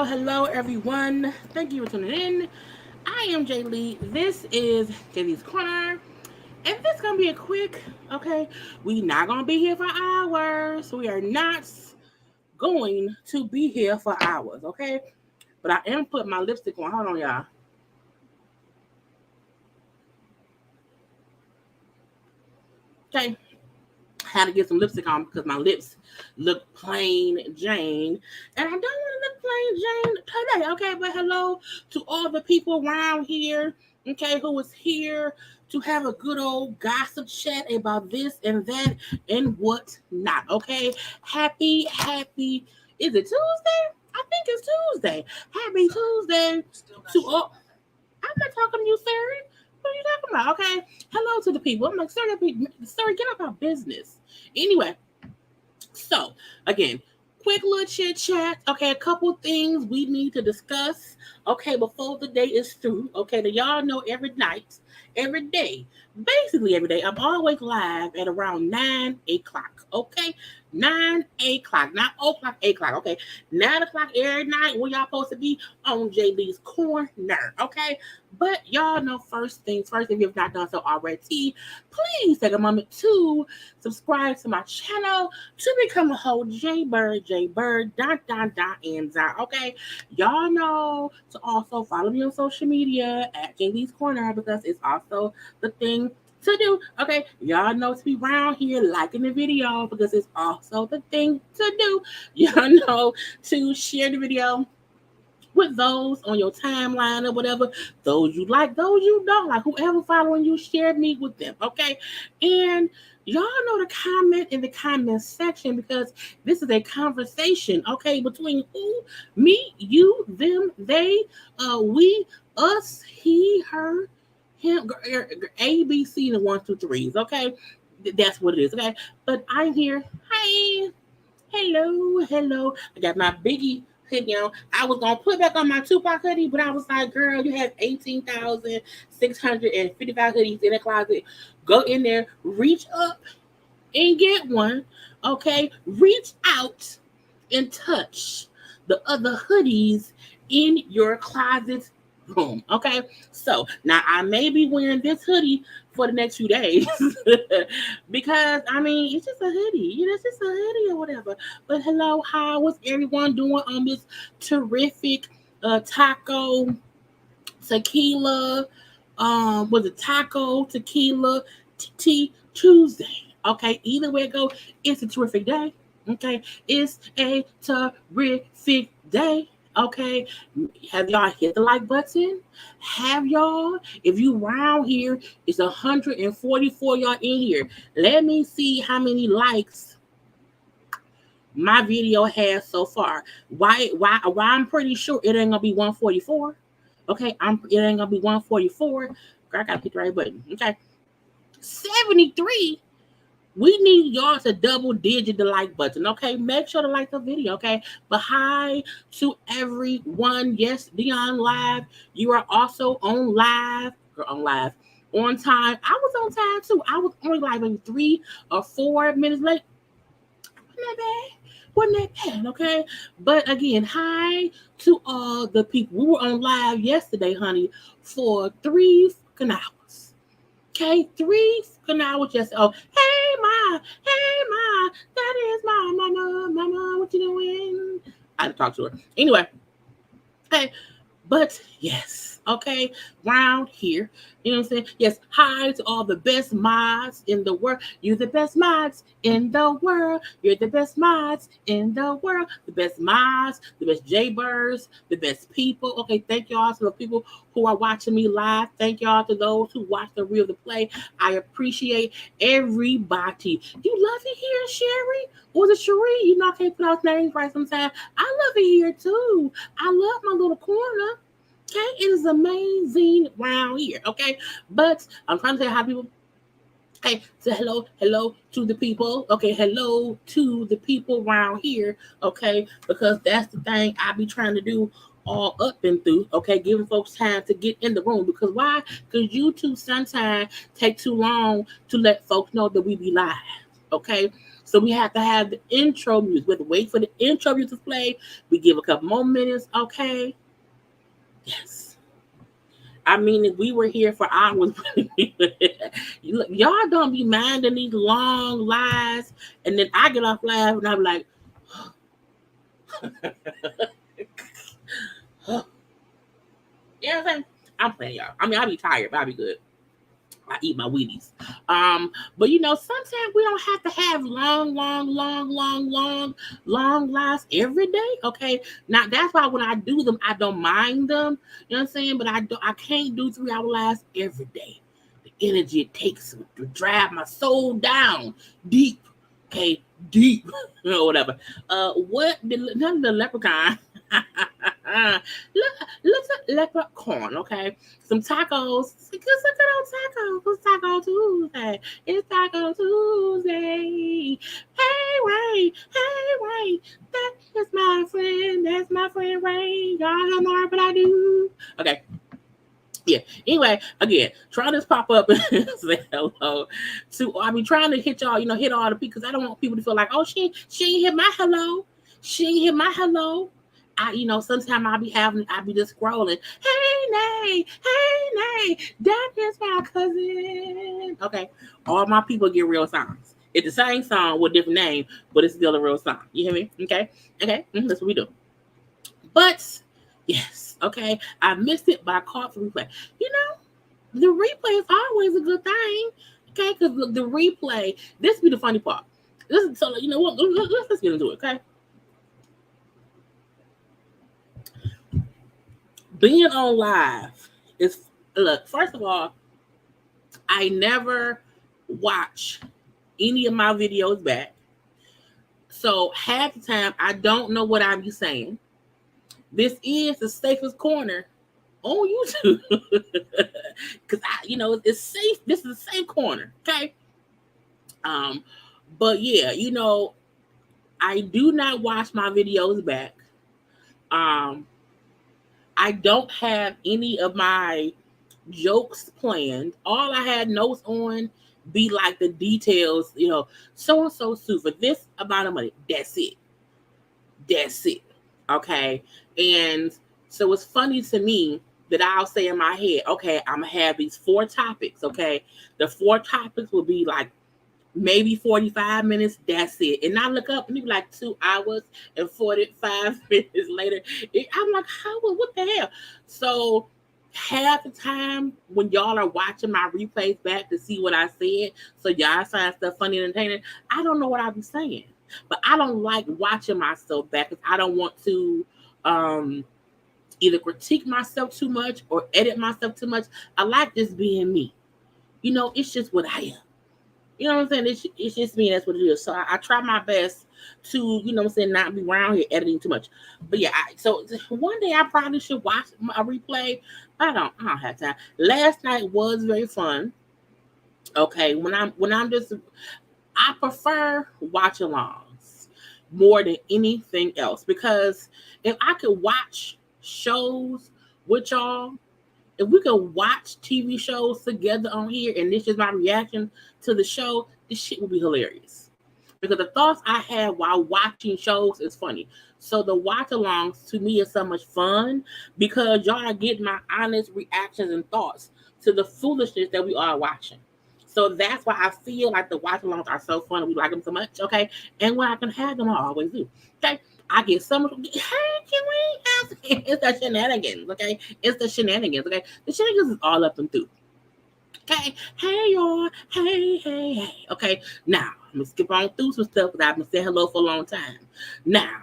Hello, everyone. Thank you for tuning in. I am Jaylee. This is JayLeesCorner. And this is going to be a quick, okay? We're not going to be here for hours. We are not going to be here for hours, okay? But I am putting my lipstick on. Hold on, y'all. Okay. Had to get some lipstick on because my lips look plain Jane. And I don't want to look plain Jane today, okay? But hello to all the people around here, okay, who was here to have a good old gossip chat about this and that and what not, okay? Happy, is it Tuesday? I think it's Tuesday. Happy Tuesday to all. I'm not talking to you, Sarah. What are you talking about? Okay. Hello to the people. I'm like, sorry, get up our business. Anyway, so again, quick little chit chat. Okay, a couple things we need to discuss. Okay, before the day is through. Okay, that y'all know every night, every day, basically every day, I'm always live at around 9 o'clock. Okay, 9 o'clock, not o'clock, 8 o'clock. Okay, 9 o'clock every night. Where y'all supposed to be on JayLeesCorner. Okay, but y'all know first things first. If you've not done so already, please take a moment to subscribe to my channel to become a whole JayBird, and dot. Okay, y'all know to also follow me on social media at JayLeesCorner because it's also the thing to do. Okay, y'all know to be around here liking the video because it's also the thing to do. Y'all know to share the video with those on your timeline or whatever. Those you like, those you don't like, whoever following you, share me with them. Okay, and y'all know to comment in the comment section because this is a conversation, okay, between who, me, you, them, they, we, us, he, her, him, A, B, C, and 1, 2, 3s. Okay, that's what it is. Okay, but I'm here. Hi, hello. I got my biggie hoodie on. I was gonna put back on my Tupac hoodie, but I was like, girl, you have 18,655 hoodies in the closet. Go in there, reach up and get one. Okay, reach out and touch the other hoodies in your closet room. Okay, so now I may be wearing this hoodie for the next few days because I mean it's just a hoodie, it's just a hoodie or whatever. But hello, how was everyone doing on this terrific taco tequila? Was it taco tequila Tuesday? Okay, either way it go, it's a terrific day. Okay, it's a terrific day. Okay, have y'all hit the like button? Have y'all? If you round here, it's 144 y'all in here. Let me see how many likes my video has so far. Why I'm pretty sure it ain't gonna be 144. Okay, it ain't gonna be 144. I gotta hit the right button. Okay. 73. We need y'all to double digit the like button, okay? Make sure to like the video, okay? But hi to everyone. Yes, Dion Live. You are also on live. Or on live. On time. I was on time too. I was only like maybe 3 or 4 minutes late. Wasn't that bad, okay? But again, hi to all the people. We were on live yesterday, honey, for 3 fucking hours. Okay, 3 fucking hours just hey ma, that is my mama, what you doing? I had to talk to her. Anyway, hey, but yes, okay, round here. You know what I'm saying? Yes, hi to all the best mods in the world. You're the best mods in the world. You're the best mods in the world. The best mods, the best JayBirds, the best people. Okay, thank y'all to the people who are watching me live. Thank y'all to those who watch the real the play. I appreciate everybody. You love it here, Sherry? Or is it Cherie? You know I can't pronounce names right sometimes. I love it here too. I love my little corner. Okay, it is amazing around here. Okay, but I'm trying to say how people. Okay, so hello to the people. Okay, hello to the people around here. Okay, because that's the thing I be trying to do all up and through. Okay, giving folks time to get in the room because why? Because YouTube sometimes take too long to let folks know that we be live. Okay. So we have to have the intro music. We have to wait for the intro music to play. We give a couple more minutes. Okay. Yes. I mean, if we were here for hours, y'all don't be minding these long lies. And then I get off live and I'm like, you know what I'm saying? I'm playing y'all. I mean, I'll be tired, but I'll be good. I eat my Wheaties. But sometimes we don't have to have long lives every day. Okay. Now that's why when I do them, I don't mind them. You know what I'm saying? But I can't do 3-hour lives every day. The energy it takes to drive my soul down deep. Okay, deep. Or whatever. None of the leprechaun. Look at leprechaun, okay? Some tacos. It's a good old taco. It's Taco Tuesday. It's Taco Tuesday. Hey, Ray. That is my friend. That's my friend Ray. Y'all don't know her, but I do. Okay. Yeah. Anyway, again, try this pop up and say hello to. I be trying to hit y'all, hit all the people because I don't want people to feel like, oh, she ain't hit my hello. She ain't hit my hello. Sometimes I be just scrolling. Hey, Nay, that is my cousin. Okay, all my people get real songs. It's the same song with different name, but it's still a real song. You hear me? Okay, that's what we do. But yes, okay, I missed it, but I caught the replay. The replay is always a good thing. Okay, because the replay. This be the funny part. So you know what? Let's get into it. Okay. Being on live is first of all, I never watch any of my videos back. So half the time I don't know what I be saying. This is the safest corner on YouTube. Cause it's safe. This is the safe corner. Okay. But yeah, I do not watch my videos back. I don't have any of my jokes planned. All I had notes on be like the details, so and so sue for this amount of money. That's it. Okay. And so it's funny to me that I'll say in my head, okay, I'm gonna have these 4 topics. Okay. The 4 topics will be like maybe 45 minutes. That's it. And I look up and it'll be like 2 hours and 45 minutes later. I'm like, what the hell? So half the time when y'all are watching my replays back to see what I said, so y'all find stuff funny and entertaining, I don't know what I'll be saying. But I don't like watching myself back because I don't want to either critique myself too much or edit myself too much. I like just being me. It's just what I am. You know what I'm saying? It's just me. That's what it is. So I try my best to, you know what I'm saying, not be around here editing too much. But yeah, so one day I probably should watch a replay. I don't have time. Last night was very fun. Okay, when I'm just, I prefer watch-alongs more than anything else, because if I could watch shows with y'all, if we could watch TV shows together on here, and this is my reaction to the show, this shit would be hilarious. Because the thoughts I have while watching shows is funny. So the watch-alongs to me is so much fun because y'all are getting my honest reactions and thoughts to the foolishness that we are watching. So that's why I feel like the watch-alongs are so fun and we like them so much, okay? And when I can have them, I always do, okay? I get so much, hey, can we ask? It's the shenanigans, okay? It's the shenanigans, okay? The shenanigans is all up and through. Okay, hey y'all, hey. Okay, now I'm gonna skip on through some stuff because I've been saying hello for a long time. Now,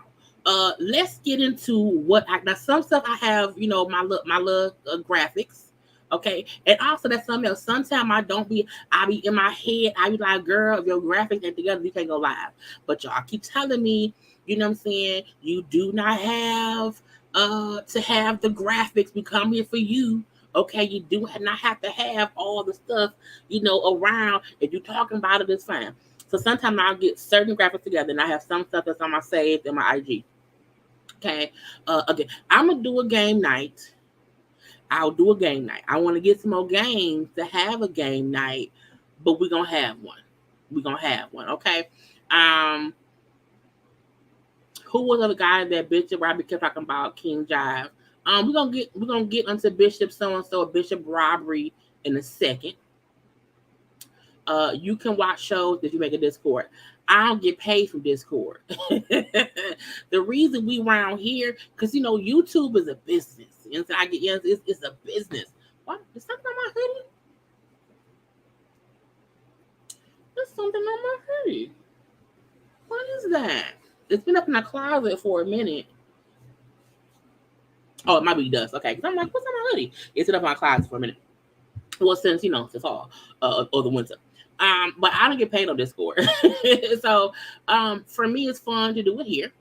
let's get into now some stuff I have, you know, my little graphics. Okay, and also that's something else. Sometimes I be in my head. I be like, girl, if your graphics ain't together, you can't go live. But y'all keep telling me, you know what I'm saying, you do not have to have the graphics. We come here for you. Okay, you do not have to have all the stuff, you know, around. If you're talking about it, it's fine. So sometimes I'll get certain graphics together, and I have some stuff that's on my saved in my IG. Okay, okay, I'm gonna do a game night. I'll do a game night. I want to get some more games to have a game night, but we're gonna have one. We're gonna have one. Okay. Who was the guy that Bishop Robbie kept talking about? King Jive. We're gonna get onto Bishop so and so, Bishop Robbery in a second. You can watch shows if you make a Discord. I don't get paid from Discord. The reason we around here, because you know YouTube is a business. And so it's a business. What? Is something on my hoodie? There's something on my hoodie. What is that? It's been up in the closet for a minute. Oh, it might be dust. Okay, because I'm like, what's on my hoodie? It's been up in my closet for a minute. Well, since fall or the winter. But I don't get paid on Discord. So for me it's fun to do it here.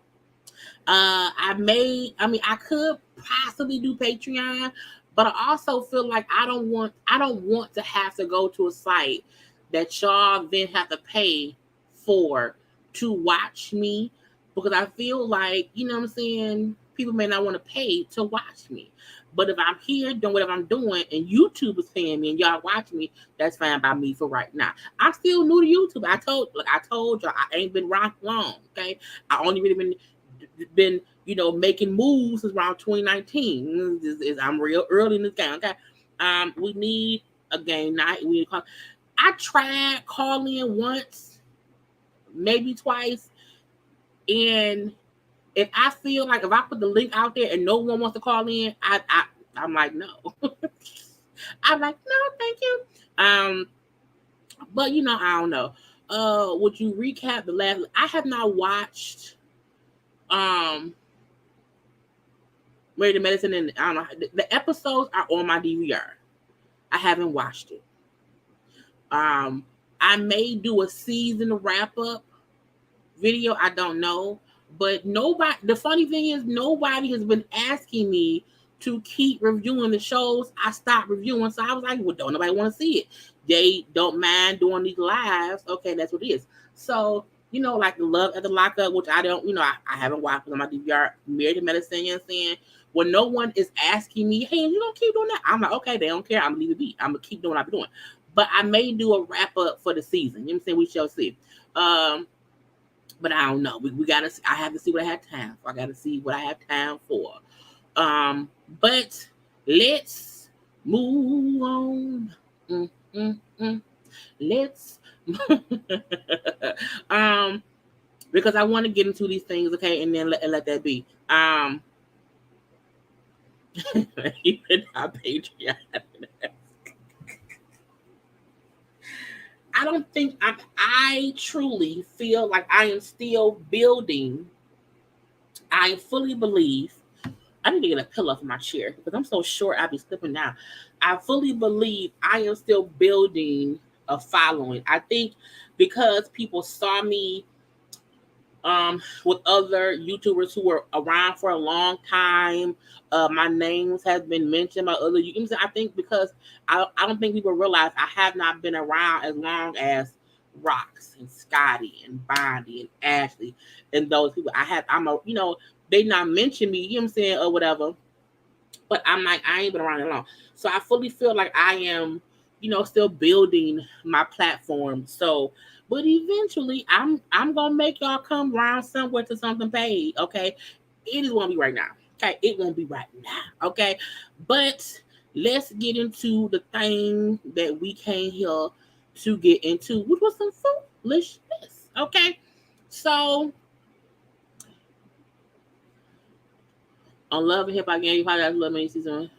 I could possibly do Patreon, but I also feel like I don't want to have to go to a site that y'all then have to pay for to watch me, because I feel like, you know what I'm saying, people may not want to pay to watch me. But if I'm here doing whatever I'm doing and YouTube is paying me and y'all watch me, that's fine by me for right now. I'm still new to YouTube. I told y'all I ain't been rock long. Okay, I only really been you know making moves since around 2019. I'm real early in this game. Okay, we need a game night. I tried calling once, maybe twice, and if I feel like if I put the link out there and no one wants to call in, I'm like, no. I'm like, no, thank you. But you know, I don't know. Would you recap the last? I have not watched Married to Medicine, and I don't know. The episodes are on my DVR. I haven't watched it. I may do a season wrap up video. I don't know. But nobody, the funny thing is, nobody has been asking me to keep reviewing the shows I stopped reviewing. So I was like, well, don't nobody want to see it. They don't mind doing these lives. Okay, that's what it is. So, you know, like the Love at the Lockup, which I don't, you know, I haven't watched on my DVR, Married to Medicine, you know what I'm saying? When no one is asking me, hey, you don't keep doing that? I'm like, okay, they don't care. I'm going to leave it be. I'm going to keep doing what I've been doing. But I may do a wrap up for the season. You know what I'm saying? We shall see. But I don't know. We gotta. I have to see what I have time for. I gotta see what I have time for. But let's move on. Let's. Because I want to get into these things, okay, and then let that be. Even our Patreon. I don't think I truly feel like I am still building. I fully believe. I need to get a pillow for my chair because I'm so short I'll be slipping down. I fully believe I am still building a following. I think because people saw me with other YouTubers who were around for a long time. My names have been mentioned by other YouTubers. I think because I don't think people realize I have not been around as long as Rox and Scotty and Bondi and Ashley and those people. They not mention me, you know what I'm saying, or whatever. But I'm like, I ain't been around that long. So I fully feel like I am, still building my platform. So, but eventually I'm gonna make y'all come around somewhere to something paid. Okay. It is won't be right now. Okay, it won't be right now. Okay. But let's get into the thing that we came here to get into, which was some foolishness. Okay. So on Love and Hip Hop Game, you probably have Love Main Season 1.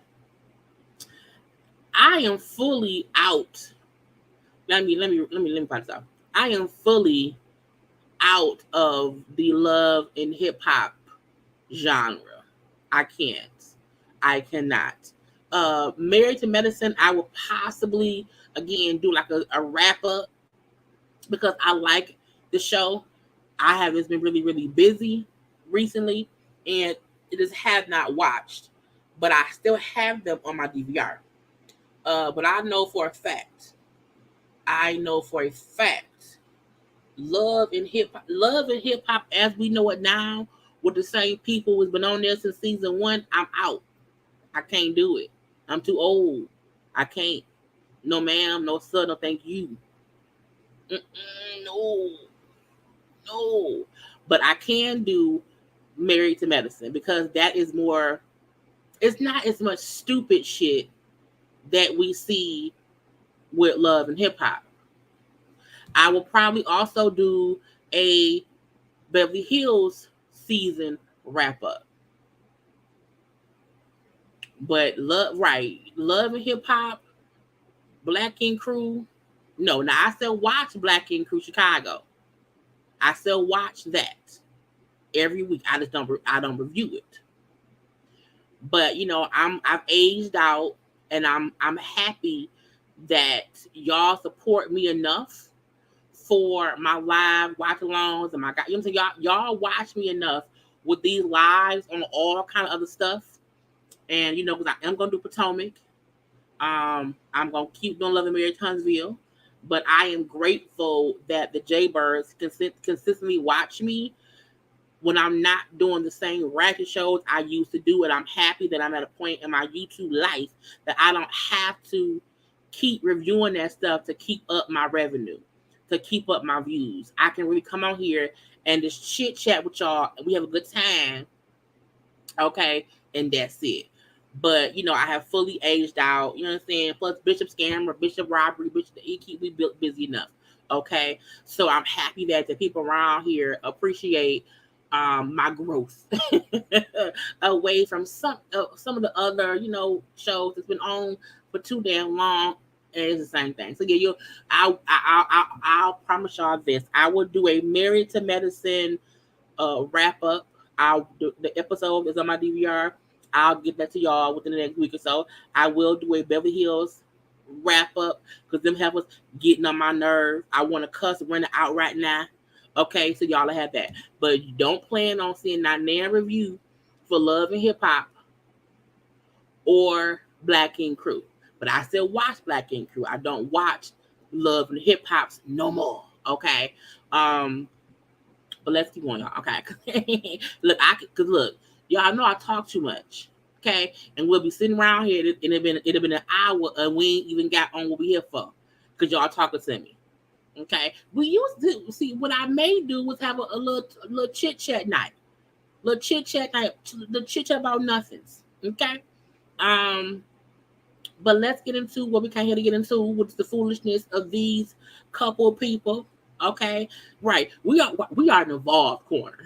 I am fully out. Let me find this out. I am fully out of the love and hip hop genre. I can't. I cannot. Married to Medicine, I will possibly again do like a wrap up because I like the show. I have just been really, really busy recently and it just have not watched, but I still have them on my DVR. But I know for a fact, love and hip hop as we know it now, with the same people who's been on there since season 1. I'm out. I can't do it. I'm too old. I can't. No ma'am, no sir, no thank you. No, no. But I can do Married to Medicine because that is more. It's not as much stupid shit that we see with love and hip hop. I will probably also do a Beverly Hills season wrap up. But love and hip hop, Black Ink Crew. No, now I still watch Black Ink Crew Chicago. I still watch that every week. I don't review it. But I've aged out and I'm happy that y'all support me enough for my live watch alongs and you know what I'm saying, y'all watch me enough with these lives on all kind of other stuff. And because I am gonna do Potomac. I'm gonna keep doing Love and Marriage Huntsville. But I am grateful that the JayBirds consistently watch me when I'm not doing the same ratchet shows I used to do. And I'm happy that I'm at a point in my YouTube life that I don't have to keep reviewing that stuff to keep up my revenue, to keep up my views. I can really come on here and just chit chat with y'all and we have a good time. Okay. And that's it. But I have fully aged out. You know what I'm saying? Plus Bishop Scammer, Bishop Robbery, Bishop the keep we built busy enough. Okay. So I'm happy that the people around here appreciate my growth away from some of the other shows that's been on for too damn long. And it's the same thing. So yeah, I'll promise y'all this. I will do a Married to Medicine wrap up. The episode is on my DVR. I'll get that to y'all within the next week or so. I will do a Beverly Hills wrap up because them have us getting on my nerve. I want to cuss and run it out right now. Okay, so y'all have that. But you don't plan on seeing that damn review for Love and Hip Hop or Black Ink Crew. But I still watch Black Ink Crew. I don't watch Love and Hip Hops no more. Okay. But let's keep going, y'all. Okay. Look, y'all know I talk too much. Okay. And we'll be sitting around here and it'll been an hour and we ain't even got on what we here for. Because y'all talking to me. Okay. We used to see what I may do was have a little chit chat night. The chit chat about nothings. Okay. But let's get into what we came here to get into, which is the foolishness of these couple people. Okay, right. We are an evolved corner.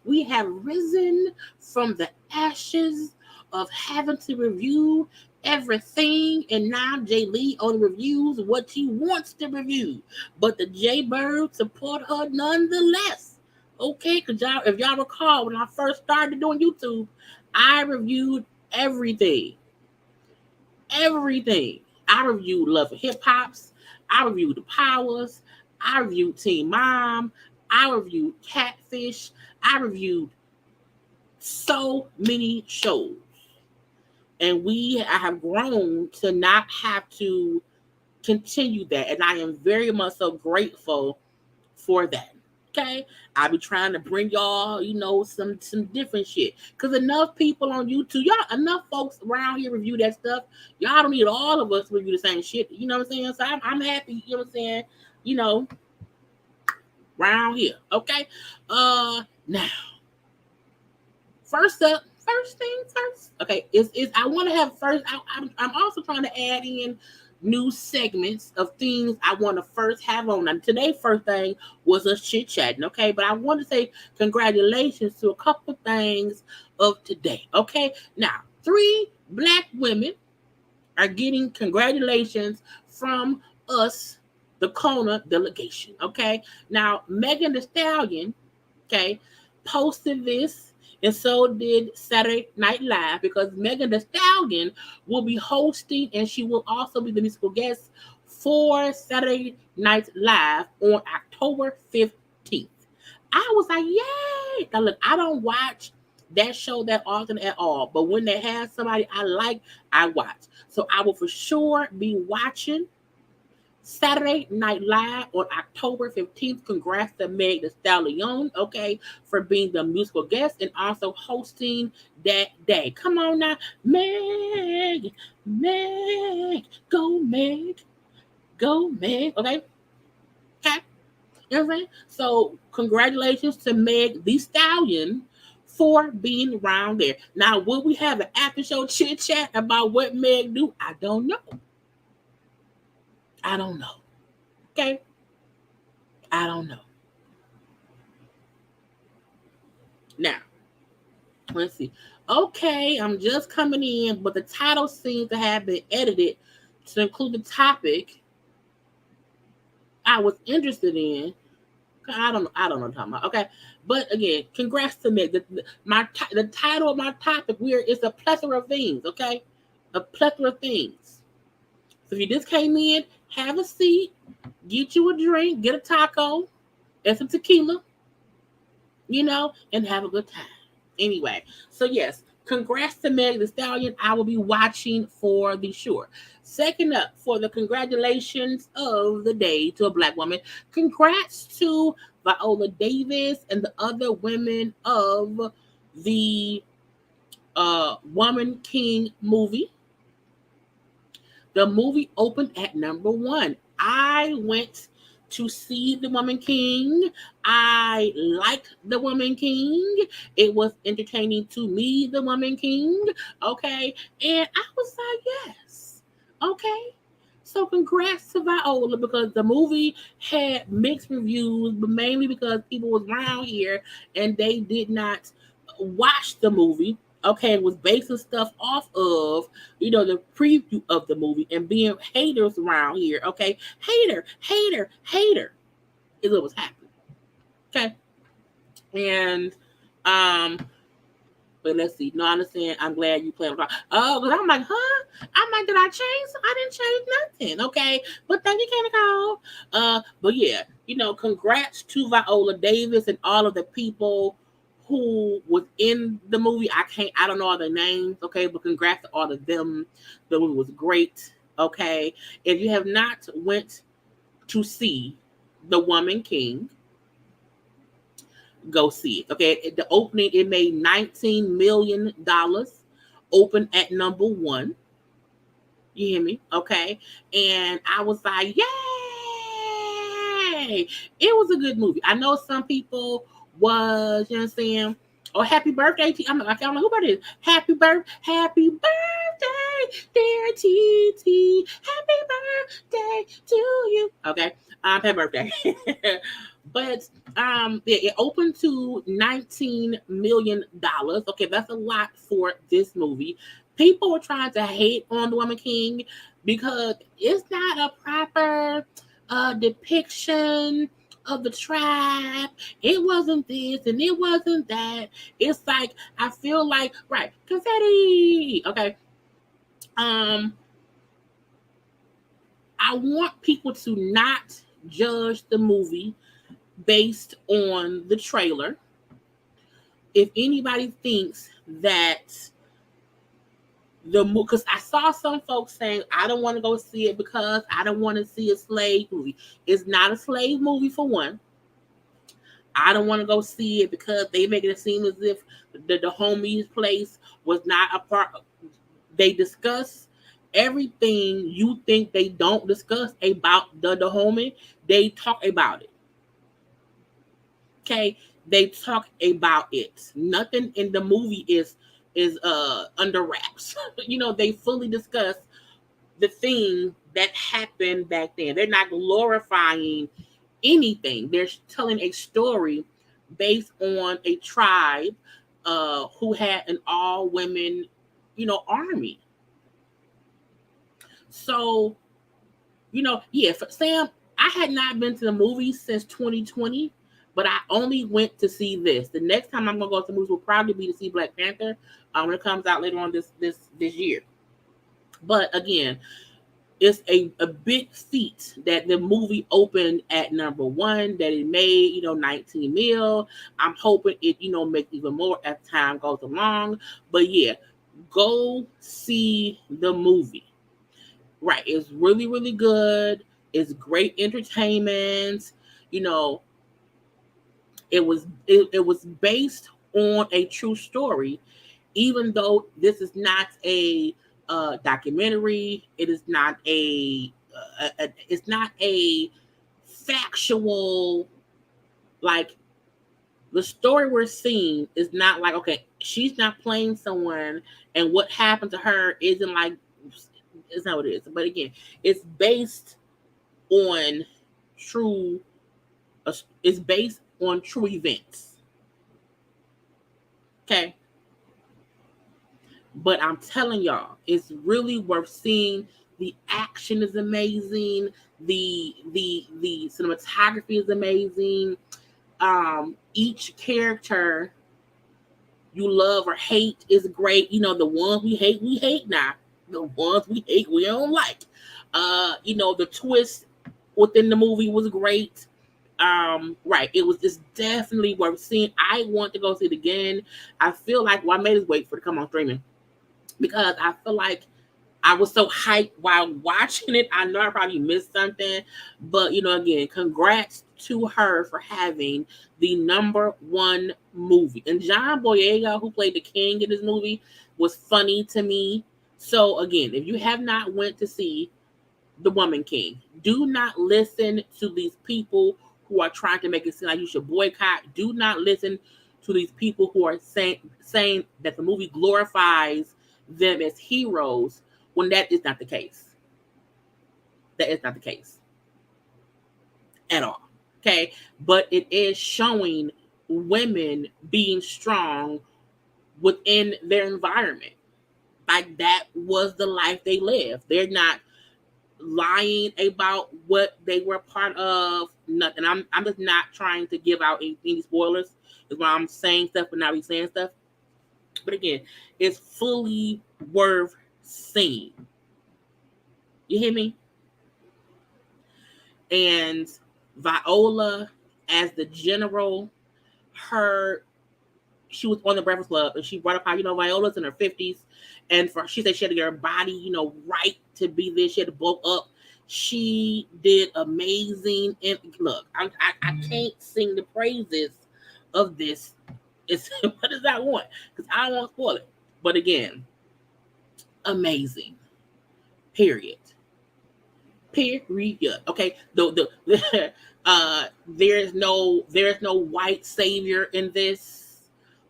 we have risen from the ashes of having to review everything, and now Jaylee only reviews what she wants to review. But the JayBirds support her nonetheless. Okay, because if y'all recall, when I first started doing YouTube, I reviewed everything. I reviewed Love and Hip Hops. I reviewed The Powers. I reviewed Teen Mom. I reviewed Catfish. I reviewed so many shows. And I have grown to not have to continue that. And I am very much so grateful for that. Okay, I be trying to bring y'all, some different shit. Cause enough people on YouTube, enough folks around here review that stuff. Y'all don't need all of us to review the same shit. You know what I'm saying? So I'm happy. You know what I'm saying? Around here. Okay. Now, first things first. Okay, is I want to have first. I'm also trying to add in new segments of things I want to first have on. And today's first thing was us chit chatting, okay? But I want to say congratulations to a couple things of today, okay? Now, 3 Black women are getting congratulations from us, the Kona delegation, okay? Now, Megan Thee Stallion, okay, posted this, and so did Saturday Night Live, because Megan Thee Stallion will be hosting, and she will also be the musical guest for Saturday Night Live on October 15th. I was like, yay! Now look, I don't watch that show that often at all, but when they have somebody I like, I watch. So I will for sure be watching Saturday Night Live on October 15th. Congrats to Meg Thee Stallion, okay, for being the musical guest and also hosting that day. Come on now, Meg, go Meg, okay? Okay? You know what I'm saying? So congratulations to Meg Thee Stallion for being around there. Now, will we have an after show chit chat about what Meg do? I don't know. Okay? I don't know. Now, let's see. Okay, I'm just coming in, but the title seems to have been edited to include the topic I was interested in. I don't know what I'm talking about. Okay, but again, congrats to me. The title of my topic is a plethora of things. Okay, a plethora of things. So if you just came in, have a seat, get you a drink, get a taco, and some tequila, and have a good time. Anyway, so yes, congrats to Meg Thee Stallion. I will be watching for the sure. Second up, for the congratulations of the day to a Black woman, congrats to Viola Davis and the other women of the Woman King movie. The movie opened at number 1. I went to see The Woman King. I liked The Woman King. It was entertaining to me, The Woman King. Okay. And I was like, yes. Okay. So congrats to Viola, because the movie had mixed reviews, but mainly because people was around here and they did not watch the movie. Okay, it was basing stuff off of, the preview of the movie and being haters around here. Okay, hater is what was happening. Okay, and but let's see. No, I understand. I'm glad you played. Oh, because I'm like, huh? I'm like, did I change? I didn't change nothing. Okay, but thank you, Candy Cole. But yeah, congrats to Viola Davis and all of the people who was in the movie. I don't know all their names, okay, but congrats to all of them. The movie was great, okay. If you have not went to see The Woman King, go see it, okay. At the opening, it made $19 million, open at number 1. You hear me? Okay. And I was like, yay! It was a good movie. I know some people was, you know what I'm saying? Or happy birthday to, I don't know who that is. Happy birthday, dear TT. Happy birthday to you. Okay. Happy birthday. But it opened to $19 million. Okay, that's a lot for this movie. People were trying to hate on The Woman King because it's not a proper depiction of the tribe. It wasn't this and it wasn't that. It's like, I feel like, right, confetti. Okay. I want people to not judge the movie based on the trailer. If anybody thinks that because I saw some folks saying I don't want to go see it because I don't want to see a slave movie. It's not a slave movie for one. I don't want to go see it because they make it seem as if the homies place was not a part. They discuss everything you think they don't discuss about the homie. They talk about it. Okay, they talk about it. Nothing in the movie is under wraps. They fully discuss the thing that happened back then. They're not glorifying anything. They're telling a story based on a tribe who had an all women, army. So, yeah, for Sam, I had not been to the movies since 2020, but I only went to see this. The next time I'm gonna go to the movies will probably be to see Black Panther when it comes out later on this year. But again, it's a big feat that the movie opened at number one, that it made, 19 mil. I'm hoping it, make even more as time goes along. But yeah, go see the movie. Right. It's really, really good. It's great entertainment. You know, it was based on a true story, even though this is not a documentary. It is not it's not a factual, like, the story we're seeing is not like, okay, she's not playing someone and what happened to her isn't like, it's not what it is. But again, it's based on true it's based on true events. Okay. But I'm telling y'all, it's really worth seeing. The action is amazing. The cinematography is amazing. Each character you love or hate is great. The ones we hate now. The ones we hate, we don't like. The twist within the movie was great. Right. It was just definitely worth seeing. I want to go see it again. I feel like, well, I made us wait for it to come on streaming because I feel like I was so hyped while watching it. I know I probably missed something, but again, congrats to her for having the number one movie. And John Boyega, who played the king in this movie, was funny to me. So again, if you have not went to see The Woman King, do not listen to these people who are trying to make it seem like you should boycott. Do not listen to these people who are saying that the movie glorifies them as heroes when that is not the case. That is not the case at all. Okay. But it is showing women being strong within their environment. Like, that was the life they lived. They're not lying about what they were part of. Nothing. I'm just not trying to give out any spoilers. Is why I'm saying stuff but not be saying stuff. But again, it's fully worth seeing. You hear me? And Viola as the general, she was on the Breakfast Club and she brought up how, Viola's in her 50s and she said she had to get her body, right to be this. She had to bulk up. She did amazing. And look, I can't sing the praises of this. It's what does I want? Because I don't want to spoil it. But again, amazing. Period. Okay. There's no white savior in this.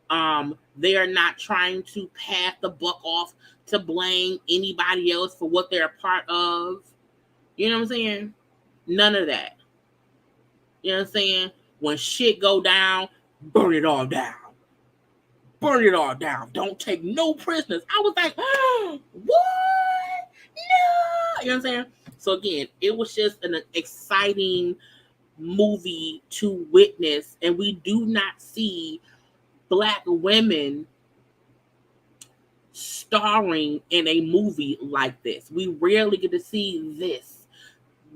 They are not trying to pass the buck off to blame anybody else for what they're a part of. You know what I'm saying? None of that. You know what I'm saying? When shit go down, burn it all down. Burn it all down. Don't take no prisoners. I was like, oh, what? No. You know what I'm saying? So again, it was just an exciting movie to witness, and we do not see Black women starring in a movie like this. We rarely get to see this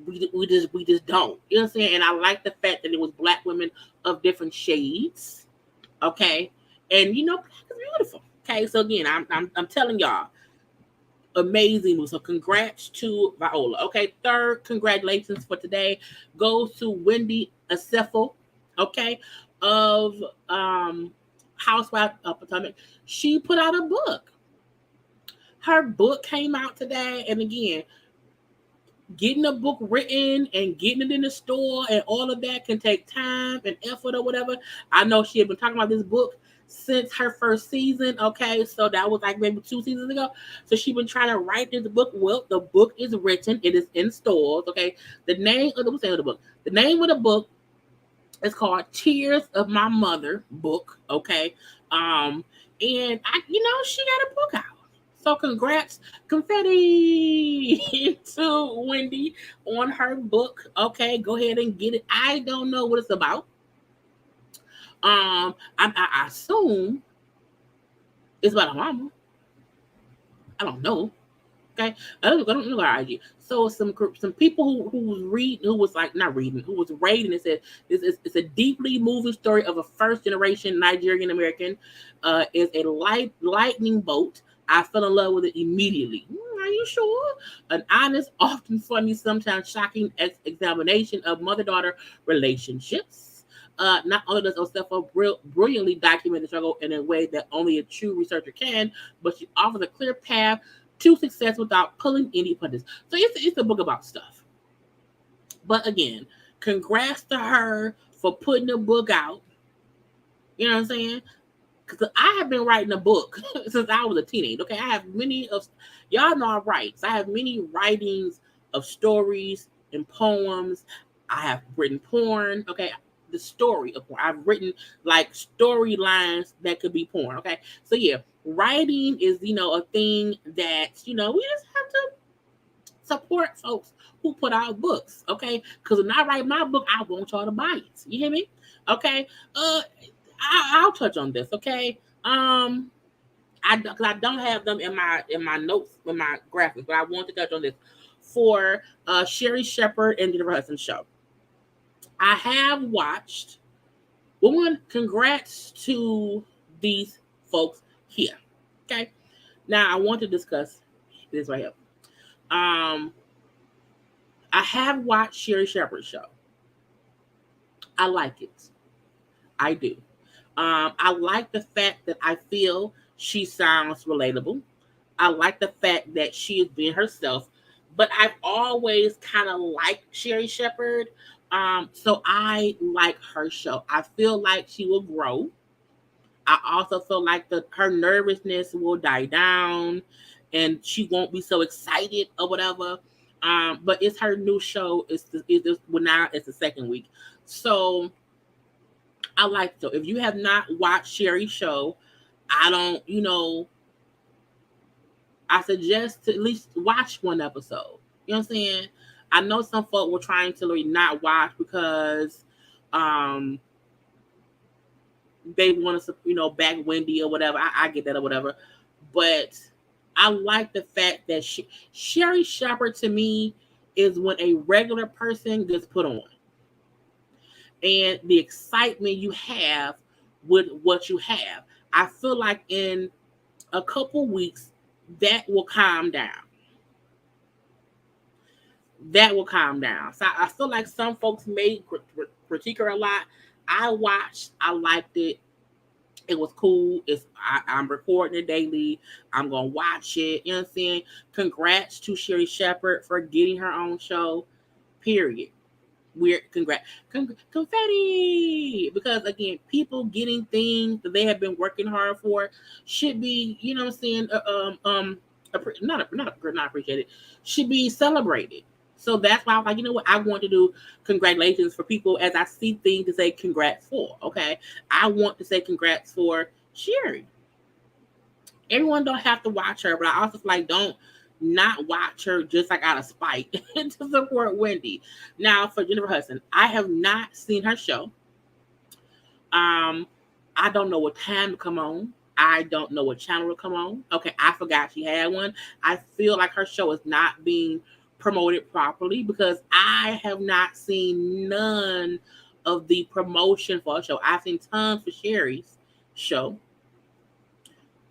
we just don't. You know what I'm saying? And I like the fact that it was black women of different shades. Okay, and black is beautiful. Okay, so again, I'm telling y'all, amazing move. So congrats to Viola. Okay, third congratulations for today goes to Wendy Acefo. Okay, of Housewife of Potomac. She put out a book. Her book came out today, and again, getting a book written and getting it in the store and all of that can take time and effort or whatever. I know she had been talking about this book since her first season. Okay, so that was like maybe 2 seasons ago. So she's been trying to write this book. Well, the book is written. It is in stores. Okay, the name of the book. The name of the book is called Tears of My Mother book. Okay, and she got a book out. So congrats, confetti to Wendy on her book. Okay, go ahead and get it. I don't know what it's about. I assume it's about a mama. I don't know. Okay, I don't know our IG. So some people who was reading, who was like not reading, who was rating, it said it's a deeply moving story of a first generation Nigerian American. Is a lightning bolt. I fell in love with it immediately. Are you sure? An honest, often funny, sometimes shocking examination of mother-daughter relationships. Not only does Osefa brilliantly document the struggle in a way that only a true researcher can, but she offers a clear path to success without pulling any punches. So it's a book about stuff. But again, congrats to her for putting the book out. You know what I'm saying? Because I have been writing a book since I was a teenager. Okay, I have many of y'all know I write. So I have many writings of stories and poems. I have written porn. Okay, the story of porn. I've written like storylines that could be porn. Okay, so yeah, writing is a thing that we just have to support folks who put out books. Okay, because when I write my book, I want y'all to buy it. You hear me? Okay. I'll touch on this, okay? Because I don't have them in my notes, in my graphics, but I want to touch on this for Sherry Shepherd and Jennifer Hudson show. I have watched. One, congrats to these folks here. Okay, now I want to discuss this right here. I have watched Sherry Shepherd's show. I like it. I do. I like the fact that I feel she sounds relatable. I like the fact that she is being herself, but I've always kind of liked Sherry Shepherd. So I like her show. I feel like she will grow. I also feel like her nervousness will die down and she won't be so excited or whatever. But it's her new show. Now it's the second week. So I like it. So if you have not watched Sherry's show, I suggest to at least watch one episode. You know what I'm saying? I know some folk were trying to really not watch because they want to, back Wendy or whatever. I get that or whatever. But I like the fact that Sherry Shepherd to me is when a regular person gets put on. And the excitement you have with what you have. I feel like in a couple weeks, that will calm down. That will calm down. So I feel like some folks may critique her a lot. I watched. I liked it. It was cool. I'm recording it daily. I'm going to watch it. You know what I'm saying? Congrats to Sherry Shepherd for getting her own show. Period. Weird confetti, because again, people getting things that they have been working hard for should be, you know what I'm saying, not appreciated, should be celebrated. So that's why I was like, you know what, I want to do congratulations for people as I see things to say congrats for. Okay, I want to say congrats for Sherry. Everyone don't have to watch her, but I also like don't not watch her just like out of spite to support Wendy. Now for Jennifer Hudson, I have not seen her show. I don't know what time to come on. I don't know what channel to come on. Okay, I forgot she had one. I feel like her show is not being promoted properly, because I have not seen none of the promotion for a show. I've seen tons for Sherry's show,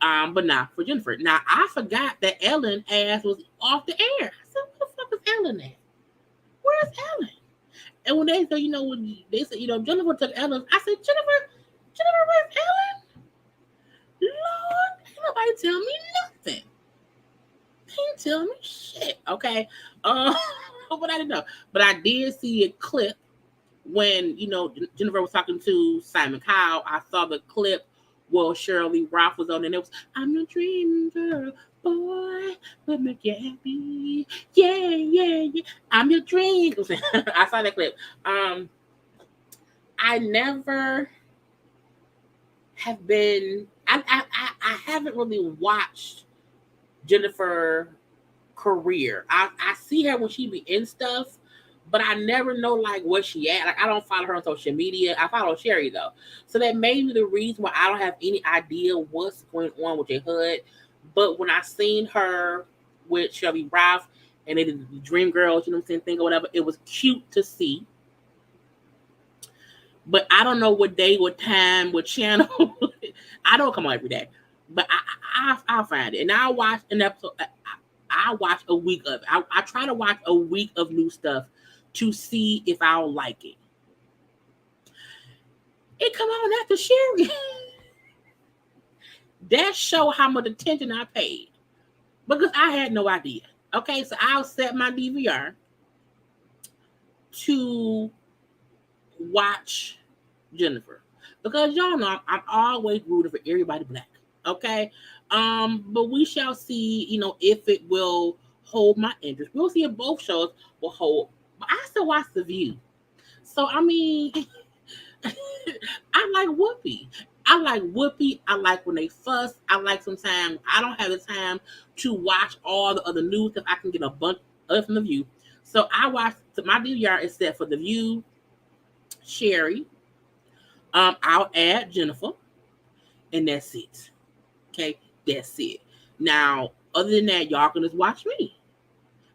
but not for Jennifer. Now, I forgot that Ellen ass was off the air. I said, where the fuck is Ellen at? Where's Ellen? And when they said, when they said, Jennifer took Ellen, I said, Jennifer, where's Ellen? Lord, ain't nobody tell me nothing. They ain't tell me shit. Okay. But I didn't know. But I did see a clip when, Jennifer was talking to Simon Cowell. I saw the clip where Shirley Roth was on, and it was, I'm your dream girl, boy, will make you happy. Yeah. I'm your dream. I saw that clip. I never have been, I haven't really watched Jennifer career. I see her when she be in stuff, but I never know like where she at. Like, I don't follow her on social media. I follow Sherry though, so that may be the reason why I don't have any idea what's going on with J Hood. But when I seen her with Shelby Roth and they did the Dream Girls, thing or whatever, it was cute to see. But I don't know what day, what time, what channel. I don't come on every day, but I'll find it, and I'll watch an episode. I watch a week of it. I try to watch a week of new stuff to see if I'll like it. It come on after Sherry. That show how much attention I paid, because I had no idea. Okay, so I'll set my DVR to watch Jennifer, because y'all know I'm always rooting for everybody black. Okay, but we shall see. If it will hold my interest. We'll see if both shows will hold. But I still watch The View, so I mean, I like Whoopi. I like when they fuss. I like sometimes I don't have the time to watch all the other news if I can get a bunch of from The View. So I watch my DVR is set for The View, Sherry. I'll add Jennifer, and that's it. Okay, that's it. Now, other than that, y'all can just watch me.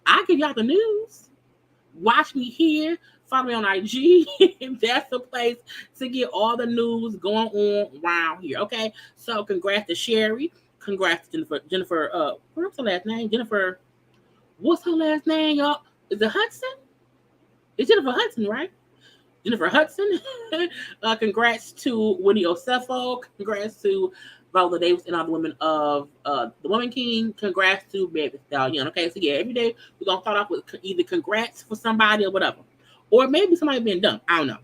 I give y'all the news. Watch me here. Follow me on IG. That's the place to get all the news going on around here. Okay, so congrats to Sherry. Congrats to Jennifer. What's her last name? Jennifer. What's her last name, y'all? Is it Hudson? It's Jennifer Hudson, right? Jennifer Hudson. Congrats to Winnie Osefo. Congrats to Viola Davis and all the women of the Woman King. Congrats to Baby Stallion. Okay, so yeah, every day we're gonna start off with either congrats for somebody or whatever, or maybe somebody being dumb. I don't know.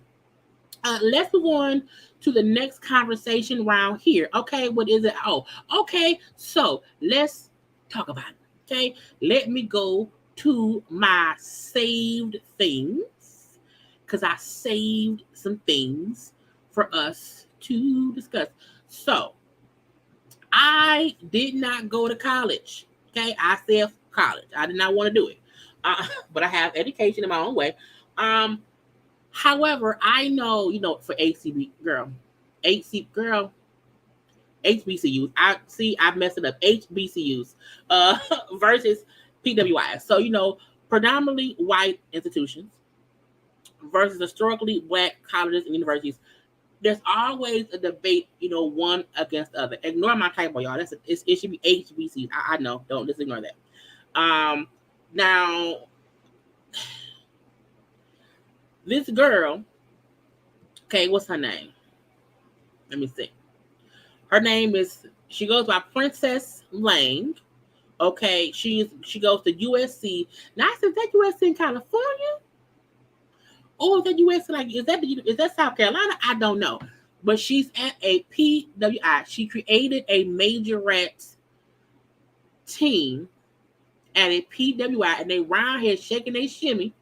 Let's move on to the next conversation round here. Okay, what is it? Oh, okay. So let's talk about it. Okay, let me go to my saved things, because I saved some things for us to discuss. So, I did not go to college. Okay, I said college. I did not want to do it, but I have education in my own way. However, I know for HBCUs. I messed it up. HBCUs versus PWIs. So predominantly white institutions versus historically black colleges and universities. There's always a debate, one against the other. Ignore my typo, y'all. It should be HBCs. I know. Don't just ignore that. Now, this girl, okay, what's her name? Let me see. Her name she goes by Princess Lang. Okay, she goes to USC. Now, I said, that USC in California? Or is that USC, is that South Carolina? I don't know. But she's at a PWI. She created a majorette team at a PWI, and they round here shaking their shimmy.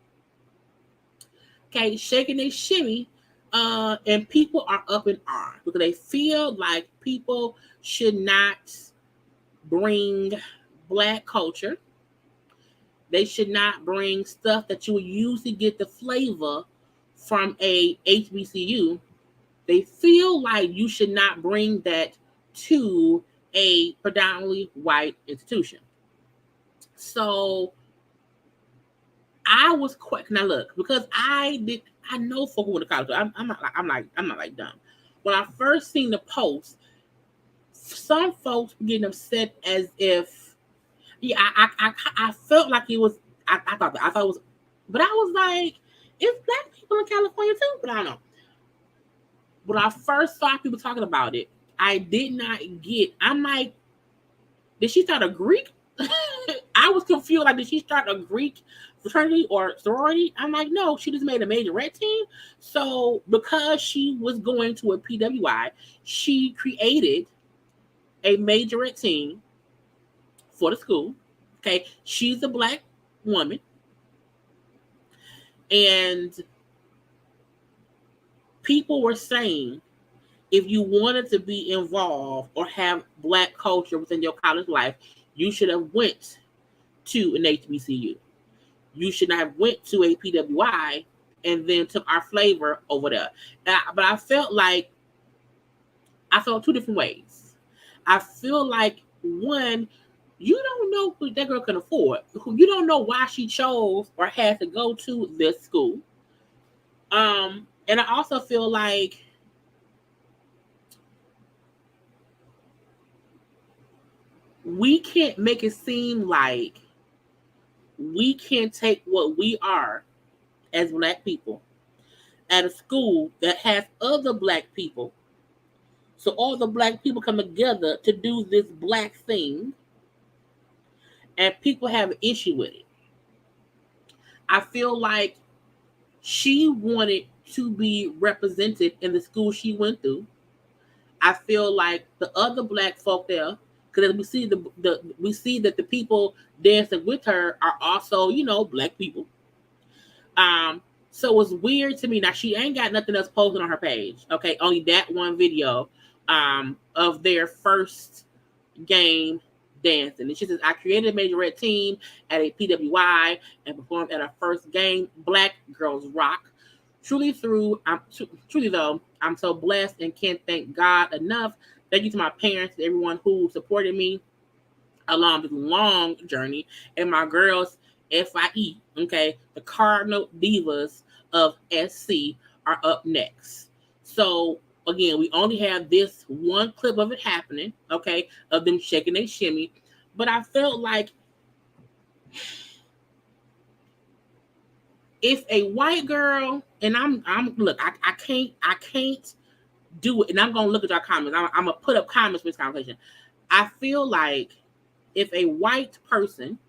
Okay, shaking their shimmy. And people are up in arms because they feel like people should not bring black culture. They should not bring stuff that you would usually get the flavor from a HBCU. They feel like you should not bring that to a predominantly white institution. So I was quick. Now look, because I know folk who went to college. I'm not like dumb. When I first seen the post, some folks were getting upset as if, yeah, I felt like it was. I thought it was, but I was like, it's black people in California too. But I don't know. When I first saw people talking about it, I did not get. I'm like, did she start a Greek? I was confused. Like, did she start a Greek fraternity or sorority? I'm like, no, she just made a majorette team. So because she was going to a PWI, she created a majorette team for the school. Okay, she's a black woman, and people were saying if you wanted to be involved or have black culture within your college life, you should have went to an HBCU. You should not have went to a PWI and then took our flavor over there. But I felt two different ways. I feel like one, you don't know who that girl can afford. You don't know why she chose or had to go to this school. And I also feel like we can't make it seem like we can take what we are as black people at a school that has other black people. So all the black people come together to do this black thing, and people have an issue with it. I feel like she wanted to be represented in the school she went through. I feel like the other black folk there, because we see we see that the people dancing with her are also, black people. So it's weird to me. Now she ain't got nothing else posted on her page. Okay, only that one video of their first game dancing. And she says, I created a majorette team at a PWI and performed at our first game, Black Girls Rock. Truly though, I'm so blessed and can't thank God enough. Thank you to my parents and everyone who supported me along this long journey, and my girls FIE, okay, the Cardinal Divas of SC are up next. So again, we only have this one clip of it happening, okay, of them shaking their shimmy. But I felt like if a white girl, and I'm look, I can't do it, and I'm gonna look at your comments. I'm gonna put up comments for this conversation. I feel like if a white person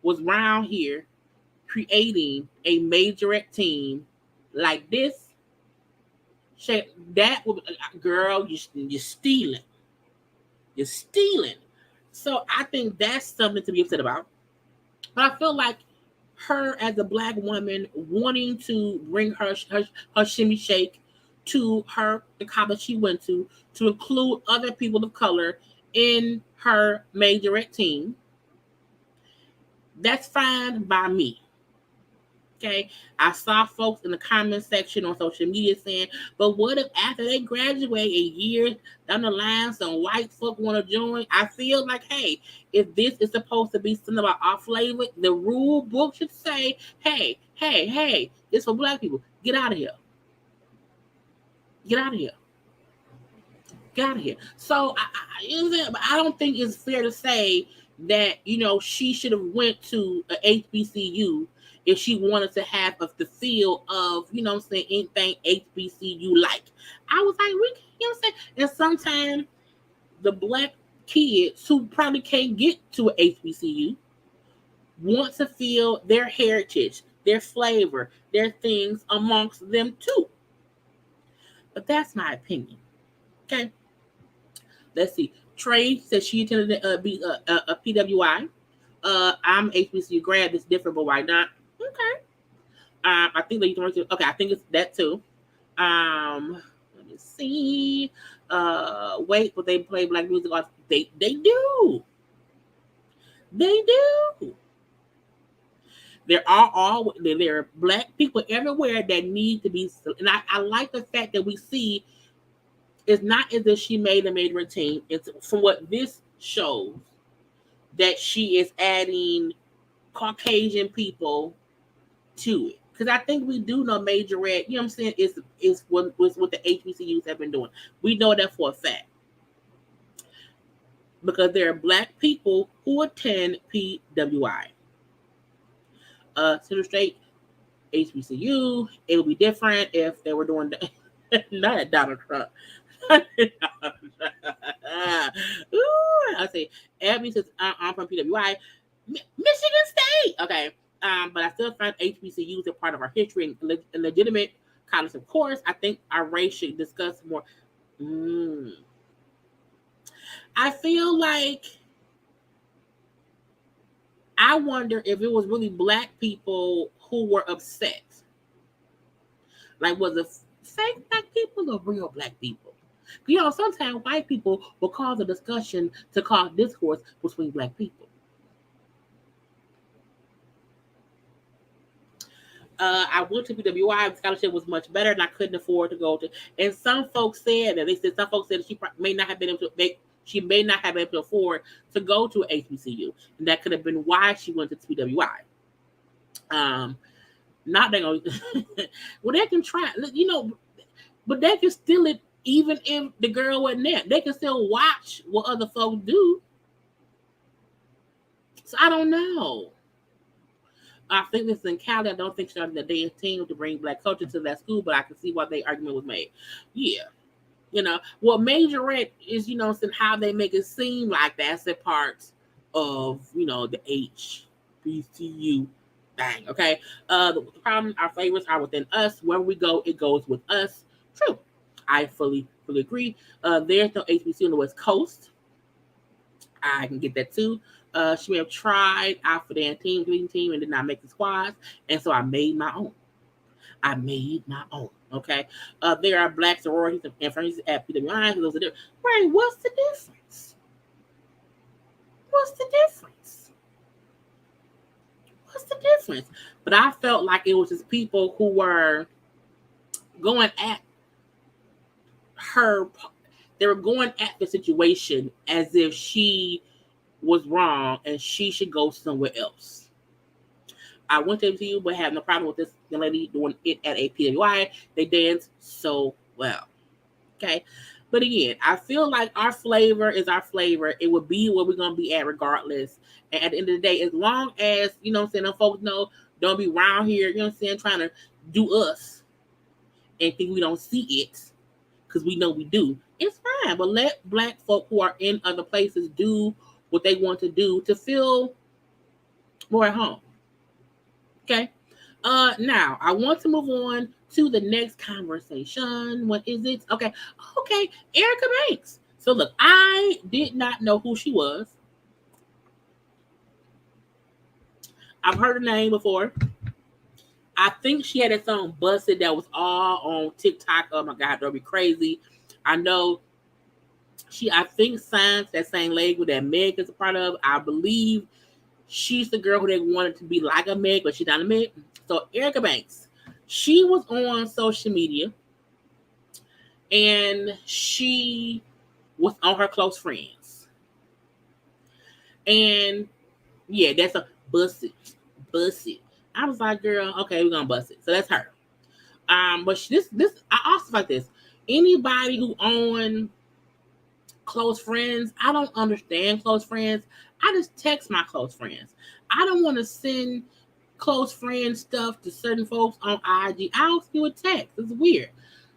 was around here creating a majorette team like this, that would, girl, you're stealing. You're stealing. So I think that's something to be upset about. But I feel like her as a black woman wanting to bring her shimmy shake to the college she went to include other people of color in her majorette team, that's fine by me. Okay, I saw folks in the comment section on social media saying, but what if after they graduate a year down the line, some white folk want to join? I feel like, hey, if this is supposed to be something about our flavor, the rule book should say, hey, it's for black people. Get out of here. Get out of here. Get out of here. So I don't think it's fair to say that, she should have went to a HBCU if she wanted to have the feel of, anything HBCU like. I was like, and sometimes the black kids who probably can't get to an HBCU want to feel their heritage, their flavor, their things amongst them too. But that's my opinion. Okay. Let's see. Trey says she attended a PWI. I'm HBCU grad. It's different, but why not? Okay. I think that you can. Okay, I think it's that too. Let me see. Wait, but they play black music. They do. They do. There are black people everywhere that need to be. And I like the fact that we see. It's not as if she made a major team. It's from what this shows that she is adding Caucasian people to it. Because I think we do know Major Red, you know what I'm saying, is what the HBCUs have been doing. We know that for a fact. Because there are black people who attend PWI. Central State, HBCU, it would be different if they were doing not Donald Trump. I say Abby says I'm from PWI, Michigan State. Okay, but I still find HBCUs a part of our history and legitimate college. Of course, I think our race should discuss more. I feel like I wonder if it was really black people who were upset. Like, was it fake black people or real black people? You know, sometimes white people will cause a discussion to cause discourse between black people. I went to PWI. The scholarship was much better, and I couldn't afford to go to. And some folks said that some folks said she may not have been able to. She may not have been able to afford to go to a HBCU, and that could have been why she went to PWI. Not they gonna. Well, they can try, you know, but they can steal it even if the girl wasn't there. They can still watch what other folks do. So I don't know. I think this is in Cali. I don't think she's on the day's team to bring black culture to that school, but I can see why the argument was made. Yeah. You know, what Major Red is, you know, how they make it seem like that's a part of, you know, the HBCU thing. Okay. The problem, our favorites are within us. Wherever we go, it goes with us. True. I fully agree. There's no HBCU on the West Coast. I can get that too. She may have tried out for their team and did not make the squads. And so I made my own. Okay. There are black sororities and fraternities at PWI. Those are different. Right. What's the difference? But I felt like it was just people who were going at her. They were going at the situation as if she was wrong and she should go somewhere else. I went to MTU, but had no problem with this young lady doing it at a PWI. They dance so well. Okay. But again, I feel like our flavor is our flavor. It would be where we're going to be at regardless. And at the end of the day, as long as, you know what I'm saying, them folks know, don't be around here, you know what I'm saying, trying to do us and think we don't see it because we know we do. It's fine. But let black folk who are in other places do what they want to do to feel more at home. Okay. Now I want to move on to the next conversation. What is it? Okay. Erica Banks. So look, I did not know who she was. I've heard her name before. I think she had a song Busted that was all on TikTok. Oh my God, that'll be crazy. I know I think signs that same leg with that Meg is a part of. I believe she's the girl who they wanted to be like a Meg, but she's not a Meg. So Erica Banks, she was on social media and she was on her close friends. And yeah, that's a bust it. I was like, girl, okay, we're gonna bust it. So that's her. But this I also like this. Anybody who on close friends, I don't understand close friends. I just text my close friends. I don't want to send close friend stuff to certain folks on IG. I'll do a text. It's weird.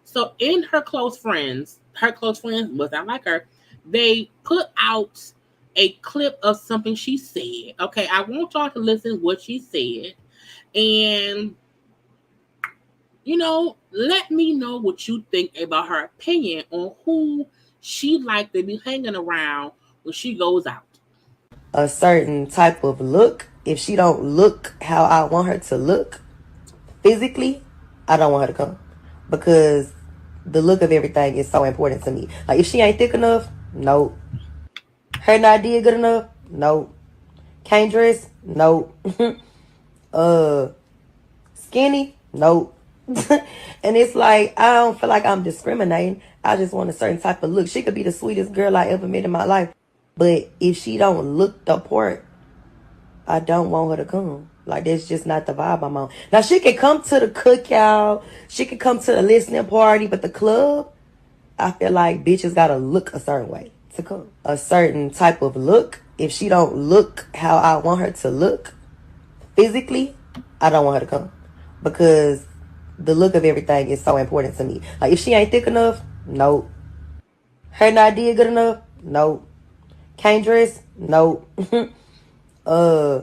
So in her close friends, was I like her, they put out a clip of something she said. Okay, I want y'all to listen what she said. And, you know, let me know what you think about her opinion on who she like to be hanging around when she goes out. A certain type of look. If she don't look how I want her to look physically, I don't want her to come. Because the look of everything is so important to me. Like, if she ain't thick enough, nope. Her not did good enough, nope. Can't dress, nope. Skinny, nope. And it's like, I don't feel like I'm discriminating. I just want a certain type of look. She could be the sweetest girl I ever met in my life. But if she don't look the part, I don't want her to come. Like, that's just not the vibe I'm on. Now, she can come to the cookout. She can come to the listening party. But the club, I feel like bitches gotta look a certain way to come. A certain type of look. If she don't look how I want her to look physically, I don't want her to come. Because the look of everything is so important to me. Like, if she ain't thick enough, nope. Her not did good enough, nope. Can't dress, nope. uh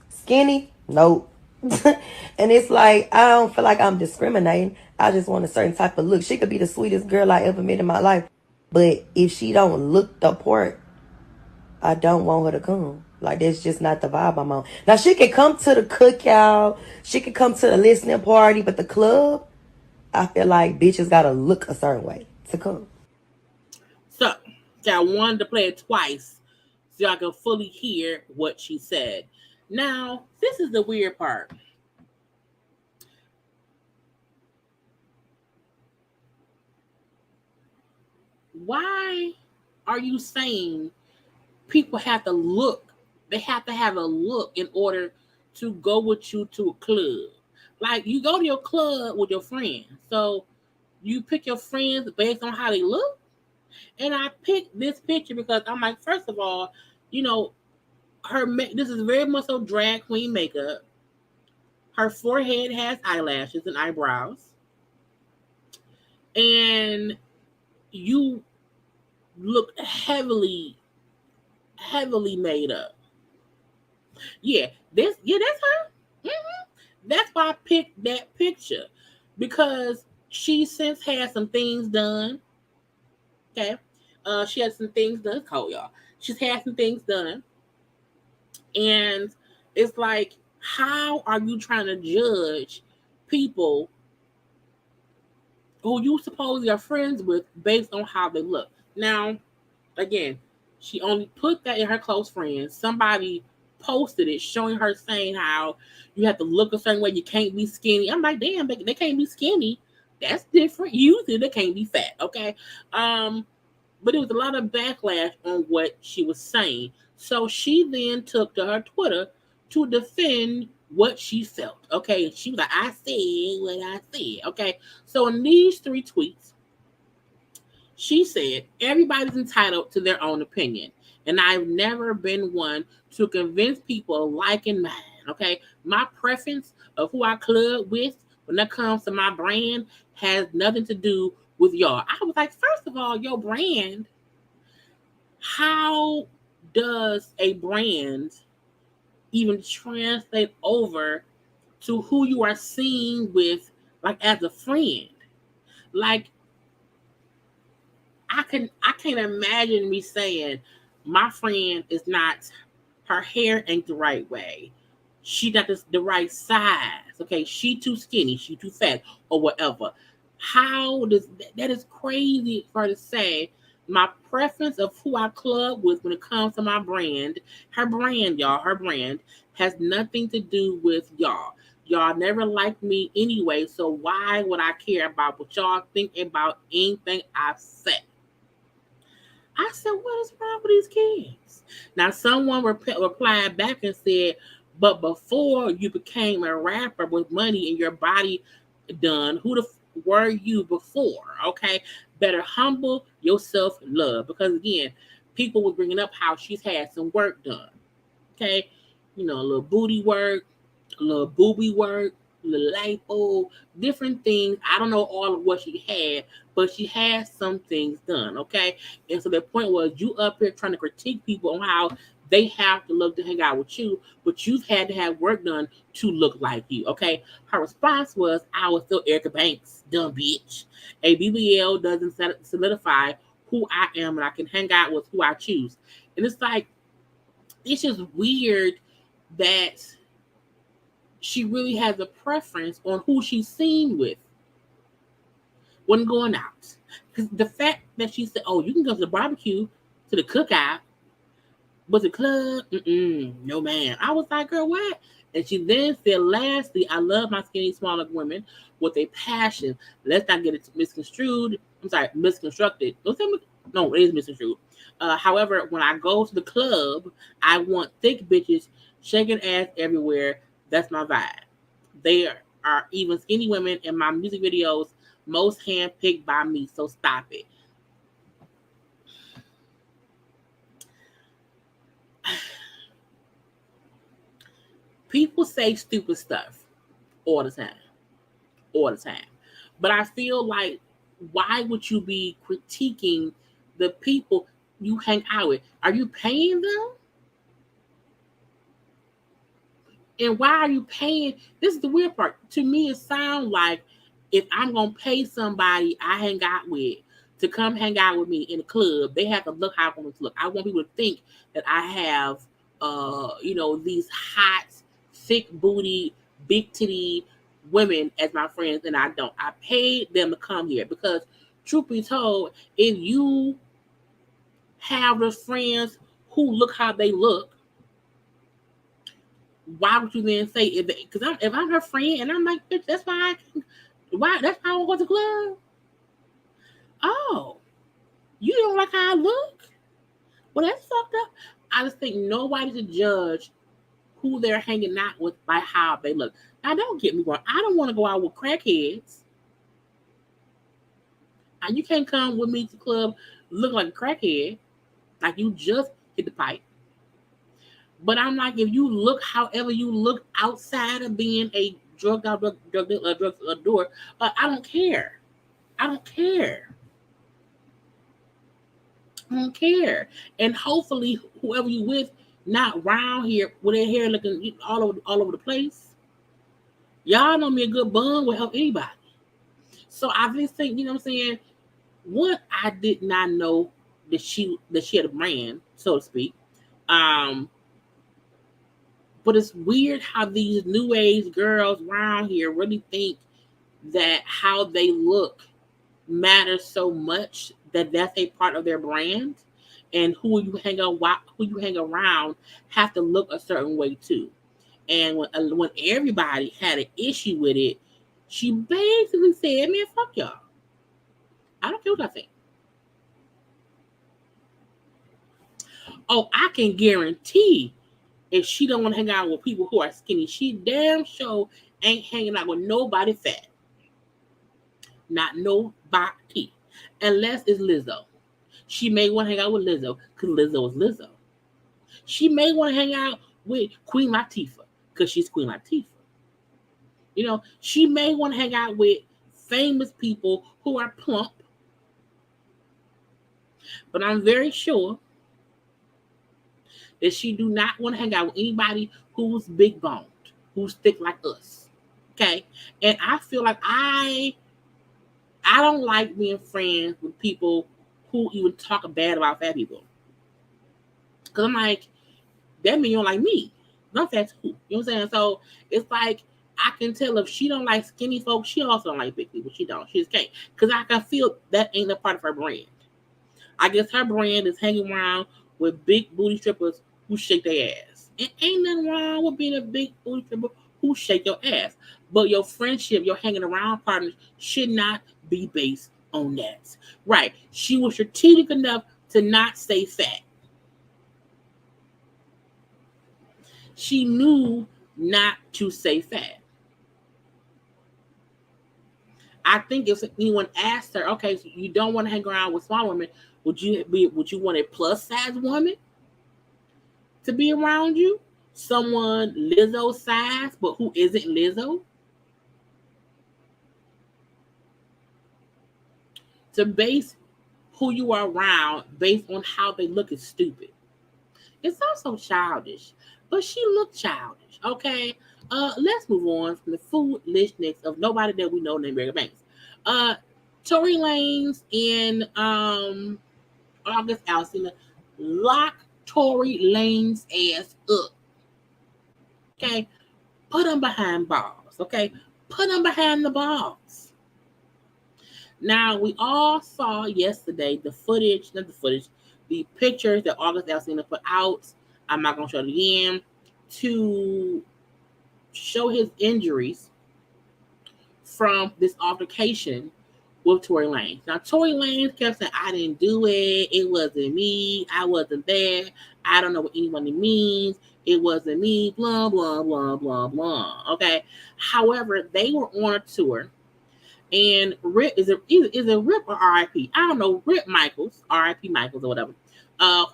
Skinny, nope. And it's like, I don't feel like I'm discriminating. I just want a certain type of look. She could be the sweetest girl I ever met in my life, but if she don't look the part, I don't want her to come. Like, that's just not the vibe I'm on. Now, she can come to the cookout. She can come to the listening party. But the club, I feel like bitches gotta look a certain way to come. So, I wanted to play it twice so I can fully hear what she said. Now, this is the weird part. Why are you saying people have to look? They have to have a look in order to go with you to a club. Like, you go to your club with your friends. So you pick your friends based on how they look. And I picked this picture because I'm like, first of all, you know, this is very much so drag queen makeup. Her forehead has eyelashes and eyebrows. And you look heavily made up. That's her. That's why I picked that picture because she since had some things done. Okay, she had some things done. It's cold, y'all. She's had some things done, and it's like, how are you trying to judge people who you supposedly are friends with based on how they look? Now, again, she only put that in her close friends. Somebody posted it showing her saying how you have to look a certain way. You can't be skinny. I'm like, damn, they can't be skinny. That's different. Usually they can't be fat. Okay. But there was a lot of backlash on what she was saying. So she then took to her Twitter to defend what she felt. Okay. She was like, I said what I said. Okay. So in these three tweets, she said, everybody's entitled to their own opinion. And I've never been one to convince people liking mine. Okay. My preference of who I club with when it comes to my brand has nothing to do with y'all. I was like, first of all, your brand, how does a brand even translate over to who you are seeing with, like, as a friend? Like, I can't imagine me saying my friend is not, her hair ain't the right way. She not the right size. Okay, she too skinny, she too fat, or whatever. How does that is crazy for her to say my preference of who I club with when it comes to my brand, her brand, y'all, her brand has nothing to do with y'all. Y'all never liked me anyway, so why would I care about what y'all think about anything I say? I said, what is wrong with these kids? Now, someone replied back and said, but before you became a rapper with money and your body done, who the were you before? Okay. Better humble yourself, love. Because again, people were bringing up how she's had some work done. Okay. You know, a little booty work, a little booby work, a little lipo, different things. I don't know all of what she had, but she had some things done. Okay. And so the point was, you up here trying to critique people on how they have to look to hang out with you, but you've had to have work done to look like you. Okay. Her response was, I was still Erica Banks, dumb bitch. A BBL doesn't solidify who I am, and I can hang out with who I choose. And it's like, it's just weird that she really has a preference on who she's seen with when going out. Because the fact that she said, oh, you can go to the barbecue, to the cookout, but the club, no, man. I was like, girl, what? And she then said, lastly, I love my skinny, smaller women with a passion. Let's not get it misconstrued. I'm sorry, misconstructed. No, it is misconstrued. However, when I go to the club, I want thick bitches shaking ass everywhere. That's my vibe. There are even skinny women in my music videos, most handpicked by me. So stop it. People say stupid stuff all the time. All the time. But I feel like, why would you be critiquing the people you hang out with? Are you paying them? And why are you paying? This is the weird part. To me, it sounds like if I'm gonna pay somebody I hang out with to come hang out with me in the club, they have to look how I want them to look. I want people to think that I have, these hot, thick booty, big titty women as my friends, and I don't. I paid them to come here because, truth be told, if you have those friends who look how they look, why would you then say if I'm her friend and I'm like, bitch, that's why that's why I go to the club? Oh, you don't like how I look? Well, that's fucked up. I just think nobody should judge who they're hanging out with by how they look. Now, don't get me wrong. I don't want to go out with crackheads. And you can't come with me to the club looking like a crackhead, like you just hit the pipe. But I'm like, if you look however you look outside of being a drug door, I don't care. I don't care. I don't care. And hopefully, whoever you with, not round here with their hair looking all over the place. Y'all know me a good bun will help anybody. So I just think, you know what I'm saying. One, I did not know that she had a brand, so to speak. But it's weird how these new age girls around here really think that how they look matters so much that that's a part of their brand, and who you hang around have to look a certain way too. And when everybody had an issue with it, she basically said, "Man, fuck y'all. I don't care what I think." Oh, I can guarantee if she don't want to hang out with people who are skinny, she damn sure ain't hanging out with nobody fat. Not nobody. Unless it's Lizzo. She may want to hang out with Lizzo because Lizzo is Lizzo. She may want to hang out with Queen Latifah because she's Queen Latifah. She may want to hang out with famous people who are plump. But I'm very sure that she do not want to hang out with anybody who's big boned, who's thick like us. Okay? And I feel like I don't like being friends with people who even talk bad about fat people. Because I'm like, that means you don't like me. I'm fat too. You know what I'm saying? So it's like, I can tell if she don't like skinny folks, she also don't like big people. She don't. She just can't. Because I can feel that ain't a part of her brand. I guess her brand is hanging around with big booty strippers who shake their ass. And ain't nothing wrong with being a big booty stripper who shake your ass. But your friendship, your hanging around partners should not be based on that. Right. She was strategic enough to not say fat. She knew not to say fat. I think if anyone asked her, okay, so you don't want to hang around with small women, would you want a plus size woman to be around you? Someone Lizzo size, but who isn't Lizzo? To base who you are around based on how they look is stupid. It's also childish, but she looked childish. Okay, let's move on from the foolishness of nobody that we know named Barry Banks. Tory Lanez and August Alsina lock Tory Lanez ass up. Okay, put him behind bars. Okay, put him behind the bars. Now, we all saw yesterday the pictures that August Alsina put out. I'm not going to show it again, to show his injuries from this altercation with Tory Lanez. Now, Tory Lanez kept saying, I didn't do it. It wasn't me. I wasn't there. I don't know what anyone means. It wasn't me, blah, blah, blah, blah, blah. Okay. However, they were on a tour, and Rip is it Rip or RIP? I don't know. Rip Michaels, RIP Michaels or whatever,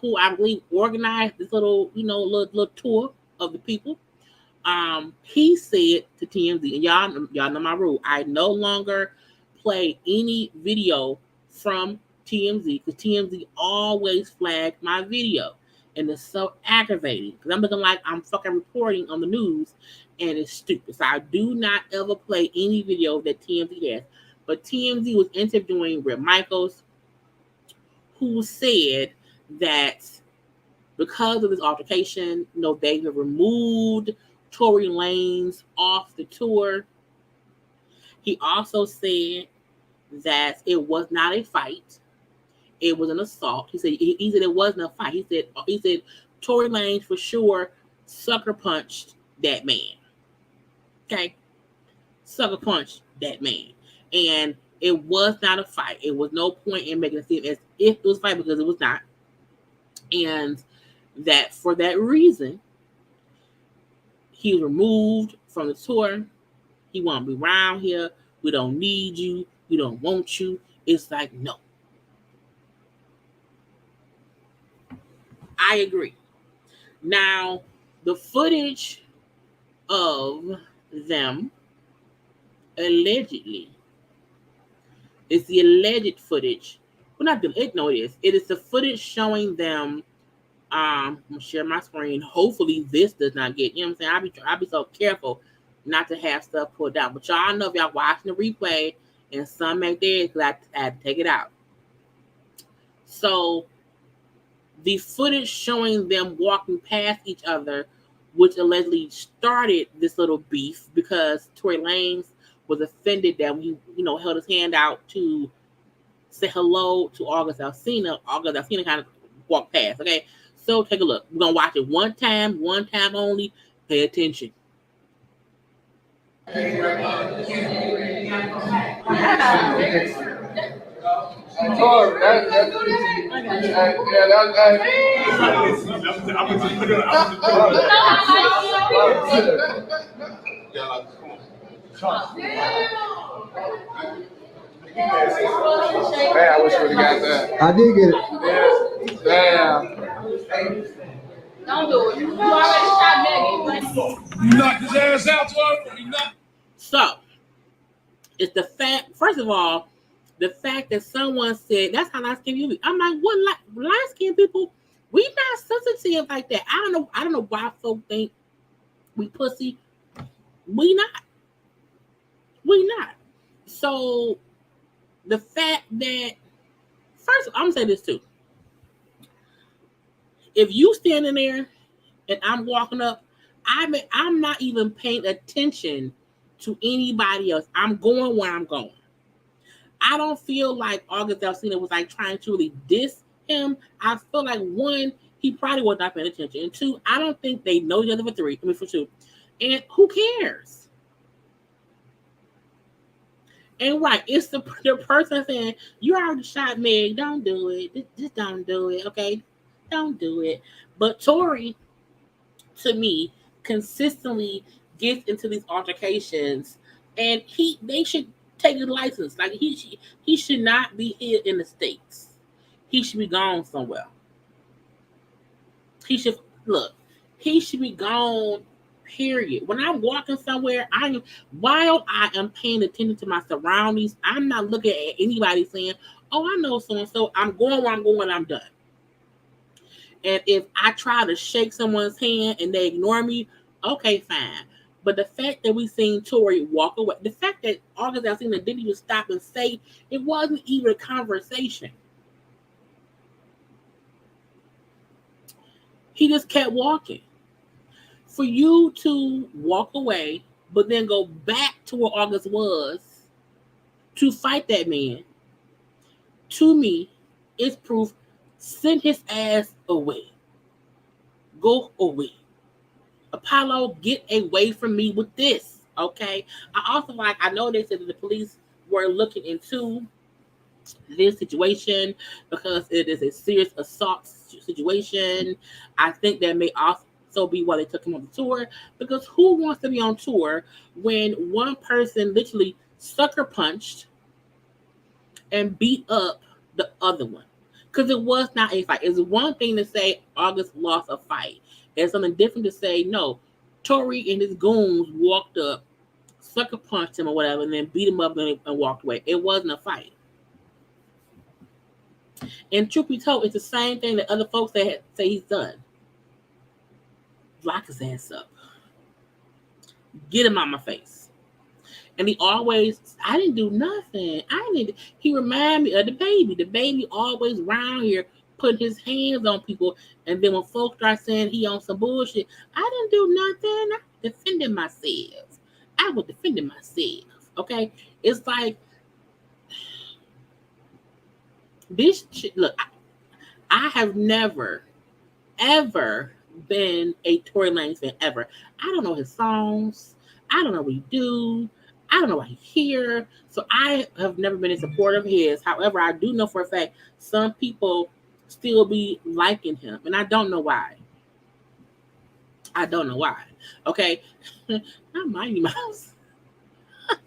who I believe organized this little, little tour of the people. He said to TMZ, and y'all know my rule. I no longer play any video from TMZ because TMZ always flagged my video, and it's so aggravating because I'm looking like I'm fucking reporting on the news, and it's stupid. So I do not ever play any video that TMZ has. But TMZ was interviewing Rip Michaels, who said that because of this altercation, they have removed Tory Lanez off the tour. He also said that it was not a fight; it was an assault. He said it wasn't a fight. He said Tory Lanez for sure sucker punched that man. Okay, sucker punched that man, and it was not a fight. It was no point in making it seem as if it was a fight because it was not, and that for that reason he was removed from the tour. He won't be around here. We don't need you. We don't want you. It's like, no. I agree. Now, the footage of them allegedly is the alleged footage. Well, not the, no, it is. It is the footage showing them. I'm gonna share my screen. Hopefully, this does not get. You know what I'm saying? I'll be so careful not to have stuff pulled down. But y'all know if y'all watching the replay and some make there, because I had to take it out. So the footage showing them walking past each other, which allegedly started this little beef because Tory Lanez was offended that when he, held his hand out to say hello to August Alsina. August Alsina kind of walked past. Okay, so take a look. We're gonna watch it one time only. Pay attention. I wish you would have got that. I did get it. Damn. Don't do it. You already shot Megan. You knocked his ass out, Tory. So, it's the fact, first of all, the fact that someone said, that's how light skinned people be. I'm like, what light skinned people? We not sensitive like that. I don't know why folks think we pussy. We not. So, the fact that, first, I'm going to say this too. If you standing there and I'm walking up, I'm not even paying attention to anybody else. I'm going where I'm going. I don't feel like August Alsina was like trying to really diss him. I feel like one, he probably was not paying attention. And two, I don't think they know each other for two. And who cares? And right, it's the person saying, you already shot Meg, don't do it. Just don't do it, okay? Don't do it. But Tory, to me, consistently gets into these altercations, and they should take his license. Like he should not be here in the States. He should be gone somewhere. He should be gone. Period. When I'm walking somewhere, while I am paying attention to my surroundings, I'm not looking at anybody saying, "Oh, I know so and so." I'm going where I'm going. I'm done. And if I try to shake someone's hand and they ignore me, okay, fine. But the fact that we seen Tory walk away, the fact that August Alsina didn't even stop and say, it wasn't even a conversation. He just kept walking. For you to walk away, but then go back to where August was to fight that man, to me, is proof. Send his ass away. Go away. Apollo, get away from me with this, okay? I know they said that the police were looking into this situation because it is a serious assault situation. I think that may also So be why they took him on the tour. Because who wants to be on tour when one person literally sucker punched and beat up the other one? Because it was not a fight. It's one thing to say August lost a fight. It's something different to say no. Tory and his goons walked up, sucker punched him or whatever, and then beat him up and walked away. It wasn't a fight. And truth be told, it's the same thing that other folks say he's done. Lock his ass up. Get him out my face. And he always, I didn't do nothing. He reminded me of the baby. The baby always around here putting his hands on people. And then when folks start saying he on some bullshit, I didn't do nothing. I defended myself. I was defending myself. Okay? It's like, this shit, look, I have never, ever been a Tory Lanez fan, ever. I don't know his songs. I don't know what he do. I don't know why he's here. So I have never been a supporter of his. However, I do know for a fact some people still be liking him. And I don't know why. I don't know why. Okay? Not Mighty Mouse. Come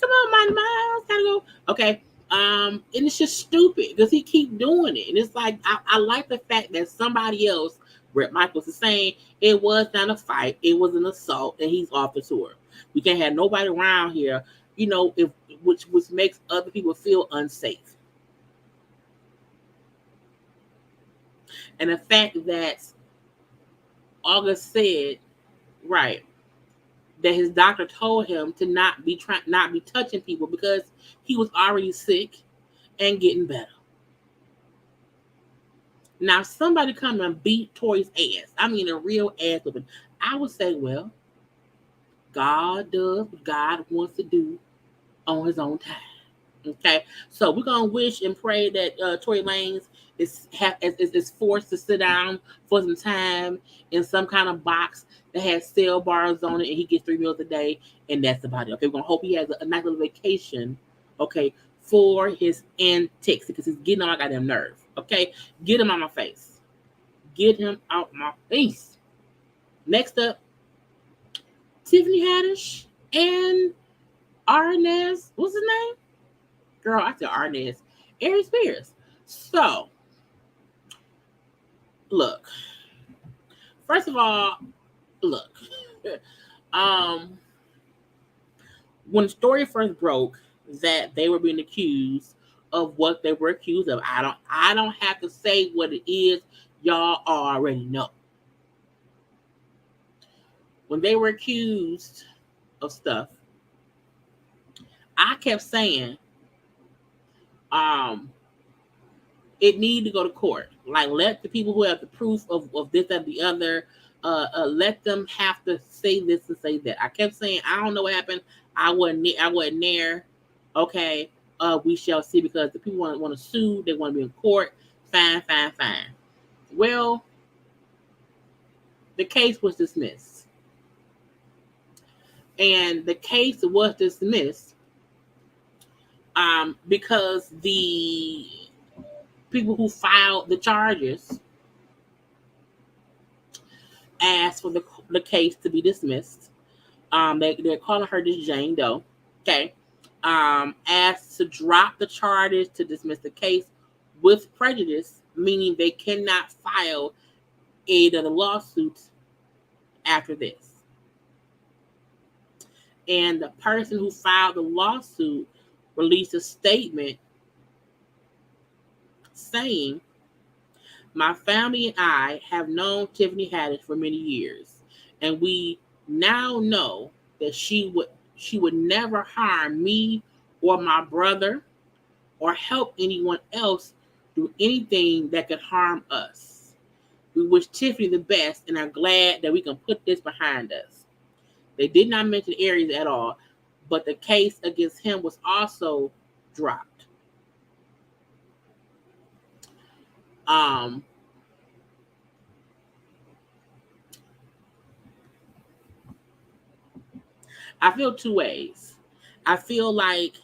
on, Mighty Mouse. Gotta go. Okay. And it's just stupid because he keep doing it. And it's like, I like the fact that somebody else, Brett Michaels, is saying it was not a fight. It was an assault and he's off the tour. We can't have nobody around here, which makes other people feel unsafe. And the fact that August said, right, that his doctor told him to not be touching people because he was already sick and getting better. Now, somebody come and beat Tory's ass. I mean, a real ass whipping. I would say, well, God does what God wants to do on his own time. Okay, so we're gonna wish and pray that Tory Lanez is forced to sit down for some time in some kind of box that has cell bars on it, and he gets 3 meals a day, and that's about it. Okay, we're gonna hope he has a nice little vacation. Okay, for his antics because he's getting on my goddamn nerve. Okay, get him out my face. Get him out my face. Next up, Tiffany Haddish and Aries. What's his name? Girl, I said Aries. Aries Spears. So, look. First of all, look. When the story first broke that they were being accused of what they were accused of, I don't have to say what it is. Y'all already know. When they were accused of stuff, I kept saying, it need to go to court. Like, let the people who have the proof of this and the other, let them have to say this and say that. I kept saying, I don't know what happened. I wasn't there. Okay, we shall see, because the people want to sue. They want to be in court. Fine. Well, the case was dismissed, and the case was dismissed because the people who filed the charges asked for the case to be dismissed. They're calling her this Jane Doe. Okay. Asked to drop the charges to dismiss the case with prejudice, meaning they cannot file any of the lawsuits after this. And the person who filed the lawsuit released a statement saying, my family and I have known Tiffany Haddish for many years, and we now know that she would never harm me or my brother or help anyone else do anything that could harm us. We wish Tiffany the best and are glad that we can put this behind us. They did not mention Aries at all, but the case against him was also dropped. I feel two ways. I feel like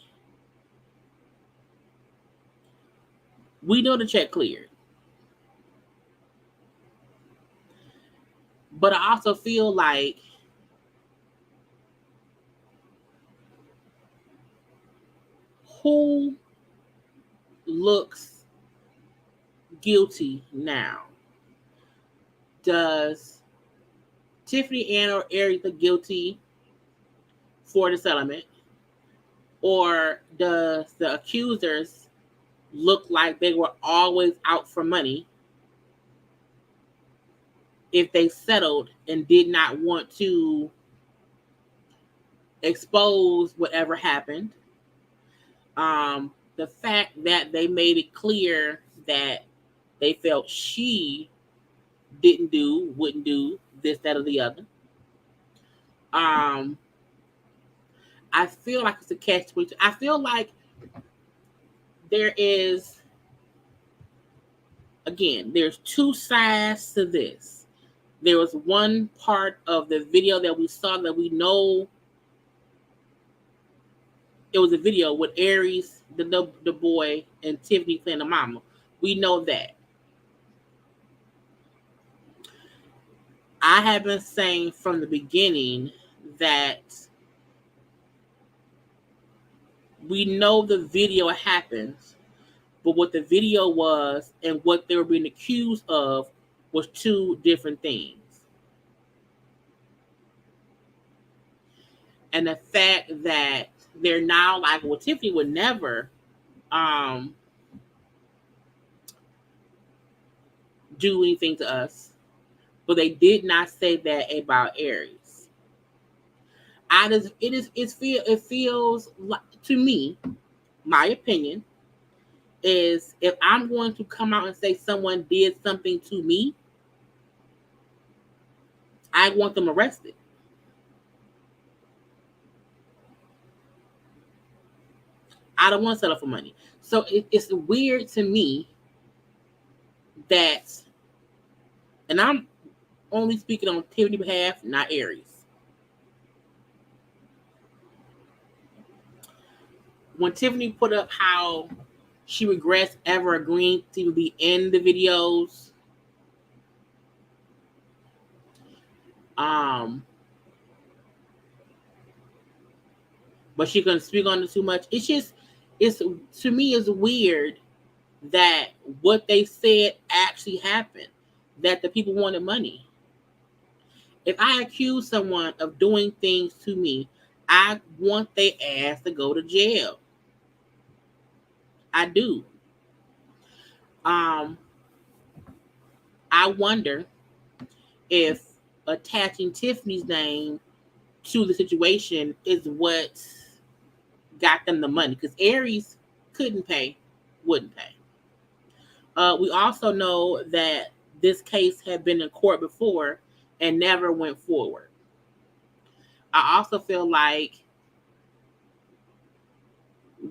we know the check cleared. But I also feel like who looks guilty now? Does Tiffany and or Aries look guilty for the settlement? Or does the accusers look like they were always out for money if they settled and did not want to expose whatever happened? The fact that they made it clear that they felt she wouldn't do this, that, or the other. I feel like it's a catch-22. I feel like there is, again, there's two sides to this. There was one part of the video that we saw that we know it was a video with Aries, the boy, and Tiffany playing the mama. We know that. I have been saying from the beginning that we know the video happens, but what the video was and what they were being accused of was two different things. And the fact that they're now like, well, Tiffany would never do anything to us, but they did not say that about Aries. It feels like, to me, my opinion is, if I'm going to come out and say someone did something to me, I want them arrested. I don't want to settle for money. So it's weird to me that, and I'm only speaking on Tiffany's behalf, not Aries. When Tiffany put up how she regrets ever agreeing to even be in the videos, but she couldn't speak on it too much. It's to me, it's weird that what they said actually happened, that the people wanted money. If I accuse someone of doing things to me, I want their ass to go to jail. I do. I wonder if attaching Tiffany's name to the situation is what got them the money, because Aries wouldn't pay. We also know that this case had been in court before and never went forward. I also feel like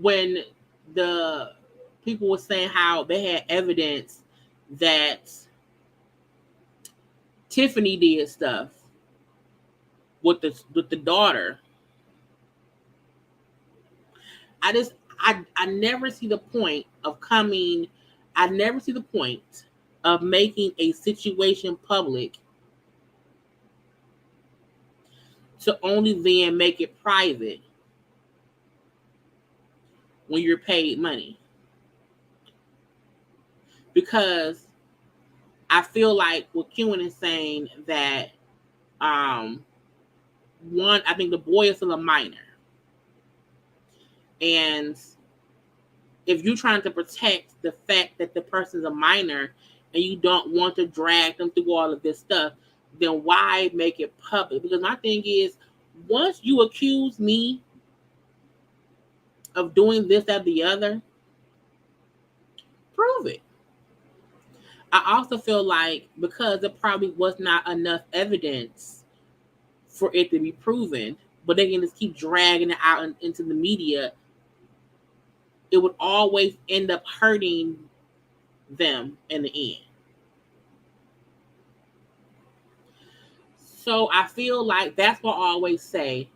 when the people were saying how they had evidence that Tiffany did stuff with the daughter, I never see the point of coming. I never see the point of making a situation public to only then make it private when you're paid money. Because I feel like what Kewen is saying that one, I think the boy is still a minor. And if you're trying to protect the fact that the person's a minor and you don't want to drag them through all of this stuff, then why make it public? Because my thing is, once you accuse me of doing this, that, the other, prove it. I also feel like because there probably was not enough evidence for it to be proven, but they can just keep dragging it out into the media, it would always end up hurting them in the end. So I feel like that's what I always say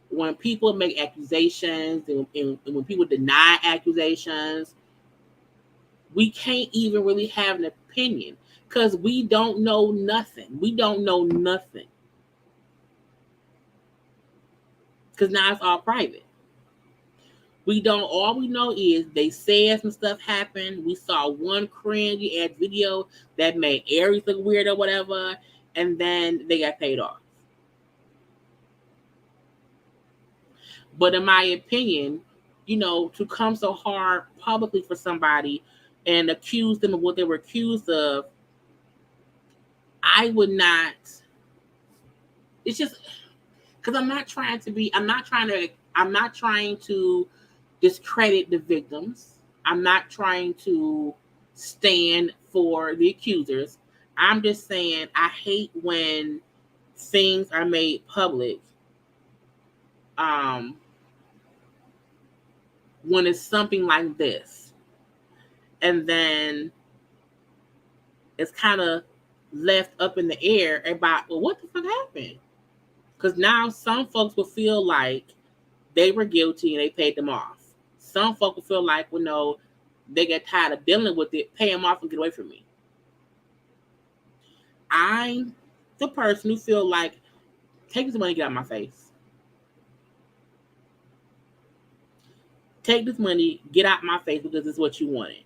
when people make accusations and when people deny accusations. We can't even really have an opinion, because we don't know nothing. We don't know nothing. Because now it's all private. We don't, all we know is they said some stuff happened. We saw one cringy ass video that made Aries look weird or whatever, and then they got paid off. But in my opinion, to come so hard publicly for somebody and accuse them of what they were accused of, I would not. It's just because I'm not trying to discredit the victims. I'm not trying to stand for the accusers. I'm just saying I hate when things are made public. When it's something like this, and then it's kind of left up in the air about, well, what the fuck happened? Because now some folks will feel like they were guilty and they paid them off. Some folks will feel like, well, no, they get tired of dealing with it, pay them off and get away from me. I'm the person who feel like, take this money, get out of my face. Take this money, get out my face, because it's what you wanted.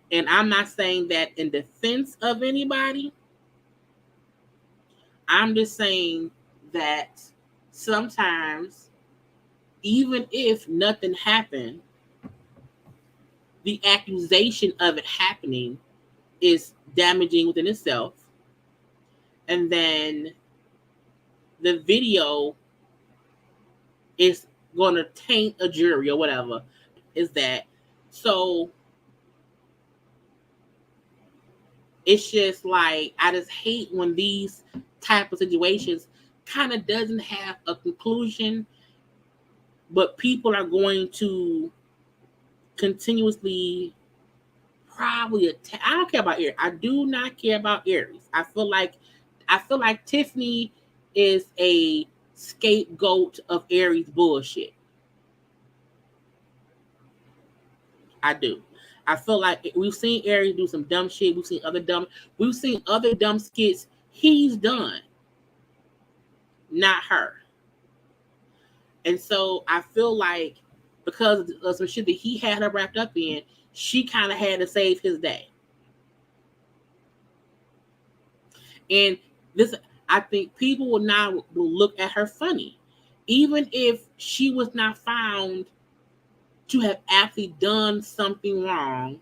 And I'm not saying that in defense of anybody. I'm just saying that sometimes, even if nothing happened, the accusation of it happening is damaging within itself. And then the video is going to taint a jury or whatever. Is that so? It's just like, I just hate when these type of situations kind of doesn't have a conclusion, but people are going to continuously probably attack. I don't care about Aries. I do not care about Aries. I feel like Tiffany is a scapegoat of Aries bullshit. I do. I feel like we've seen Aries do some dumb shit. We've seen other dumb skits he's done. Not her. And so I feel like because of some shit that he had her wrapped up in, she kind of had to save his day. And this, I think people will look at her funny. Even if she was not found to have actually done something wrong,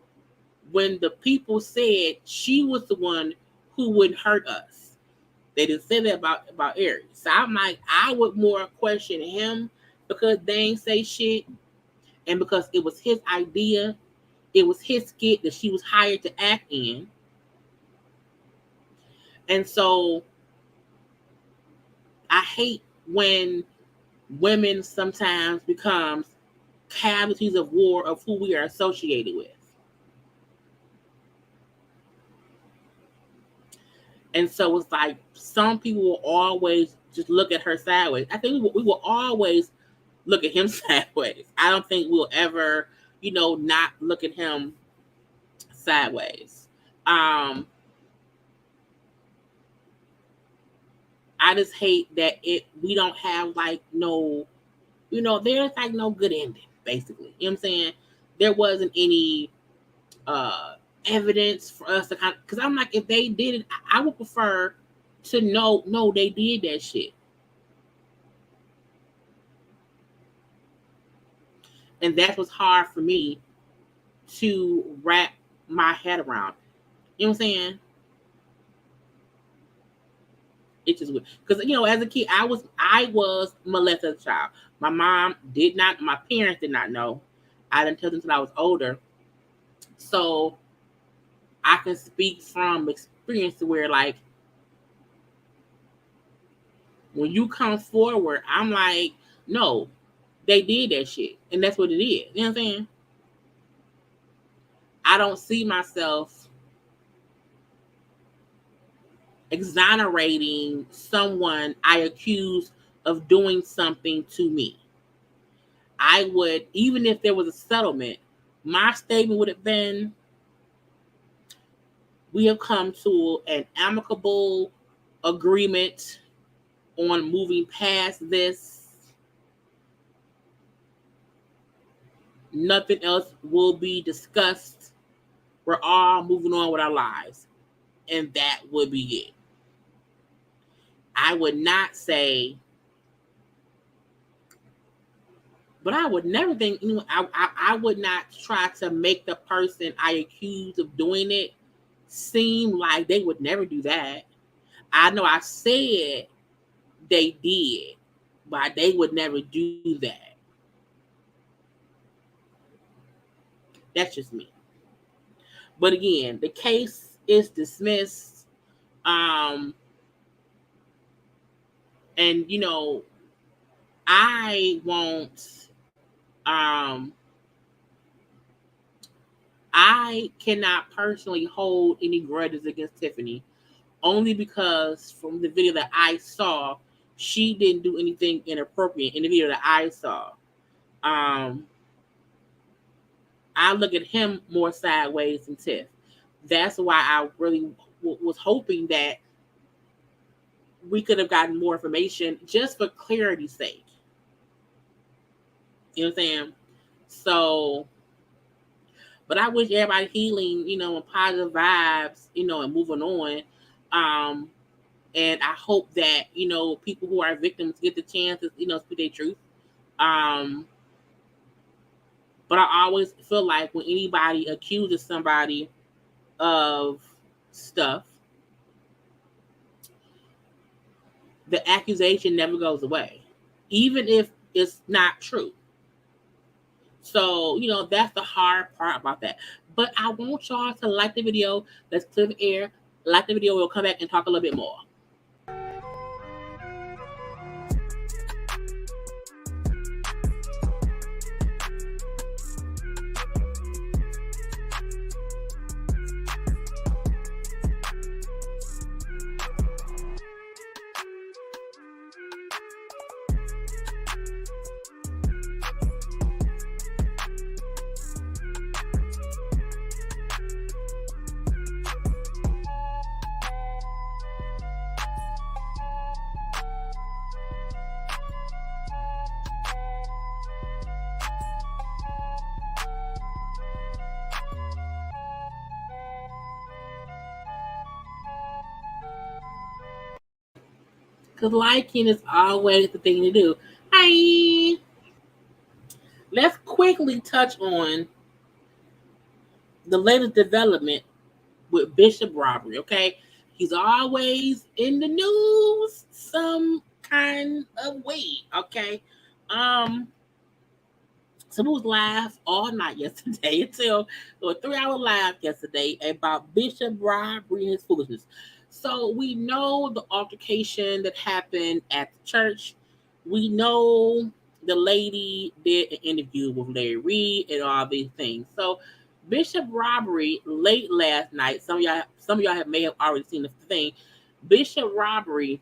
when the people said she was the one who wouldn't hurt us. They didn't say that about Aries. So I'm like, I would more question him because they ain't say shit, and because it was his idea, it was his skit that she was hired to act in. And so I hate when women sometimes becomes casualties of war of who we are associated with. And so it's like some people will always just look at her sideways. I think we will always look at him sideways. I don't think we'll ever, not look at him sideways. I just hate that we don't have like no, there's like no good ending, basically. You know what I'm saying? There wasn't any evidence for us to because I'm like, if they did it, I would prefer to know, no, they did that shit. And that was hard for me to wrap my head around. You know what I'm saying? It's just weird. Because, as a kid, I was molested as a child. My parents did not know. I didn't tell them until I was older. So I can speak from experience to where, like, when you come forward, I'm like, no, they did that shit. And that's what it is. You know what I'm saying? I don't see myself exonerating someone I accuse of doing something to me. I would, even if there was a settlement, my statement would have been, we have come to an amicable agreement on moving past this. Nothing else will be discussed. We're all moving on with our lives. And that would be it. I would not say, but I would never think, I would not try to make the person I accuse of doing it seem like they would never do that. I know I said they did, but they would never do that. That's just me. But again, the case is dismissed. Um, and I won't. I cannot personally hold any grudges against Tiffany, only because from the video that I saw, she didn't do anything inappropriate in the video that I saw. I look at him more sideways than Tiff. That's why I really was hoping that we could have gotten more information just for clarity's sake. You know what I'm saying? So, but I wish everybody healing, and positive vibes, and moving on. And I hope that, people who are victims get the chance to, speak their truth. But I always feel like when anybody accuses somebody of stuff, the accusation never goes away, even if it's not true. So, that's the hard part about that. But I want y'all to like the video. Let's clear the air. Like the video. We'll come back and talk a little bit more. Because liking is always the thing to do. Hi. Let's quickly touch on the latest development with Bishop robbery, okay? He's always in the news some kind of way, okay? So we was live all night yesterday until a 3-hour live yesterday about Bishop robbery and his foolishness. So we know the altercation that happened at the church. We know the lady did an interview with Larry Reed and all these things. So Bishop robbery late last night. Some of y'all may have already seen the thing. Bishop robbery.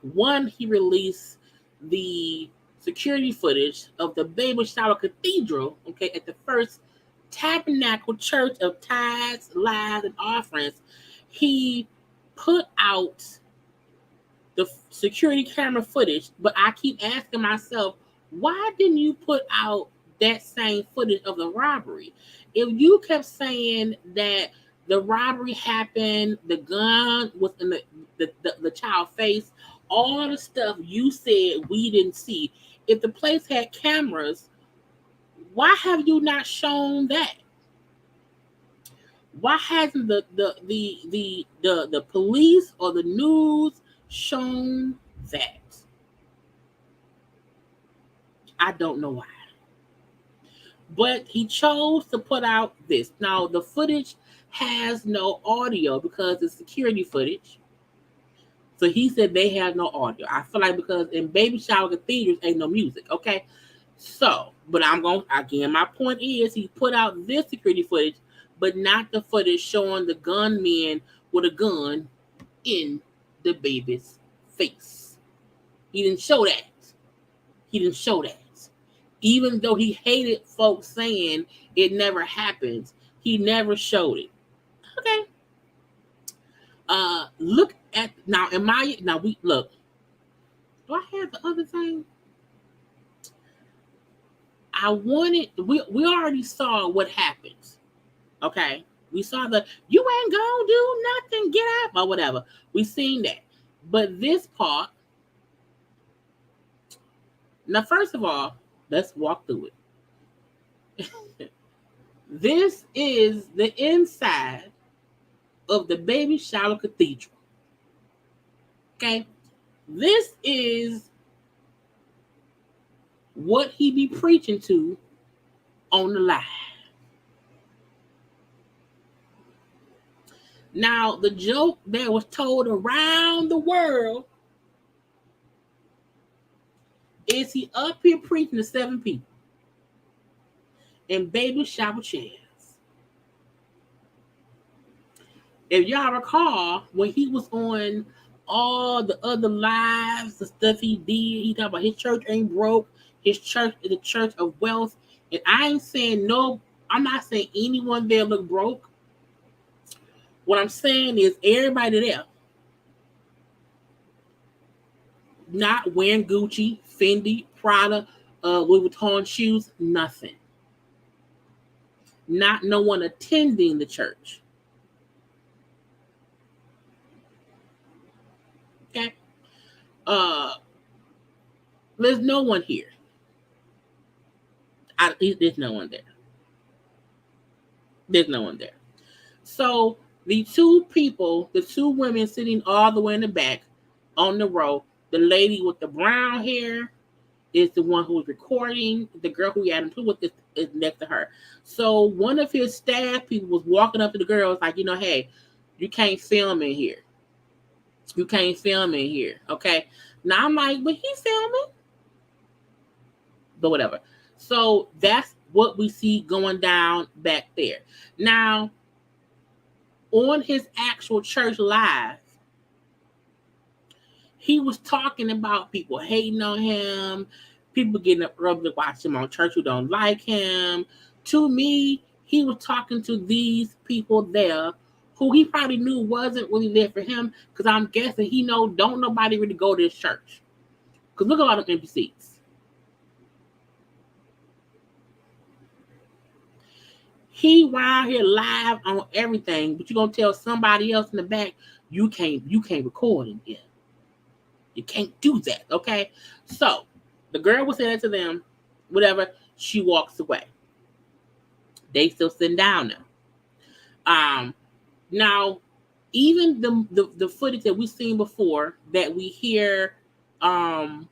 One, he released the security footage of the Baby Shower Cathedral, okay, at the First Tabernacle Church of Tithes, Lives, and Offerings. He put out the security camera footage, but I keep asking myself, why didn't you put out that same footage of the robbery? If you kept saying that the robbery happened, the gun was in the child's face, all the stuff you said we didn't see. If the place had cameras, why have you not shown that? Why hasn't the police or the news shown that? I don't know why. But he chose to put out this. Now, the footage has no audio because it's security footage. So he said they have no audio. I feel like because in Baby Shower Cathedrals ain't no music, okay? So, but again, my point is he put out this security footage, but not the footage showing the gunman with a gun in the baby's face. He didn't show that. Even though he hated folks saying it never happens, he never showed it. Okay. Look at now. We look. Do I have the other thing? I wanted. We already saw what happens. Okay, we saw the you ain't gonna do nothing. Get out or whatever. We seen that, but this part. Now, first of all, let's walk through it. This is the inside of the baby shower cathedral. Okay, this is what he be preaching to on the live. Now, the joke that was told around the world is he up here preaching to 7 people in baby shower chairs. If y'all recall, when he was on all the other lives, the stuff he did, he talked about his church ain't broke. His church is a church of wealth. And I ain't saying no, I'm not saying anyone there look broke. What I'm saying is everybody there not wearing Gucci, Fendi, Prada, Louis Vuitton shoes, nothing. Not no one attending the church. Okay. There's no one here. There's no one there. There's no one there. So the 2 people, the 2 women sitting all the way in the back on the row, the lady with the brown hair is the one who was recording. The girl who he had him to with is next to her. So one of his staff people was walking up to the girls like, hey, you can't film in here. You can't film in here. Okay. Now I'm like, but he's filming. But whatever. So that's what we see going down back there. Now, on his actual church live, he was talking about people hating on him, people getting up early to watch him on church who don't like him. To me, he was talking to these people there who he probably knew wasn't really there for him, because I'm guessing he know don't nobody really go to this church. Because look at all them empty seats. He around here live on everything, but you're gonna tell somebody else in the back you can't record in here. You can't do that, okay? So the girl was saying that to them, whatever. She walks away. They still sitting down now. Now, even the footage that we've seen before that we hear them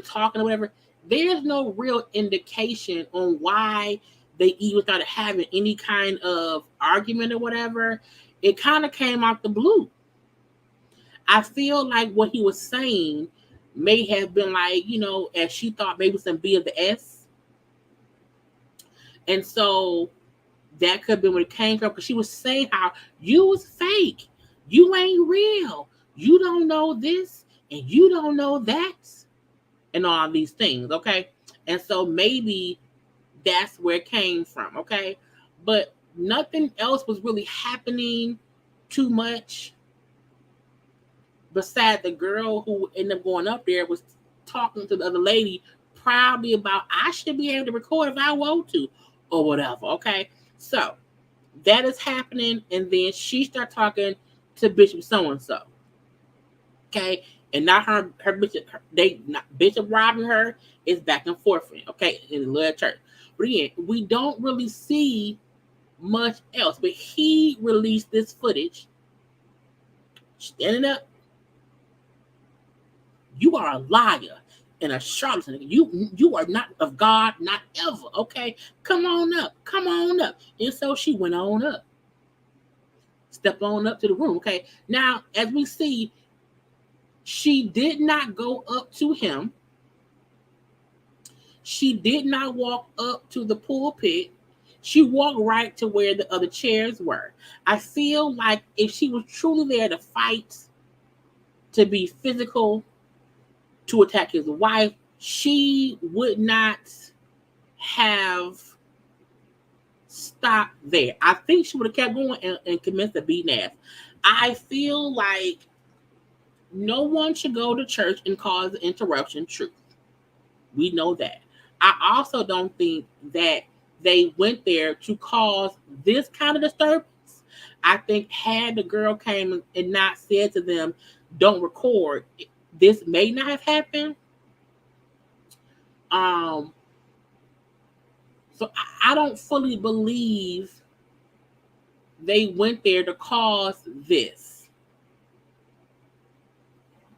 talking or whatever, there's no real indication on why they even started having any kind of argument or whatever. It kind of came out the blue. I feel like what he was saying may have been like, as she thought maybe some B of the S. And so that could have been where it came from, because she was saying how you was fake. You ain't real. You don't know this and you don't know that and all these things, okay? And so maybe that's where it came from, okay? But nothing else was really happening too much besides the girl who ended up going up there was talking to the other lady probably about, I should be able to record if I want to or whatever, okay? So that is happening, and then she started talking to Bishop so-and-so, okay? And not her bishop, Bishop robbing her is back and forth, okay, in the little church. But again, we don't really see much else, but he released this footage standing up. You are a liar and a charlatan. You are not of God, not ever, okay? Come on up. And so she went on up. Step on up to the room, okay? Now, as we see, she did not go up to him. She did not walk up to the pulpit. She walked right to where the other chairs were. I feel like if she was truly there to fight, to be physical, to attack his wife, she would not have stopped there. I think she would have kept going and commenced to beating ass. I feel like no one should go to church and cause an interruption. Truth. We know that. I also don't think that they went there to cause this kind of disturbance. I think had the girl came and not said to them, don't record, this may not have happened. Um, so I don't fully believe they went there to cause this.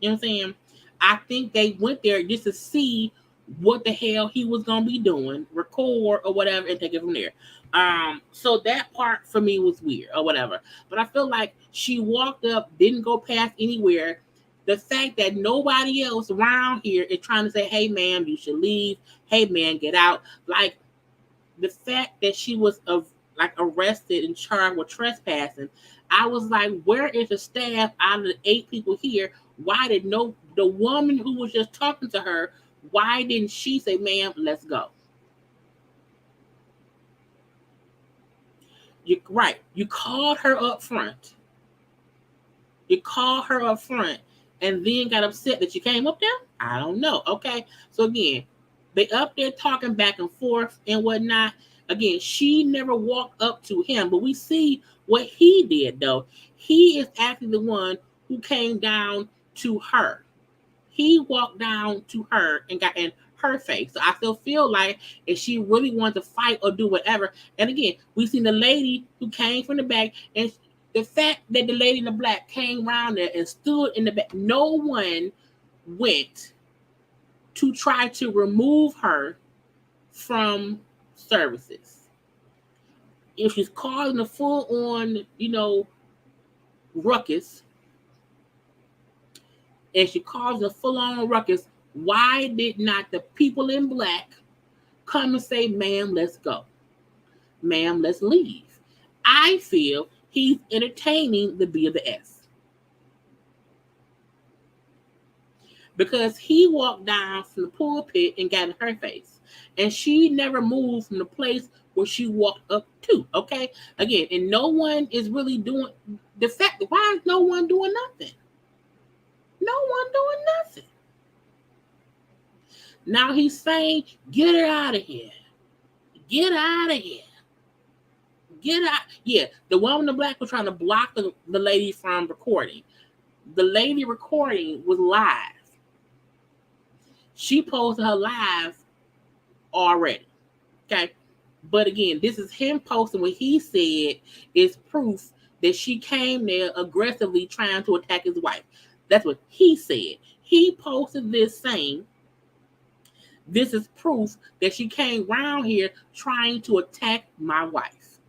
You know what I'm saying? I think they went there just to see what the hell he was gonna be doing, record or whatever, and take it from there. So that part for me was weird or whatever. But I feel like she walked up, didn't go past anywhere. The fact that nobody else around here is trying to say, "Hey, ma'am, you should leave. Hey, man, get out." Like the fact that she was like arrested and charged with trespassing, I was like, where is the staff out of the 8 people here? Why did the woman who was just talking to her, why didn't she say, ma'am, let's go? You called her up front. You called her up front and then got upset that you came up there? I don't know. Okay. So again, they up there talking back and forth and whatnot. Again, she never walked up to him, but we see what he did though. He is actually the one who came down to her. He walked down to her and got in her face. So I still feel like if she really wanted to fight or do whatever, and again, we seen the lady who came from the back, and the fact that the lady in the black came around there and stood in the back, no one went to try to remove her from services. If she's causing a full on, ruckus, and she caused a full on ruckus, why did not the people in black come and say, ma'am, let's go? Ma'am, let's leave. I feel he's entertaining the B of the S. Because he walked down from the pulpit and got in her face. And she never moved from the place where she walked up to. Okay? Again, and no one is really doing the fact. Why is no one doing nothing? No one doing nothing. Now he's saying, get her out of here. Get out of here. Get out. Yeah, the woman in the black was trying to block the lady from recording. The lady recording was live. She posted her live already. Okay. But again, this is him posting what he said is proof that she came there aggressively trying to attack his wife. That's what he said. He posted this saying, this is proof that she came around here trying to attack my wife.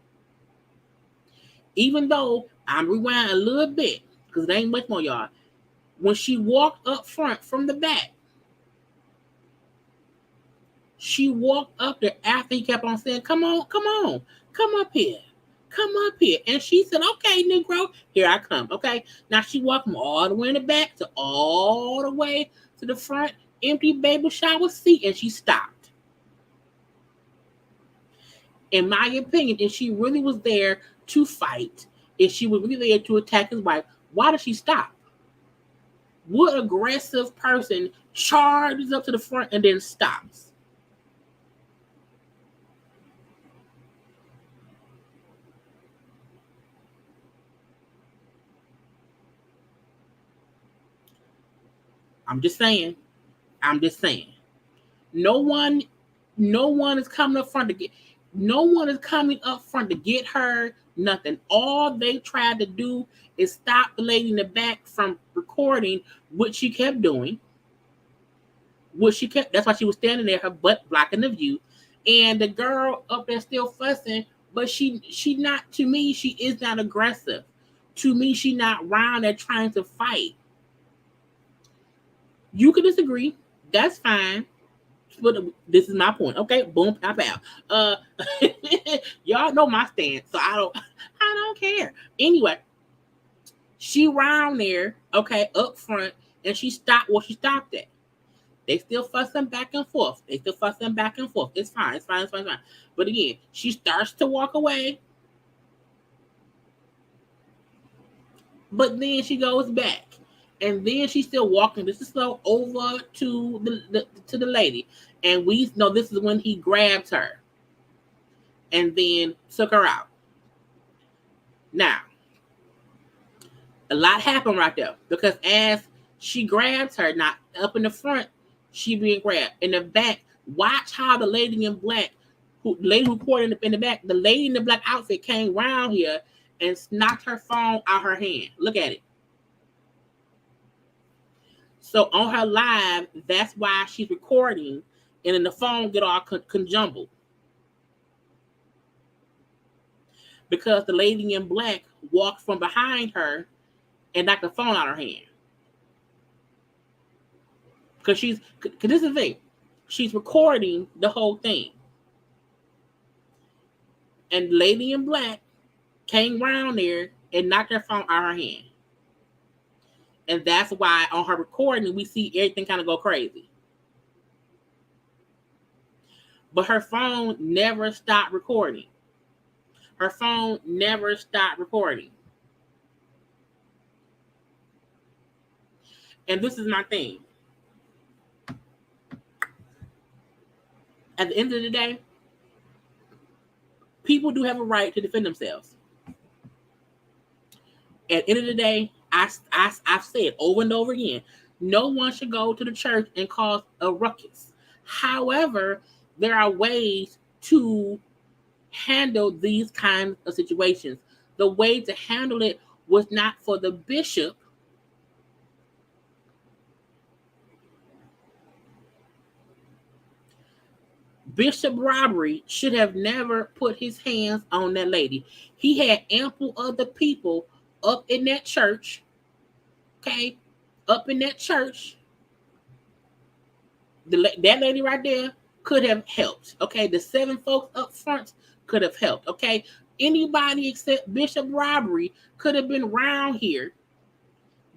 Even though I'm rewinding a little bit, because there ain't much more, y'all. When she walked up front from the back, she walked up there after he kept on saying, come on, come up here. Come up here. And she said, okay, Negro, here I come. Okay. Now she walked from all the way in the back to all the way to the front empty baby shower seat, and she stopped. In my opinion, if she really was there to fight, if she was really there to attack his wife, why did she stop? What aggressive person charges up to the front and then stops? I'm just saying. No one is coming up front to get. No one is coming up front to get her. Nothing. All they tried to do is stop the lady in the back from recording, which she kept doing. That's why she was standing there, her butt blocking the view. And the girl up there still fussing, but she not, to me, she is not aggressive. To me, she not round there trying to fight. You can disagree. That's fine. But this is my point. Okay, boom, pop out. Y'all know my stance, so I don't care. Anyway, she round there, okay, up front, and she stopped where she stopped at. They still fussing back and forth. It's fine. But again, she starts to walk away. But then she goes back. And then she's still walking. This is slow over to the lady. And we know this is when he grabs her and then took her out. Now, a lot happened right there because as she grabs her, not up in the front, she being grabbed. In the back, watch how the lady in black, lady who caught in the back, the lady in the black outfit came around here and knocked her phone out her hand. Look at it. So on her live, that's why she's recording, and then the phone get all conjumbled. Because the lady in black walked from behind her and knocked the phone out of her hand. Because this is the thing. She's recording the whole thing. And the lady in black came around there and knocked her phone out of her hand. And that's why on her recording, we see everything kind of go crazy. But her phone never stopped recording. Her phone never stopped recording. And this is my thing. At the end of the day, people do have a right to defend themselves. At the end of the day, I've said over and over again, no one should go to the church and cause a ruckus. However, there are ways to handle these kinds of situations. The way to handle it was not for the bishop Bishop Robbery should have never put his hands on that lady. He had ample other people up in that church, okay? Up in that church. That lady right there could have helped, okay? The 7 folks up front could have helped, okay? Anybody except Bishop Robbery could have been around here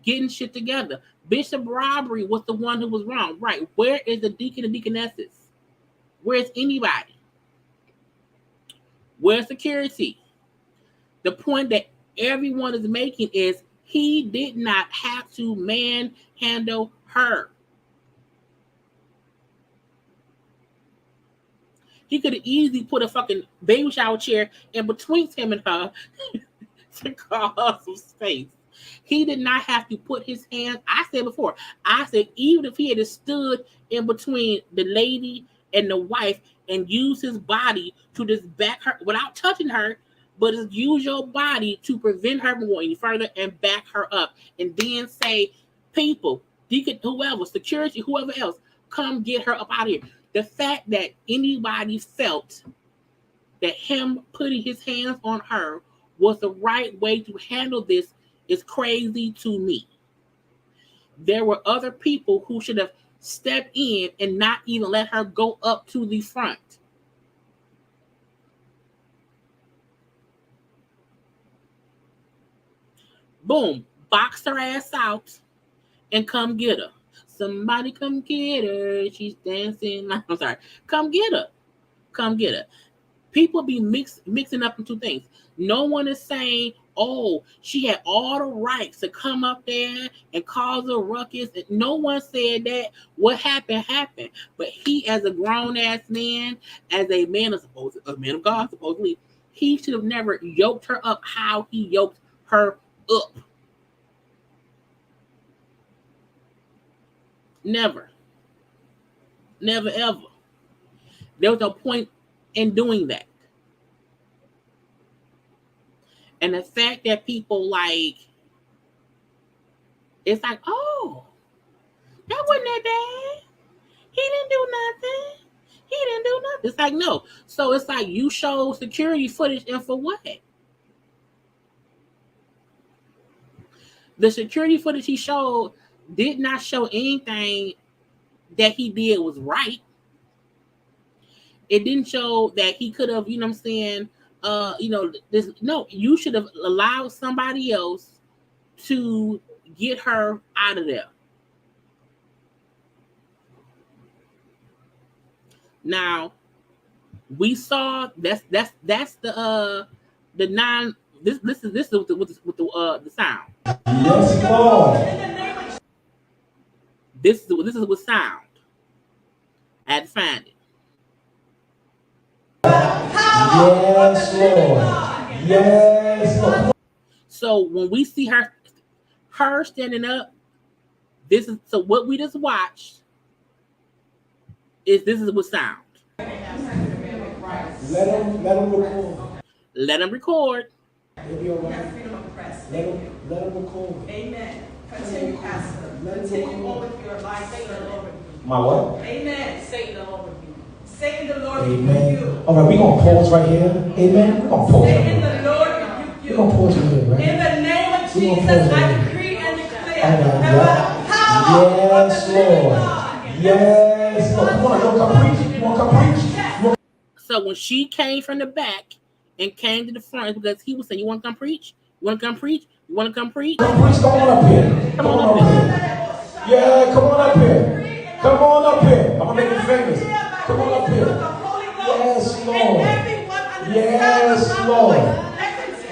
getting shit together. Bishop Robbery was the one who was wrong, right? Where is the deacon and deaconesses? Where's anybody? Where's security? The point that everyone is making is he did not have to manhandle her. He could have easily put a fucking baby shower chair in between him and her to call her some space. He did not have to put his hands. I said before, even if he had stood in between the lady and the wife and use his body to just back her without touching her, but just use your body to prevent her from going any further and back her up, and then say, people, deacon, whoever, security, whoever else, come get her up out of here. The fact that anybody felt that him putting his hands on her was the right way to handle this is crazy to me. There were other people who should have stepped in and not even let her go up to the front. Boom, box her ass out and come get her. Somebody come get her. She's dancing. I'm sorry. Come get her. Come get her. People be mixing up into things. No one is saying, oh, she had all the rights to come up there and cause a ruckus. No one said that. What happened, happened. But he, as a grown-ass man, as a man of God, supposedly, he should have never yoked her up how he yoked her up. Never. Never, ever. There was no point in doing that. And the fact that people it's like, oh, that wasn't that bad. He didn't do nothing. He didn't do nothing. It's like, no. So it's like you show security footage and for what? The security footage he showed did not show anything that he did was right. It didn't show that he could have, you know what I'm saying, you should have allowed somebody else to get her out of there. Now, we saw that's the 9. This is with the sound. Yes, Lord. This is what sound. I had to find it. Yes, Lord. Yes, Lord. So when we see her standing up, this is so what we just watched is this is what sound. Let him record. Let him record. It'll be all right. Let him record. Amen. Continue, Pastor. Continue on with your life, Satan, Lord. My what? Amen. Satan, the Lord rebuke you. Satan, the Lord Amen. rebuke you. All right, we're going to pause right here. Amen. We're going to pause right Satan, here. the Lord rebuke you. We're going to pause right here, right? In the name of We're gonna Jesus, pause right I here. decree and declare All right, that by the power of yes, the living Lord. God. Yes, Lord. Come on, you want to come preach? You want to come preach? So when she came from the back and came to the front, because he was saying, "You want to come preach? You want to come preach? You want to come preach? Come preach, come on up here. Come on up here. Yeah, come on up here. Come on up here. I'm going to make you famous. Come on up here. Yes, Lord. Yes, Lord.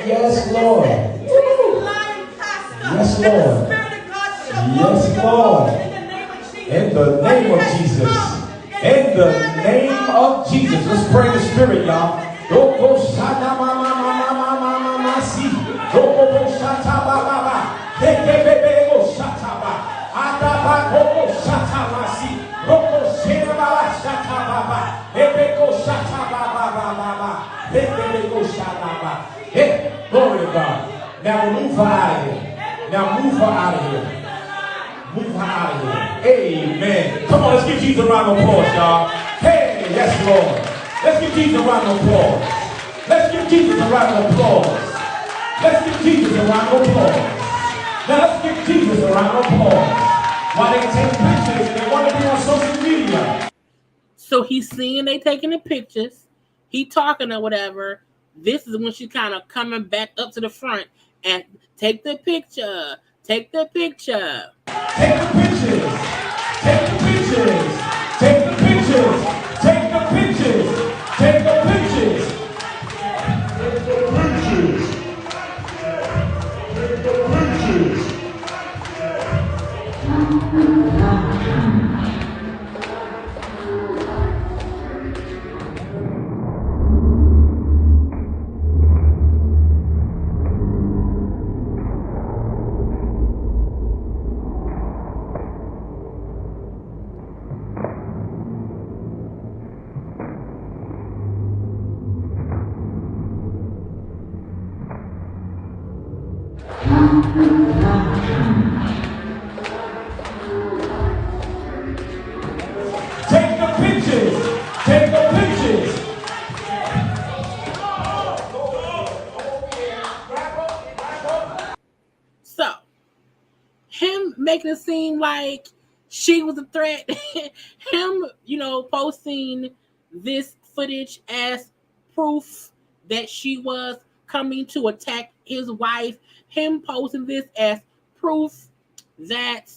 Yes, Lord. Yes, Lord. Yes, Lord. In the name of Jesus. In the name of Jesus. Let's pray in the Spirit, y'all. Glory to God. Now move her out of here. Now move her out of here. Move her out of here. Amen. Come on, let's give Jesus a round of applause, y'all. Hey, yes, Lord. Let's give Jesus a round of applause. Let's give Jesus a round of applause. Let's give Jesus a round of applause. Now let's give Jesus a round of applause. While they take pictures and they want to be on social media. So he's seeing they taking the pictures. He talking or whatever. This is when she's kind of coming back up to the front and take the picture. Take the picture. Take the pictures. Take the pictures. Take the pictures. Take the pictures. Take the pictures. Take the pictures. Take the pictures. Take the pictures. Take the pictures. So him making it seem like she was a threat. Him, posting this footage as proof that she was coming to attack his wife. Him posting this as proof that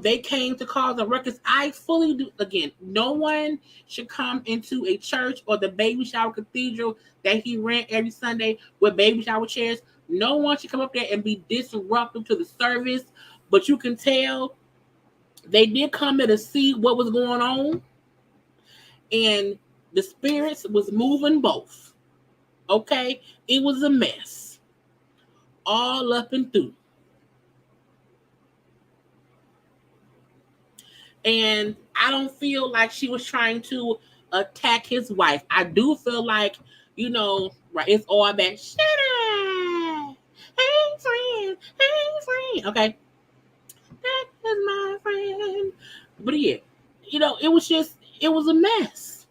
they came to cause a ruckus. I fully do. Again, no one should come into a church or the baby shower cathedral that he ran every Sunday with baby shower chairs. No one should come up there and be disruptive to the service. But you can tell they did come there to see what was going on. And the spirits was moving both. Okay? It was a mess. All up and through. And I don't feel like she was trying to attack his wife. I do feel like, right, it's all about shut up. Hey friend, hey friend. Okay. That is my friend. But yeah, it was a mess.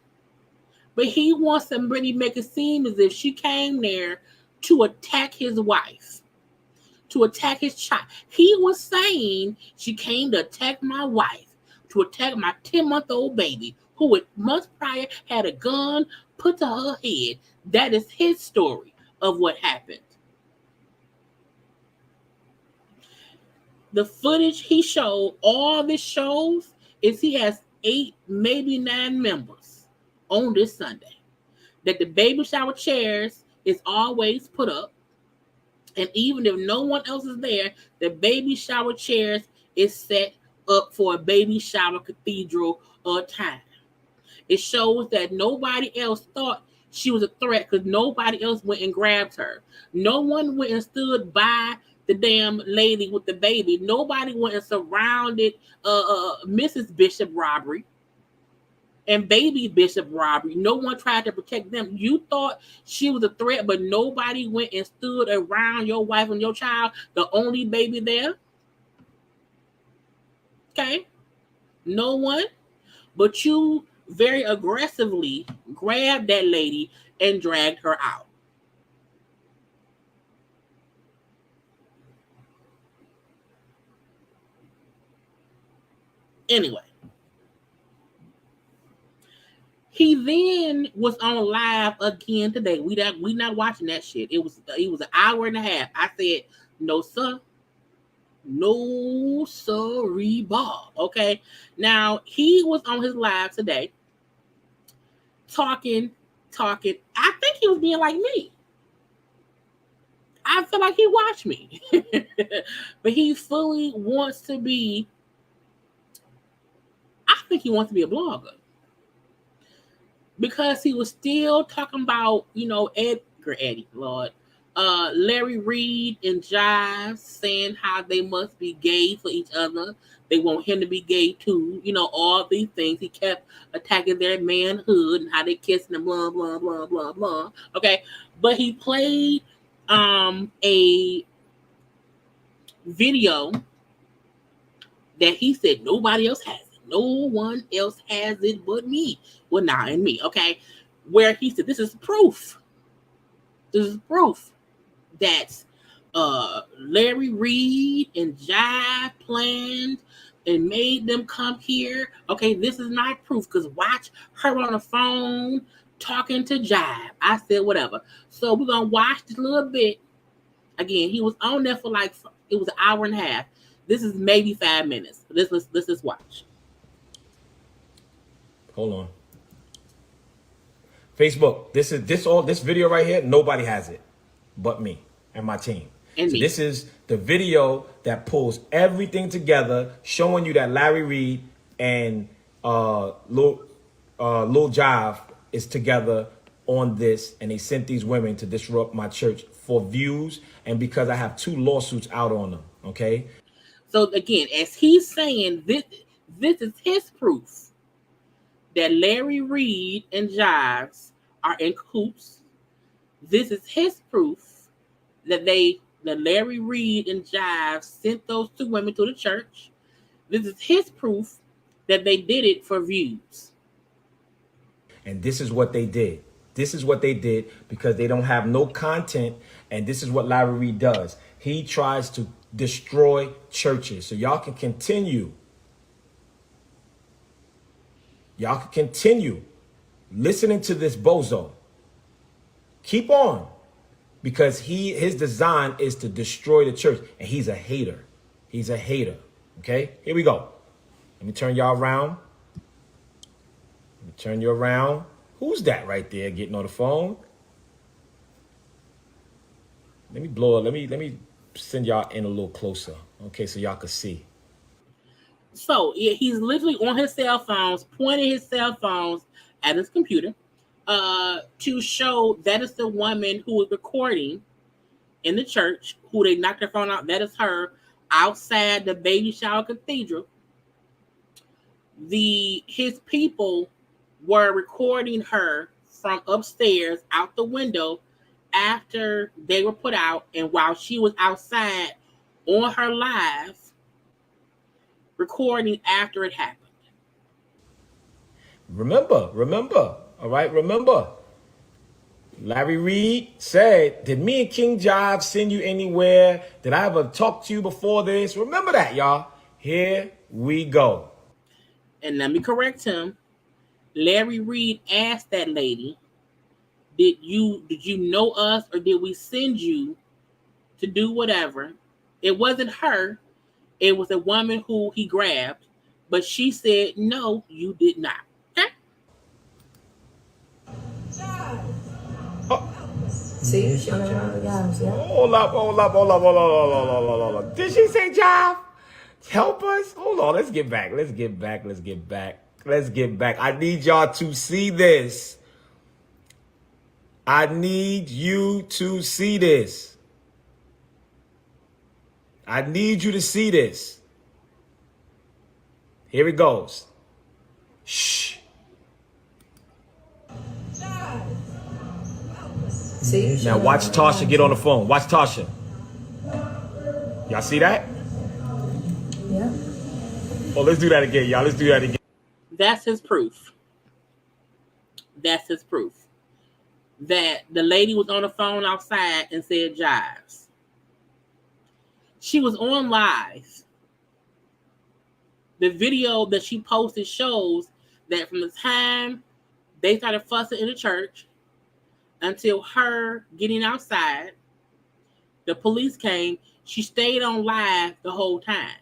But he wants to really make it seem as if she came there to attack his wife, to attack his child. He was saying she came to attack my wife, to attack my 10-month-old baby, who months prior had a gun put to her head. That is his story of what happened. The footage he showed, all this shows, is he has 8, maybe 9 members on this Sunday. That the baby shower chairs is always put up. And even if no one else is there, the baby shower chairs is set up for a baby shower cathedral time. It shows that nobody else thought she was a threat because nobody else went and grabbed her. No one went and stood by the damn lady with the baby. Nobody went and surrounded Mrs. Bishop Robbery and baby Bishop Robbery. No one tried to protect them. You thought she was a threat, but nobody went and stood around your wife and your child, the only baby there. Okay? No one. But you very aggressively grabbed that lady and dragged her out. Anyway, he then was on live again today. We not watching that shit. It was an hour and a half. I said, no, sir. No, sorry, Bob. Okay. Now, he was on his live today talking. I think he was being like me. I feel like he watched me. But he fully wants to be, I think he wants to be a blogger. Because he was still talking about, Eddie, Lord. Larry Reed and Jive saying how they must be gay for each other. They want him to be gay too. All these things. He kept attacking their manhood and how they kissing and blah, blah, blah, blah, blah. Okay. But he played a video that he said nobody else has it. No one else has it but me. Well, nah, and me. Okay. Where he said, this is proof. This is proof that Larry Reed and Jive planned and made them come here. Okay, this is not proof because watch her on the phone talking to Jive. I said whatever. So we're gonna watch this little bit. Again, he was on there for it was an hour and a half. This is maybe 5 minutes. Let's just watch. Hold on. Facebook. This video right here. Nobody has it but me and my team. And so me. This is the video that pulls everything together, showing you that Larry Reed and Lil Jive is together on this, and they sent these women to disrupt my church for views and because I have 2 lawsuits out on them. Okay. So again, as he's saying, this is his proof that Larry Reed and Jives are in cahoots. This is his proof that Larry Reed and Jives sent those 2 women to the church. This is his proof that they did it for views. And this is what they did. This is what they did because they don't have no content. And this is what Larry Reed does. He tries to destroy churches. So y'all can continue. Y'all can continue listening to this bozo. Keep on. Because his design is to destroy the church. And he's a hater. He's a hater. Okay? Here we go. Let me turn y'all around. Let me turn you around. Who's that right there getting on the phone? Let me blow it. Let me send y'all in a little closer. Okay, so y'all can see. So he's literally on his cell phones, pointing his cell phones at his computer to show that is the woman who was recording in the church, who they knocked her phone out. That is her outside the baby shower cathedral. His people were recording her from upstairs out the window after they were put out, and while she was outside on her live recording after it happened. Remember, all right, remember. Larry Reed said, did me and King Jive send you anywhere? Did I ever talk to you before this? Remember that, y'all. Here we go. And let me correct him. Larry Reed asked that lady, did you know us, or did we send you to do whatever? It wasn't her. It was a woman who he grabbed, but she said, no, you did not. Okay? See, she only went on jobs, yeah. Hold up. Did she say job? Help us. Hold on. Let's get back. I need y'all to see this. I need you to see this. I need you to see this. Here it goes. Shh. See, now watch Tasha get on the phone. Watch Tasha. Y'all see that? Yeah. Oh, let's do that again, y'all. Let's do that again. That's his proof. That's his proof. That the lady was on the phone outside and said jives. She was on live. The video that she posted shows that from the time they started fussing in the church until her getting outside, the police came, she stayed on live the whole time.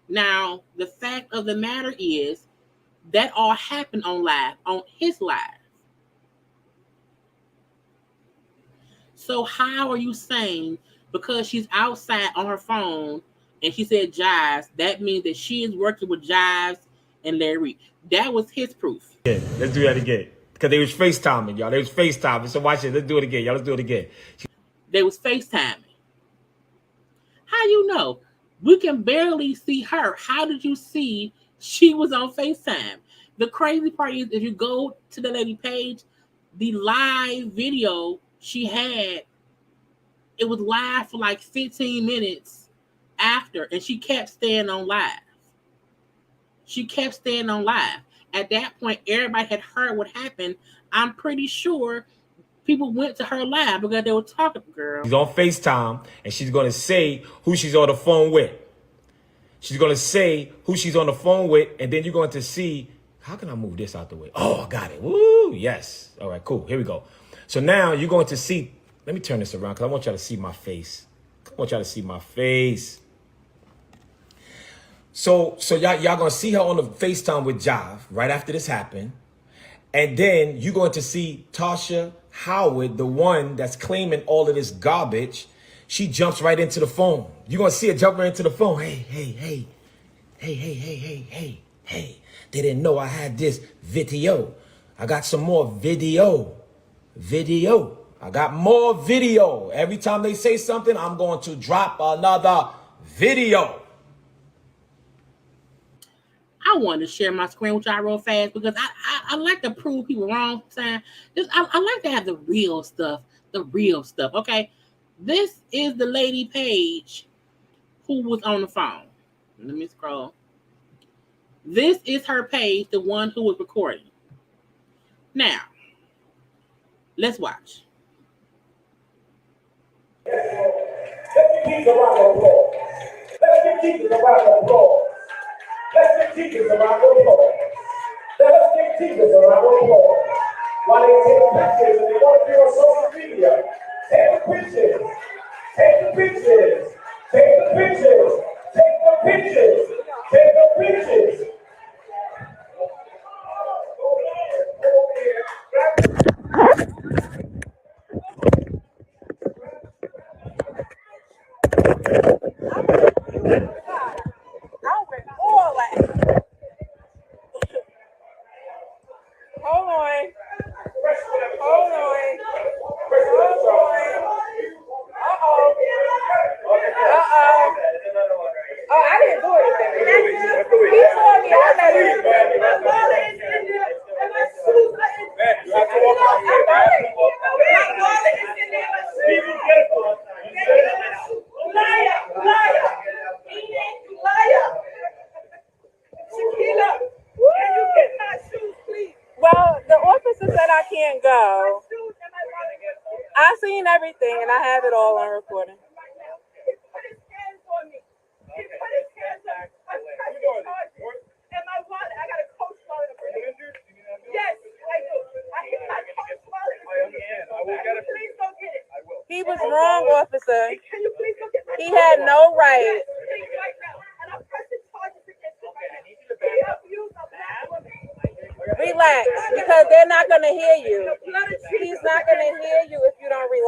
Now, the fact of the matter is that all happened on live, on his live. So how are you saying because she's outside on her phone and she said Jives, that means that she is working with Jives and Larry? That was his proof. Yeah, let's do that again. Because they was FaceTiming, y'all. They was FaceTiming. So watch it. Let's do it again, y'all. Let's do it again. They was FaceTiming. How you know? We can barely see her. How did you see she was on FaceTime? The crazy part is if you go to the lady page, the live video she had, it was live for like 15 minutes after, and she kept staying on live. She kept staying on live. At that point, everybody had heard what happened. I'm pretty sure people went to her live because they were talking, girl. She's on FaceTime, and she's going to say who she's on the phone with. She's going to say who she's on the phone with, and then you're going to see, how can I move this out the way? Oh, I got it. Woo, yes. All right, cool. Here we go. So now you're going to see, let me turn this around because I want y'all to see my face. I want y'all to see my face. So y'all going to see her on the FaceTime with Jive right after this happened. And then you're going to see Tasha Howard, the one that's claiming all of this garbage. She jumps right into the phone. You're going to see her jump right into the phone. Hey. They didn't know I had this video. I got some more video. I got more video. Every time they say something, I'm going to drop another video. I wanted to share my screen with y'all real fast because I like to prove people wrong sometimes. I like to have the real stuff, okay? This is the lady page who was on the phone. Let me scroll. This is her page, the one who was recording. Now, let's watch. Let's give Jesus a round of applause. Let's give Jesus a round of applause. Let's give Jesus a round of applause. Let's give Jesus a round of applause. While they take pictures and they want to be on social media, take the pictures. Take the pictures. Take the pictures. Take the pictures. Take the pictures. Well, the officer said I can't go. I seen everything and I have it all on recording. He was wrong, officer. He had no right. Relax, because they're not going to hear you. He's not going to hear you if you don't relax.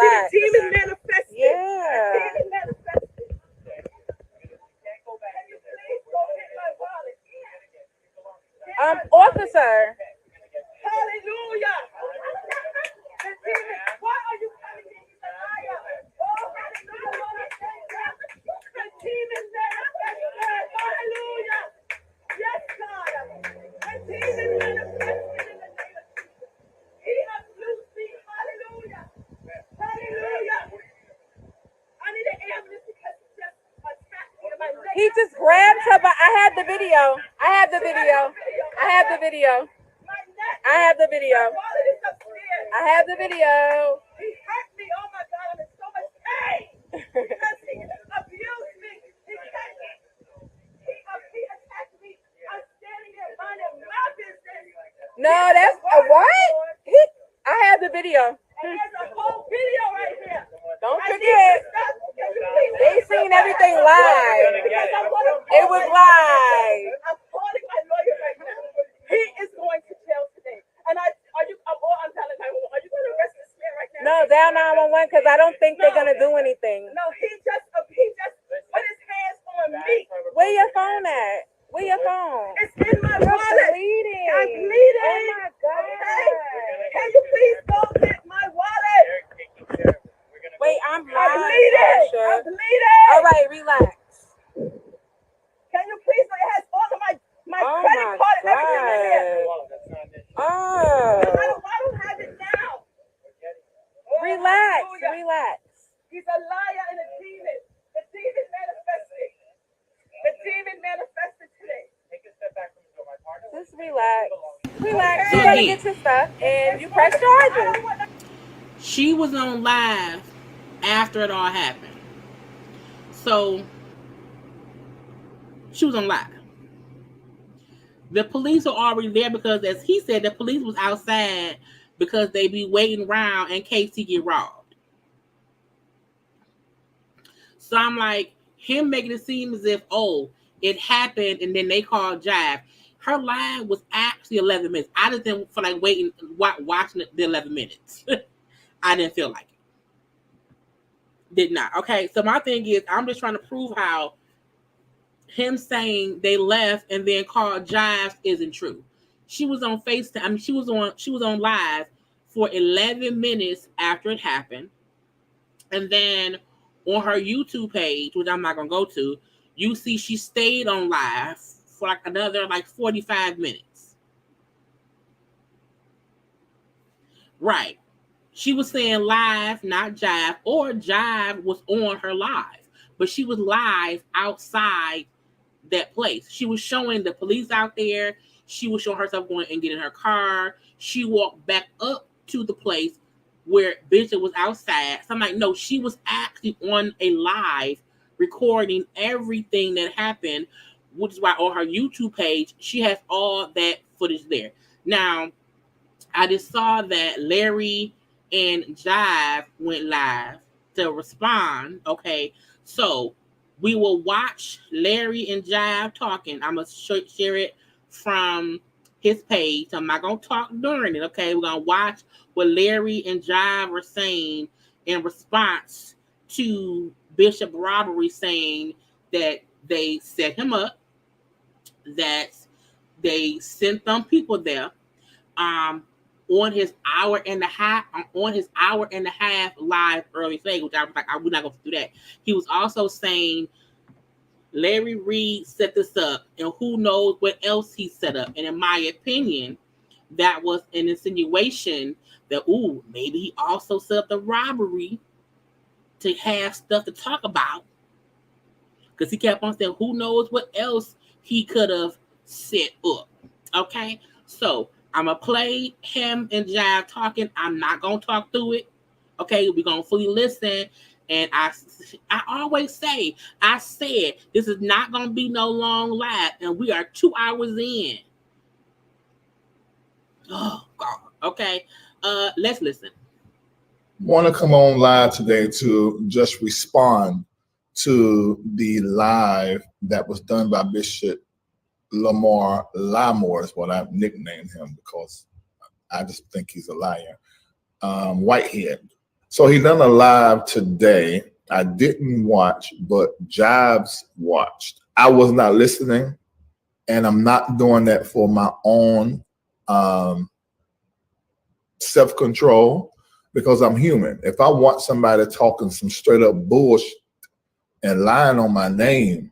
He just grabbed her, but I have the video. I have the video. I have the video. I have the video. I have the video. He hurt me. Oh my God, I'm in so much pain. Because he abused me. He attacked me. I'm standing there minding my business. No, that's a what? I have the video. And there's a whole video right here. Don't forget. They seen everything live. It was live. I'm calling my lawyer right now. He is going to jail today. And I'm telling 911. Are you going to arrest this man right now? No, down 911 because I don't think they're gonna do anything. No, he just put his hands on me. Where your phone at? Where your phone? It's in my You're wallet. bleeding. I'm bleeding. Oh my God. Okay? Can you please go get my wallet? Wait, I'm I'm live, bleeding. Tasha. I'm bleeding. All right, relax. Can you please? It has all of my Oh credit my card and everything in there. Oh. I don't have it now. Relax. Hallelujah. Relax. He's a liar and a demon. The demon manifested. The demon manifested today. Just relax. Relax. So You gotta again, get your stuff and you press charges. she was on live after it all happened. So she was on live. The police are already there because, as he said, the police was outside because they be waiting around in case he get robbed. So I'm like, him making it seem as if, oh, it happened and then they called Jive. Her live was actually 11 minutes. I just didn't feel like waiting, watching the 11 minutes. I didn't feel like it. Did not. Okay, so my thing is, I'm just trying to prove how him saying they left and then called Jive isn't true. She was on FaceTime. I mean, she was on live for 11 minutes after it happened. And then on her YouTube page, which I'm not going to go to, you see she stayed on live for like another 45 minutes. Right. She was saying live, not Jive, or Jive was on her live. But she was live outside that place. She was showing the police out there. She was showing herself going and getting her car. She walked back up to the place where Bishop was outside. So I'm like, no, she was actually on a live recording everything that happened, which is why on her YouTube page, she has all that footage there. Now, I just saw that Larry and Jive went live to respond. Okay, so we will watch Larry and Jive talking. I'm going to share it from his page. I'm not going to talk during it, okay? We're going to watch what Larry and Jive are saying in response to Bishop robbery, saying that they set him up, that they sent them people there, on his hour and a half live early thing, which I was like, we're not going to do that. He was also saying Larry Reed set this up, and who knows what else he set up. And in my opinion, that was an insinuation that, maybe he also set up the robbery to have stuff to talk about. Because he kept on saying, who knows what else he could have set up. Okay? So, I'm going to play him and Jive talking. I'm not going to talk through it. Okay? We're going to fully listen. And I always say, I said, this is not going to be no long live. And we are 2 hours in. Oh, God. Okay. Let's listen. Want to come on live today to just respond to the live that was done by Bishop Lamar is what I've nicknamed him because I just think he's a liar. Whitehead. So he done a live today. I didn't watch, but Jives watched. I was not listening, and I'm not doing that for my own self-control because I'm human. If I want somebody talking some straight up bullshit and lying on my name,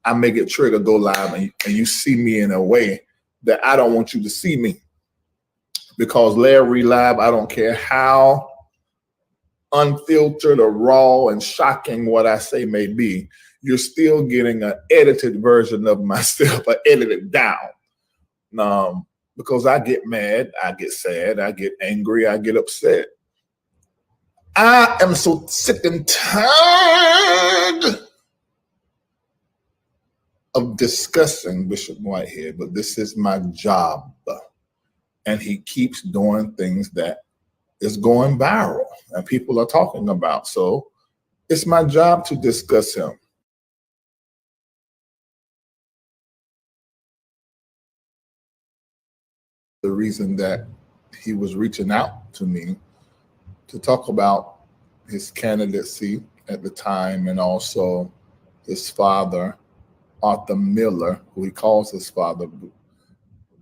I make it trigger go live and you see me in a way that I don't want you to see me. Because Larry live, I don't care how unfiltered or raw and shocking what I say may be. you're still getting an edited version of myself, an edited down. Because I get mad, I get sad, I get angry, I get upset. I am so sick and tired of discussing Bishop Whitehead, but this is my job. And he keeps doing things that is going viral and people are talking about. So it's my job to discuss him. The reason that he was reaching out to me to talk about his candidacy at the time, and also his father, Arthur Miller, who he calls his father.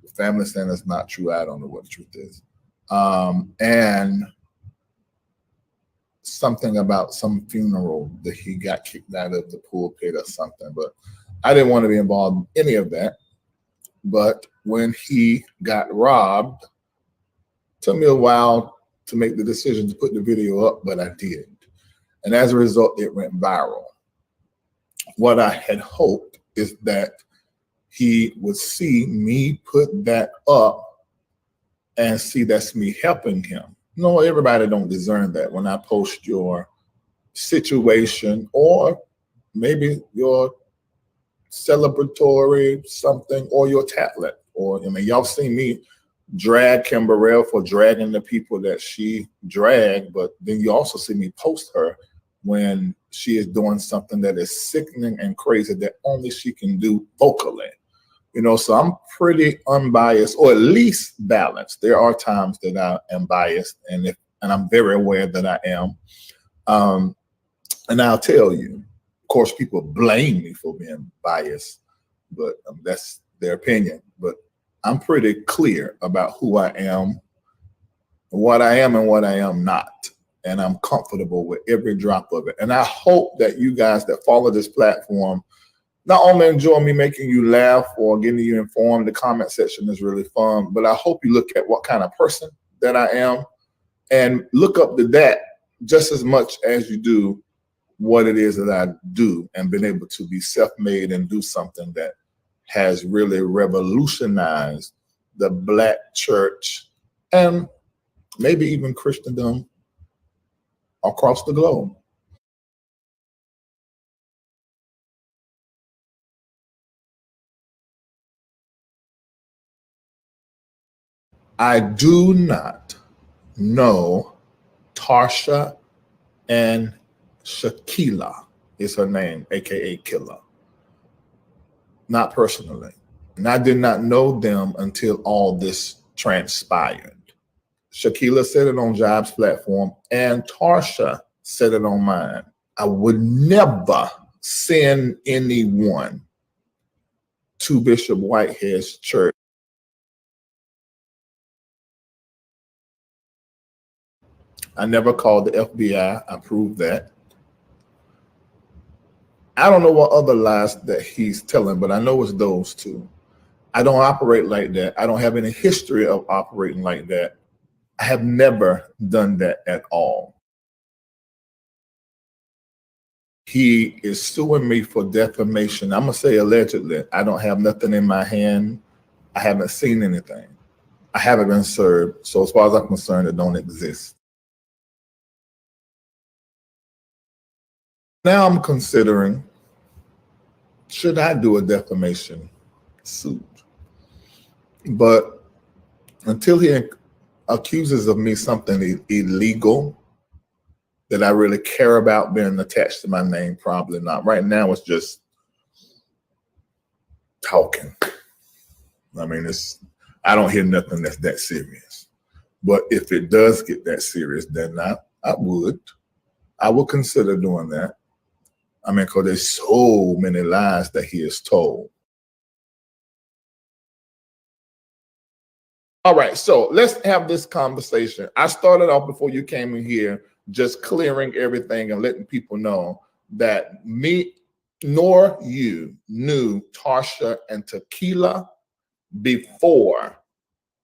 The family saying that's not true. I don't know what the truth is. And something about some funeral that he got kicked out of the pulpit or something. But I didn't want to be involved in any of that. But when he got robbed, it took me a while to make the decision to put the video up, but I did. And as a result, it went viral. What I had hoped is that he would see me put that up and see that's me helping him. No, everybody don't discern that when I post your situation or maybe your celebratory something or your talent. Or, I mean, y'all seen me drag Kim Burrell for dragging the people that she dragged, but then you also see me post her when she is doing something that is sickening and crazy that only she can do vocally. You know, so I'm pretty unbiased, or at least balanced. There are times that I am biased, and I'm very aware that I am. And I'll tell you, of course, people blame me for being biased, but that's their opinion. But I'm pretty clear about who I am, what I am, and what I am not. And I'm comfortable with every drop of it. And I hope that you guys that follow this platform not only enjoy me making you laugh or getting you informed. The comment section is really fun, but I hope you look at what kind of person that I am and look up to that just as much as you do what it is that I do, and been able to be self-made and do something that has really revolutionized the Black church and maybe even Christendom across the globe. I do not know Tasha and Shakila is her name, aka Killer. Not personally. And I did not know them until all this transpired. Shakila said it on Job's platform, and Tasha said it on mine. I would never send anyone to Bishop Whitehead's church. I never called the FBI. I proved that. I don't know what other lies that he's telling, but I know it's those two. I don't operate like that. I don't have any history of operating like that. I have never done that at all. He is suing me for defamation. I'm going to say allegedly. I don't have nothing in my hand. I haven't seen anything. I haven't been served. So as far as I'm concerned, it don't exist. Now I'm considering, should I do a defamation suit? But until he accuses of me something illegal that I really care about being attached to my name, probably not. Right now, it's just talking. I mean, I don't hear nothing that's that serious. But if it does get that serious, then I would consider doing that. I mean, because there's so many lies that he has told. All right, so let's have this conversation. I started off before you came in here just clearing everything and letting people know that me nor you knew Tasha and Tequila before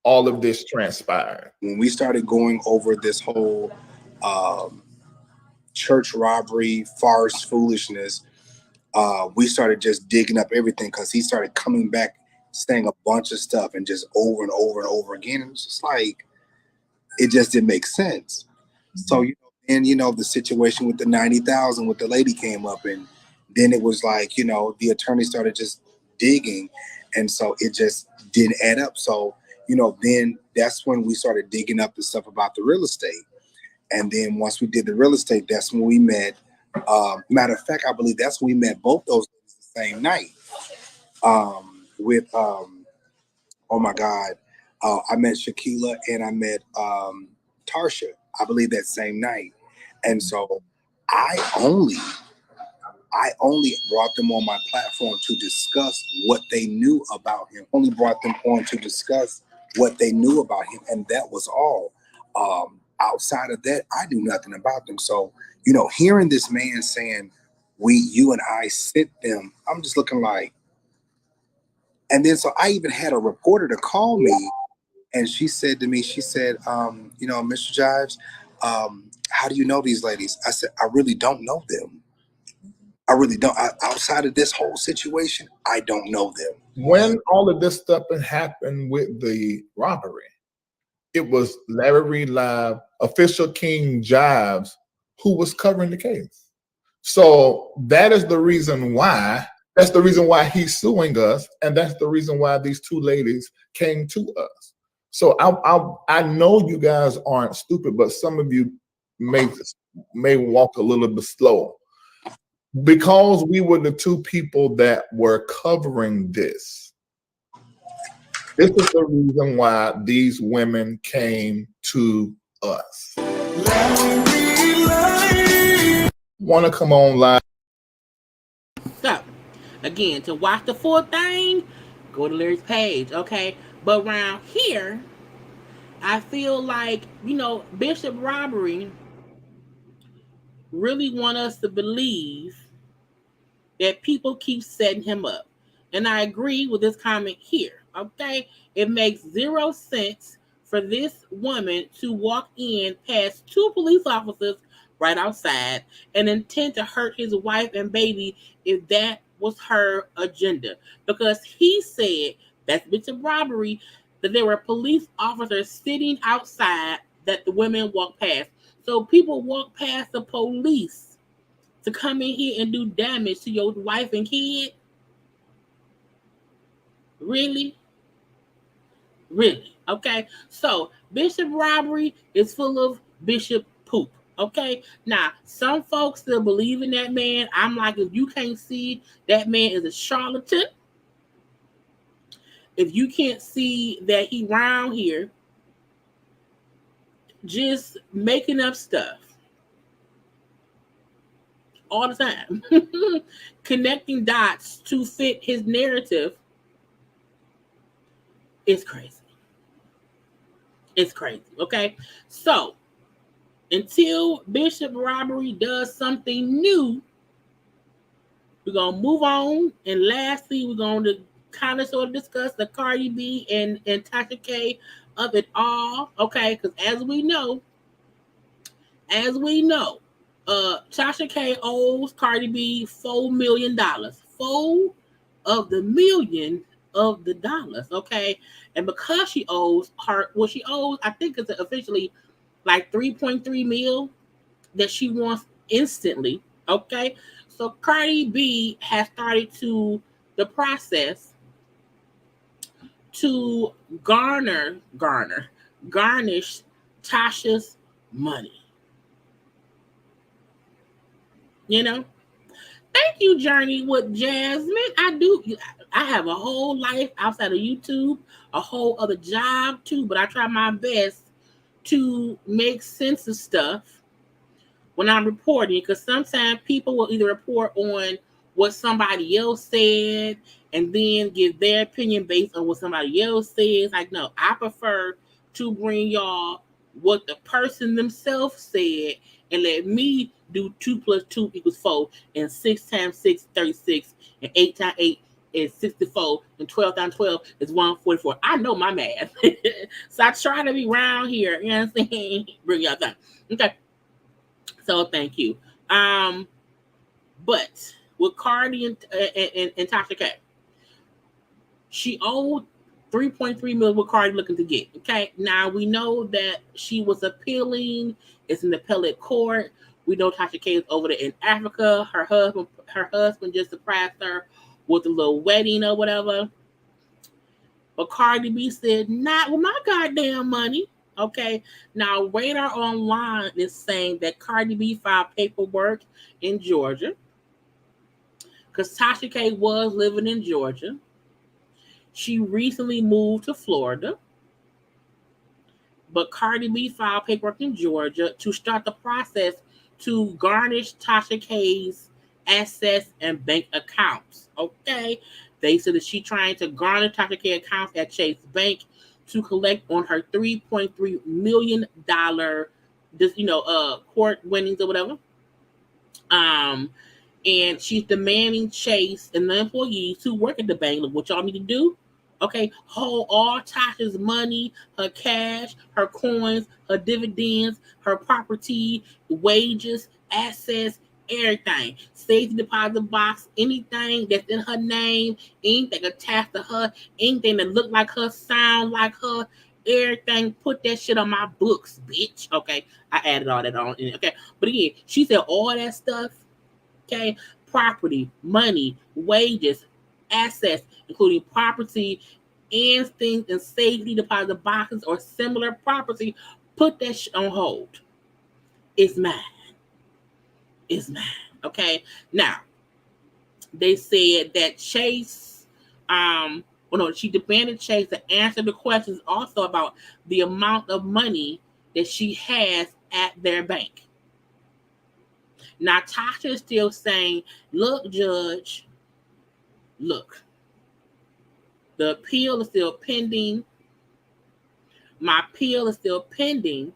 all of this transpired. When we started going over this whole church robbery, farce, foolishness, we started just digging up everything because he started coming back saying a bunch of stuff and just over and over and over again. And it's just like, it just didn't make sense. So, and the situation with the 90,000 with the lady came up, and then it was like, the attorney started just digging. And so it just didn't add up. So, then that's when we started digging up the stuff about the real estate. And then once we did the real estate, that's when we met. Matter of fact, I believe that's when we met both those ladies the same night. With oh my God, I met Shaquila and I met Tasha, I believe that same night. And so I only brought them on my platform to discuss what they knew about him. Only brought them on to discuss what they knew about him, and that was all. Outside of that, I knew nothing about them. So, hearing this man saying, you and I sent them, I'm just looking like, and then so I even had a reporter to call me, and she said to me, Mr. Jives, how do you know these ladies? I said, I really don't know them. I really don't. Outside of this whole situation, I don't know them. When all of this stuff happened with the robbery, it was Larry Reed Live, official King Jives, who was covering the case. So that is the reason why. That's the reason why he's suing us, and that's the reason why these two ladies came to us. So I know you guys aren't stupid, but some of you may walk a little bit slow. Because we were the two people that were covering this. This is the reason why these women came to us. Want to come on live? So, again, to watch the full thing, go to Larry's page, okay? But around here, I feel like, Bishop Robbery really want us to believe that people keep setting him up. And I agree with this comment here, okay? It makes 0 sense for this woman to walk in past 2 police officers right outside and intend to hurt his wife and baby if that was her agenda. Because he said, that's Bishop Robbery, that there were police officers sitting outside that the women walked past. So people walk past the police to come in here and do damage to your wife and kid? Really? Really? Okay. So Bishop Robbery is full of Bishop poop. Okay. Now, some folks still believe in that man. I'm like, if you can't see that man is a charlatan, if you can't see that he round here just making up stuff all the time, connecting dots to fit his narrative, it's crazy. It's crazy. Okay. So until Bishop Robbery does something new, we're going to move on. And lastly, we're going to kind of sort of discuss the Cardi B and Tasha K of it all. Okay. Because as we know, Tasha K owes Cardi B $4 million. 4 of the million of the dollars, okay? And because she owes her, she owes, I think it's officially like 3.3 mil that she wants instantly, okay? So Cardi B has started the process to garnish Tasha's money. Thank you, Journey with Jasmine. I have a whole life outside of YouTube, a whole other job too, but I try my best to make sense of stuff when I'm reporting, because sometimes people will either report on what somebody else said and then give their opinion based on what somebody else says. Like, no, I prefer to bring y'all what the person themselves said and let me do 2 + 2 = 4, and 6 × 6 36, and 8 × 8 is 64, and 12 × 12 is 144. I know my math. So I try to be around here, you know what I'm saying? Bring y'all down. Okay. So thank you. But with Cardi and Tasha K. She owed $3.3 million with Cardi looking to get. Okay, now we know that she was appealing. It's in the appellate court. We know Tasha K is over there in Africa. Her husband just surprised her with a little wedding or whatever. But Cardi B said, "Not with my goddamn money." Okay, now Radar Online is saying that Cardi B filed paperwork in Georgia because Tasha K was living in Georgia. She recently moved to Florida, but Cardi B filed paperwork in Georgia to start the process to garnish Tasha K's assets and bank accounts. Okay, they said that she's trying to garnish Tasha K accounts at Chase Bank to collect on her $3.3 million, court winnings or whatever. And she's demanding Chase and the employees who work at the bank, look, what y'all need to do, okay, hold all Tasha's money, her cash, her coins, her dividends, her property, wages, assets, everything. Safety deposit box, anything that's in her name, anything attached to her, anything that look like her, sound like her, everything, put that shit on my books, bitch. Okay, I added all that on. Okay, but again, she said all that stuff. Okay, property, money, wages, assets, including property and things in safety deposit boxes or similar property, put that shit on hold. It's mine. It's mine. Okay. Now, they said that Chase, she demanded Chase to answer the questions also about the amount of money that she has at their bank. Now, Tasha is still saying, look, Judge, look, the appeal is still pending. My appeal is still pending.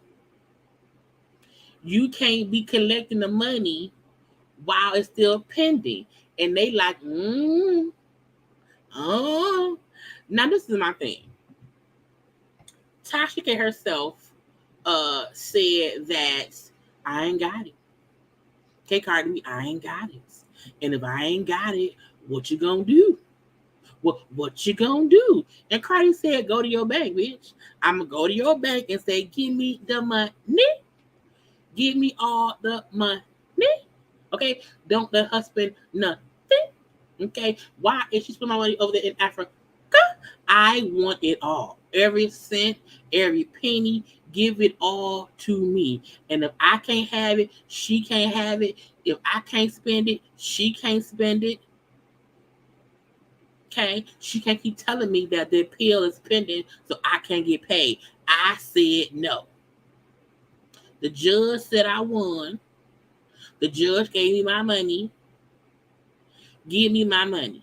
You can't be collecting the money while it's still pending. And they like, oh. Now, this is my thing. Tasha K herself said that I ain't got it. Okay, Cardi, I ain't got it. And if I ain't got it, what you gonna do? What you gonna do? And Cardi said, go to your bank, bitch. I'm gonna go to your bank and say, give me the money. Give me all the money. Okay? Don't let her spend nothing. Okay? Why is she spending my money over there in Africa? I want it all. Every cent, every penny, give it all to me. And if I can't have it, she can't have it. If I can't spend it, she can't spend it. Okay? She can't keep telling me that the appeal is pending so I can't get paid. I said no. The judge said I won. The judge gave me my money. Give me my money.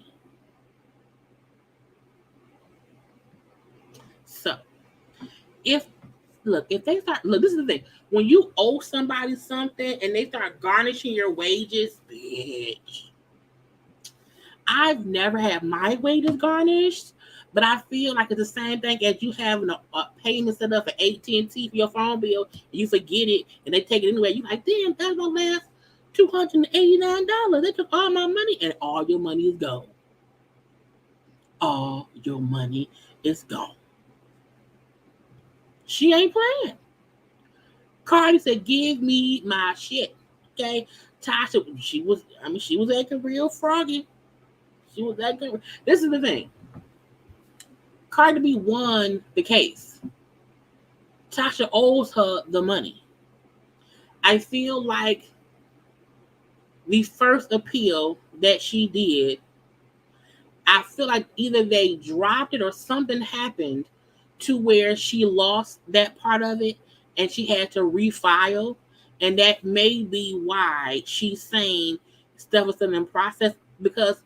So, if they start, this is the thing. When you owe somebody something and they start garnishing your wages, bitch. I've never had my wages garnished, but I feel like it's the same thing as you having a payment set up for AT&T for your phone bill, and you forget it, and they take it anyway. You like, damn, that's my last $289. They took all my money, and all your money is gone. All your money is gone. She ain't playing. Cardi said, give me my shit. Okay. Tasha, she was acting real froggy. She was acting. This is the thing. Cardi B won the case. Tasha owes her the money. I feel like the first appeal that she did, I feel like either they dropped it or something happened to where she lost that part of it and she had to refile. And that may be why she's saying stuff was still in process, because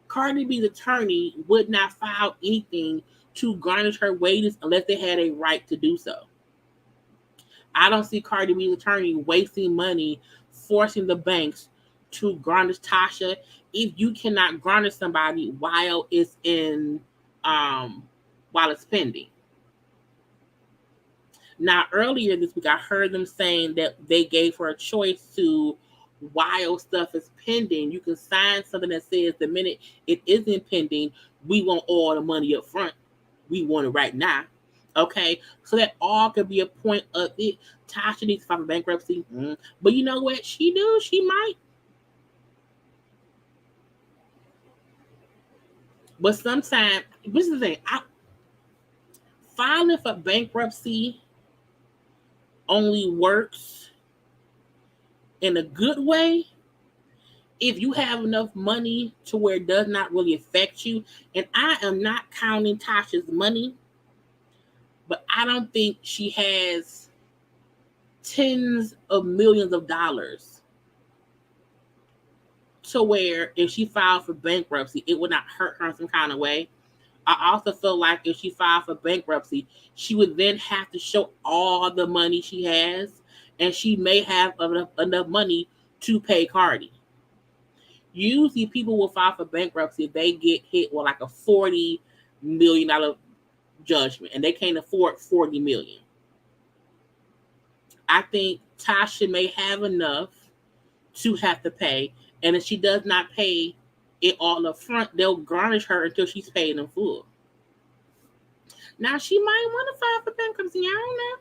Cardi B's attorney would not file anything to garnish her wages unless they had a right to do so. I don't see Cardi B's attorney wasting money, forcing the banks to garnish Tasha if you cannot garnish somebody while it's pending. Now, earlier this week, I heard them saying that they gave her a choice to while stuff is pending, you can sign something that says the minute it isn't pending, we want all the money up front. We want it right now. Okay, so that all could be a point of it. Tasha needs to file for bankruptcy, but you know what? She might. But sometimes, this is the thing. Filing for bankruptcy only works in a good way if you have enough money to where it does not really affect you. And I am not counting Tasha's money, but I don't think she has tens of millions of dollars to where if she filed for bankruptcy, it would not hurt her in some kind of way. I also feel like if she filed for bankruptcy, she would then have to show all the money she has, and she may have enough money to pay Cardi. Usually people will file for bankruptcy if they get hit with like a $40 million judgment and they can't afford $40 million. I think Tasha may have enough to have to pay, and if she does not pay it all up front, they'll garnish her until she's paid in full. Now she might want to file for bankruptcy. I don't know.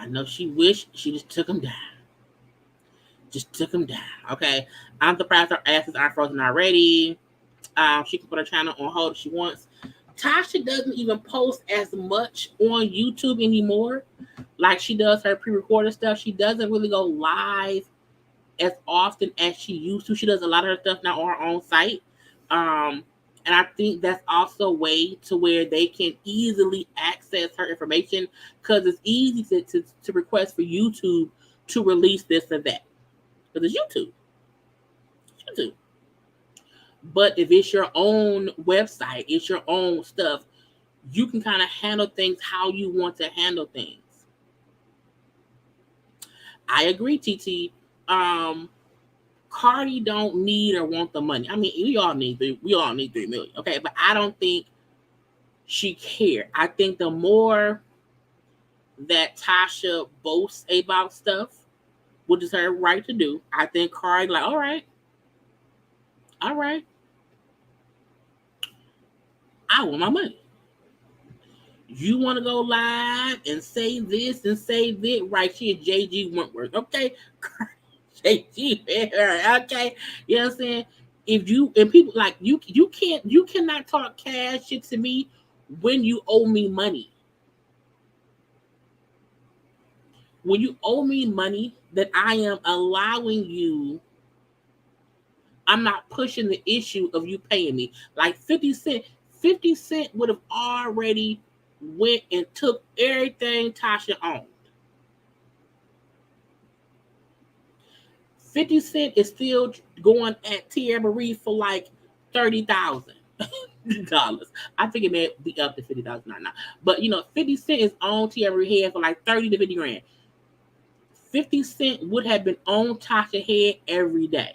I know she wished she just took him down. Okay. I'm surprised her asses aren't frozen already. She can put her channel on hold if she wants. Tasha doesn't even post as much on YouTube anymore. Like she does her pre-recorded stuff. She doesn't really go live as often as she used to. She does a lot of her stuff now on her own site. And I think that's also a way to where they can easily access her information, because it's easy to request for YouTube to release this or that. Because it's YouTube. But if it's your own website, it's your own stuff, you can kind of handle things how you want to handle things. I agree, TT. Cardi don't need or want the money. I mean, we all need $3 million, okay? But I don't think she cared. I think the more that Tasha boasts about stuff, which is her right to do, I think Cardi like, all right. I want my money. You want to go live and say this and say that, right here, JG Wentworth, okay? JG, okay? You know what I'm saying? If you and people like you cannot talk cash shit to me when you owe me money. When you owe me money that I am allowing you, I'm not pushing the issue of you paying me. Like 50 Cent would have already went and took everything Tasha owned. 50 Cent is still going at Tierra Marie for like $30,000. I think it may be up to $50,000 now. But 50 Cent is on Tierra Marie head for like 30 to 50 grand. 50 Cent would have been on Tasha head every day.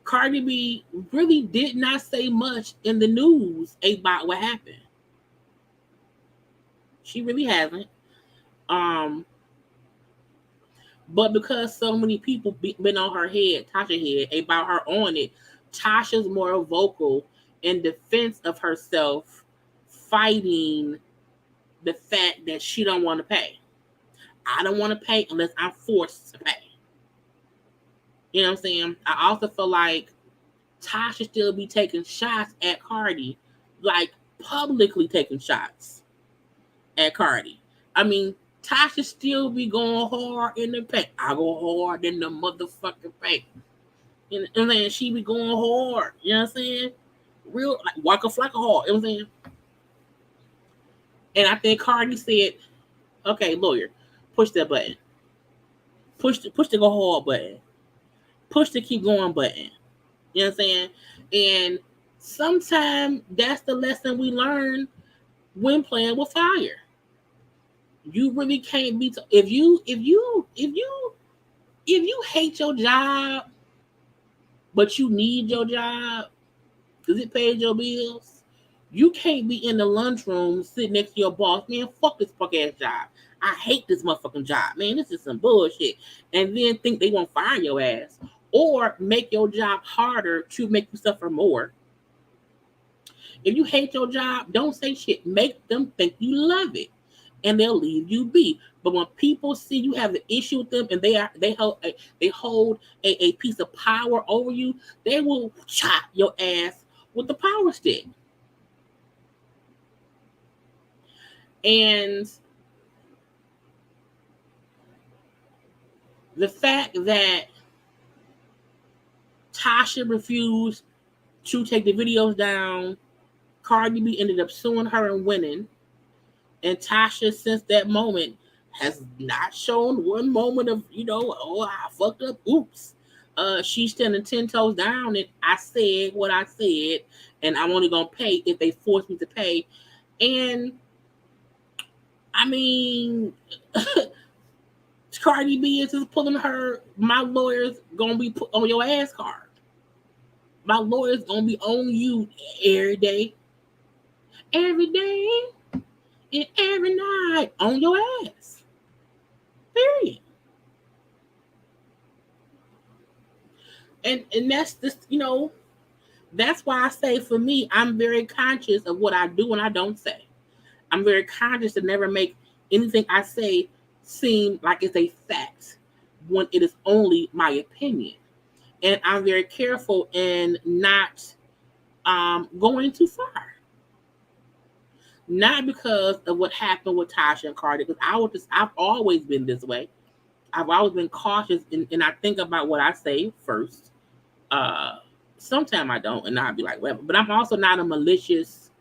Cardi B really did not say much in the news about what happened. She really hasn't. But because so many people been on her head, Tasha head, about her on it, Tasha's more vocal in defense of herself, fighting the fact that she don't want to pay. I don't want to pay unless I'm forced to pay. You know what I'm saying? I also feel like Tasha still be taking shots at Cardi, like publicly taking shots at Cardi. I mean, Tasha still be going hard in the paint. I go hard in the motherfucking paint. You know what I'm saying? She be going hard. You know what I'm saying? Real, like Waka Flocka hard. You know what I'm saying? And I think Cardi said, okay, lawyer, push that button. Push the go hard button. Push the keep going button. You know what I'm saying? And sometimes that's the lesson we learn when playing with fire. You really can't be if you hate your job, but you need your job because it pays your bills, You can't be in the lunchroom sitting next to your boss, man. Fuck this fuck ass job. I hate this motherfucking job, man. This is some bullshit. And then think they won't fire your ass or make your job harder to make you suffer more. If you hate your job, don't say shit. Make them think you love it, and they'll leave you be. But when people see you have an issue with them, and they hold a piece of power over you, they will chop your ass with the power stick. And the fact that Tasha refused to take the videos down, Cardi B ended up suing her and winning. And Tasha, since that moment, has not shown one moment of, oh, I fucked up. Oops. She's standing 10 toes down, and I said what I said, and I'm only going to pay if they force me to pay. And, I mean, Cardi B is just pulling her, my lawyer's going to be put on your ass card. My lawyer's going to be on you every day. Every day. And every night on your ass. Period. And that's just, that's why I say for me, I'm very conscious of what I do and I don't say. I'm very conscious to never make anything I say seem like it's a fact when it is only my opinion. And I'm very careful in not going too far. Not because of what happened with Tasha and Cardi, because I've always been this way. I've always been cautious, and I think about what I say first. Sometimes I don't, and I'll be like, whatever. But I'm also not a malicious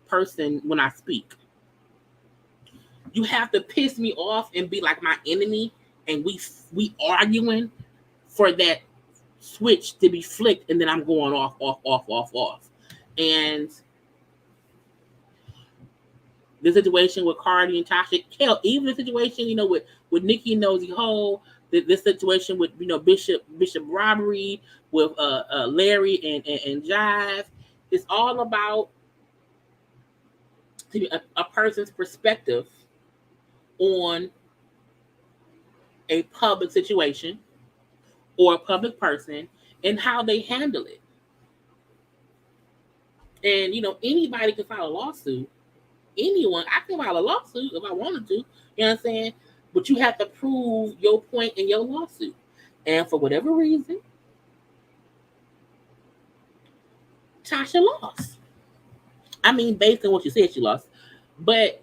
person when I speak. You have to piss me off and be like my enemy, and we arguing for that switch to be flicked, and then I'm going off. And the situation with Cardi and Tasha, hell, even the situation, with Nicki and Nosy Hole, this situation with Bishop robbery with Larry and Jive, it's all about a person's perspective on a public situation or a public person and how they handle it. And anybody can file a lawsuit. Anyone, I can file a lawsuit if I wanted to. You know what I'm saying? But you have to prove your point in your lawsuit. And for whatever reason, Tasha lost. I mean, based on what you said, she lost. But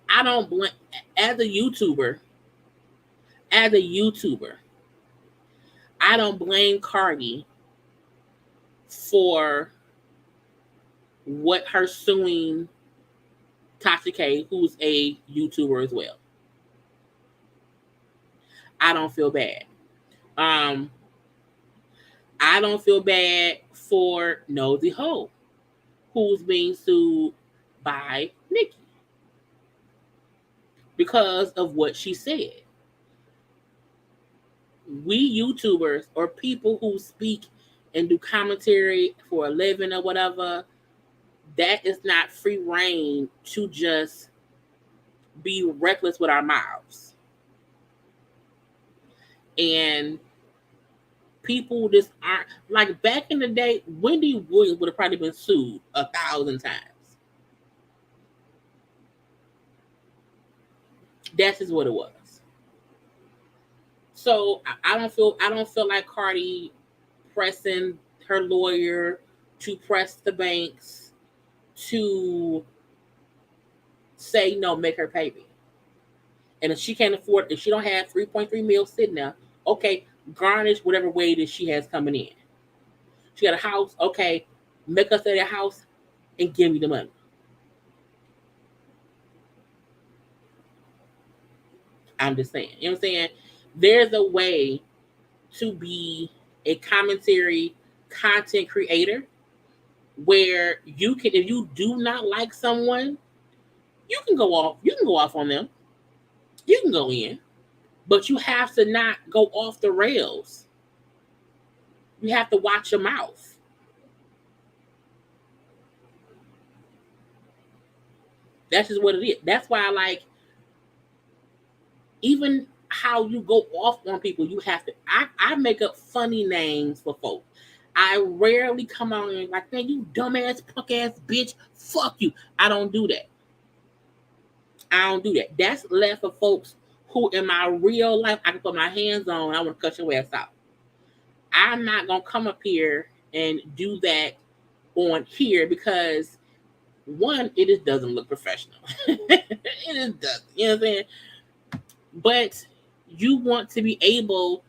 I don't blame, as a YouTuber, I don't blame Cardi for what her suing Tasha K, who's a YouTuber as well. I don't feel bad. I don't feel bad for Nosy Ho, who's being sued by Nicki because of what she said. We YouTubers or people who speak and do commentary for a living or whatever, that is not free reign to just be reckless with our mouths. And people just aren't, like back in the day, Wendy Williams would have probably been sued 1,000 times. That's just what it was. So I don't feel like Cardi pressing her lawyer to press the banks to say no, make her pay me. And if she can't afford, if she don't have 3.3 mil sitting there, okay, garnish whatever way that she has coming in. She got a house, okay, make us at a house and give me the money. I'm just saying, you know what I'm saying? There's a way to be a commentary content creator where you can, if you do not like someone, you can go off on them. You can go in, but you have to not go off the rails. You have to watch your mouth. That's just what it is. That's why I like, even how you go off on people, you have to. I make up funny names for folks. I rarely come out and like, man, you dumbass, punk ass bitch, fuck you. I don't do that. I don't do that. That's left for folks who, in my real life, I can put my hands on. I want to cut your ass out. I'm not gonna come up here and do that on here because one, it just doesn't look professional. It just doesn't. You know what I'm saying? But you want to be able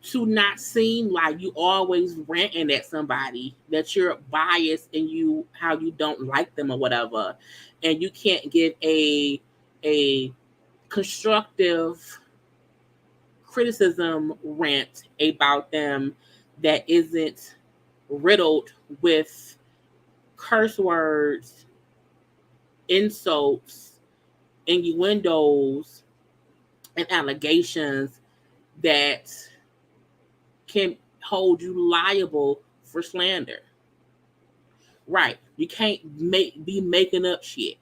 to not seem like you always ranting at somebody, that you're biased and you how you don't like them or whatever, and you can't give a constructive criticism rant about them that isn't riddled with curse words, insults, innuendos, and allegations that can hold you liable for slander. Right. You can't be making up shit.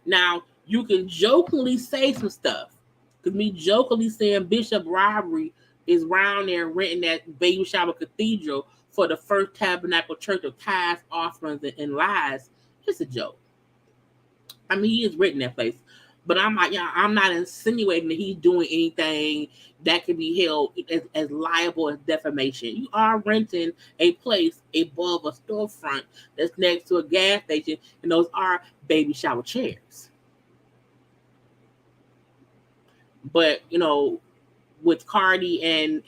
Now, you can jokingly say some stuff. Because me jokingly saying Bishop Robbery is around there renting that baby shower cathedral for the First Tabernacle Church of tithes, offerings, and lies. It's a joke. I mean, he is renting that place. But I'm like, yeah, I'm not insinuating that he's doing anything that can be held as liable as defamation. You are renting a place above a storefront that's next to a gas station, and those are baby shower chairs. But with Cardi and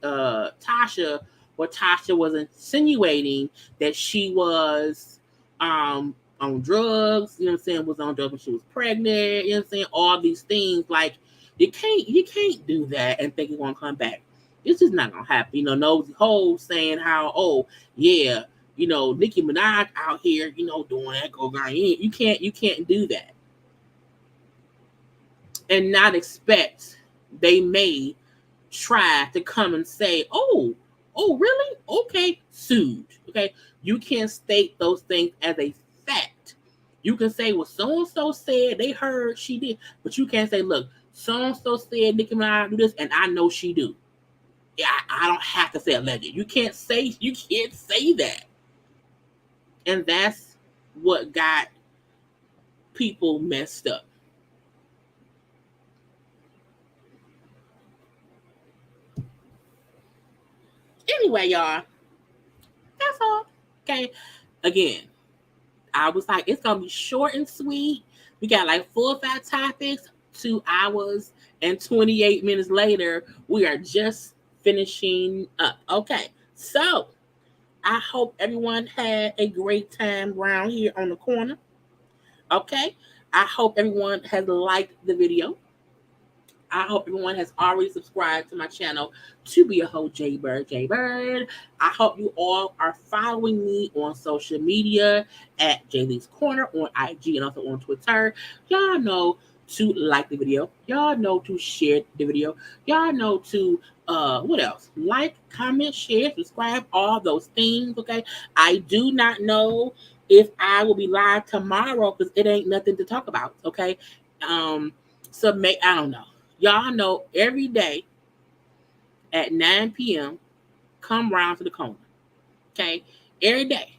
Tasha, what Tasha was insinuating that she was on drugs, you know what I'm saying, was on drugs when she was pregnant, you know what I'm saying, all these things, like you can't do that and think it's gonna come back. It's just not gonna happen. Nosy hoes saying how, oh yeah, Nicki Minaj out here, doing that cocaine. You can't do that. And not expect they may try to come and say, oh, really? Okay, sued. Okay, you can't state those things as a fact. You can say, well, so-and-so said, they heard she did, but you can't say, look, so-and-so said Nicki Minaj do this, and I know she do. Yeah, I don't have to say alleged. You can't say that. And that's what got people messed up. Anyway, y'all, that's all. Okay. Again, I was like, it's gonna be short and sweet. We got like 4 or 5 topics. 2 hours and 28 minutes later, we are just finishing up. Okay, so I hope everyone had a great time around here on the corner. Okay, I hope everyone has liked the video. I hope everyone has already subscribed to my channel to be a whole JayBird. I hope you all are following me on social media at JayLeesCorner on IG and also on Twitter. Y'all know to like the video. Y'all know to share the video. Y'all know to what else? Like, comment, share, subscribe, all those things. Okay. I do not know if I will be live tomorrow because it ain't nothing to talk about. Okay. So I don't know. Y'all know every day at 9 p.m. come round to the corner. Okay? Every day.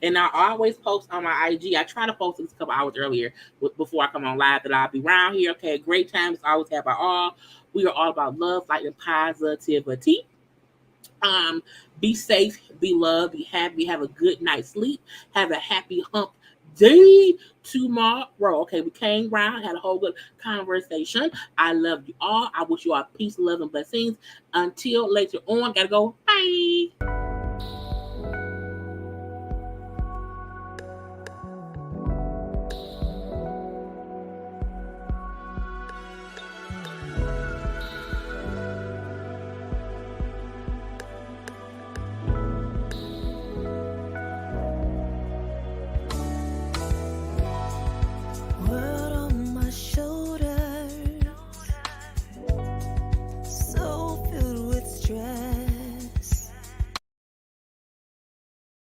And I always post on my IG. I try to post this a couple hours earlier before I come on live that I'll be around here. Okay, great times always have by all. We are all about love, light, and positivity. Be safe, be loved, be happy, have a good night's sleep, have a happy hump day tomorrow. Okay, we came around, had a whole good conversation. I love you all. I wish you all peace, love, and blessings. Until later on, gotta go. Bye.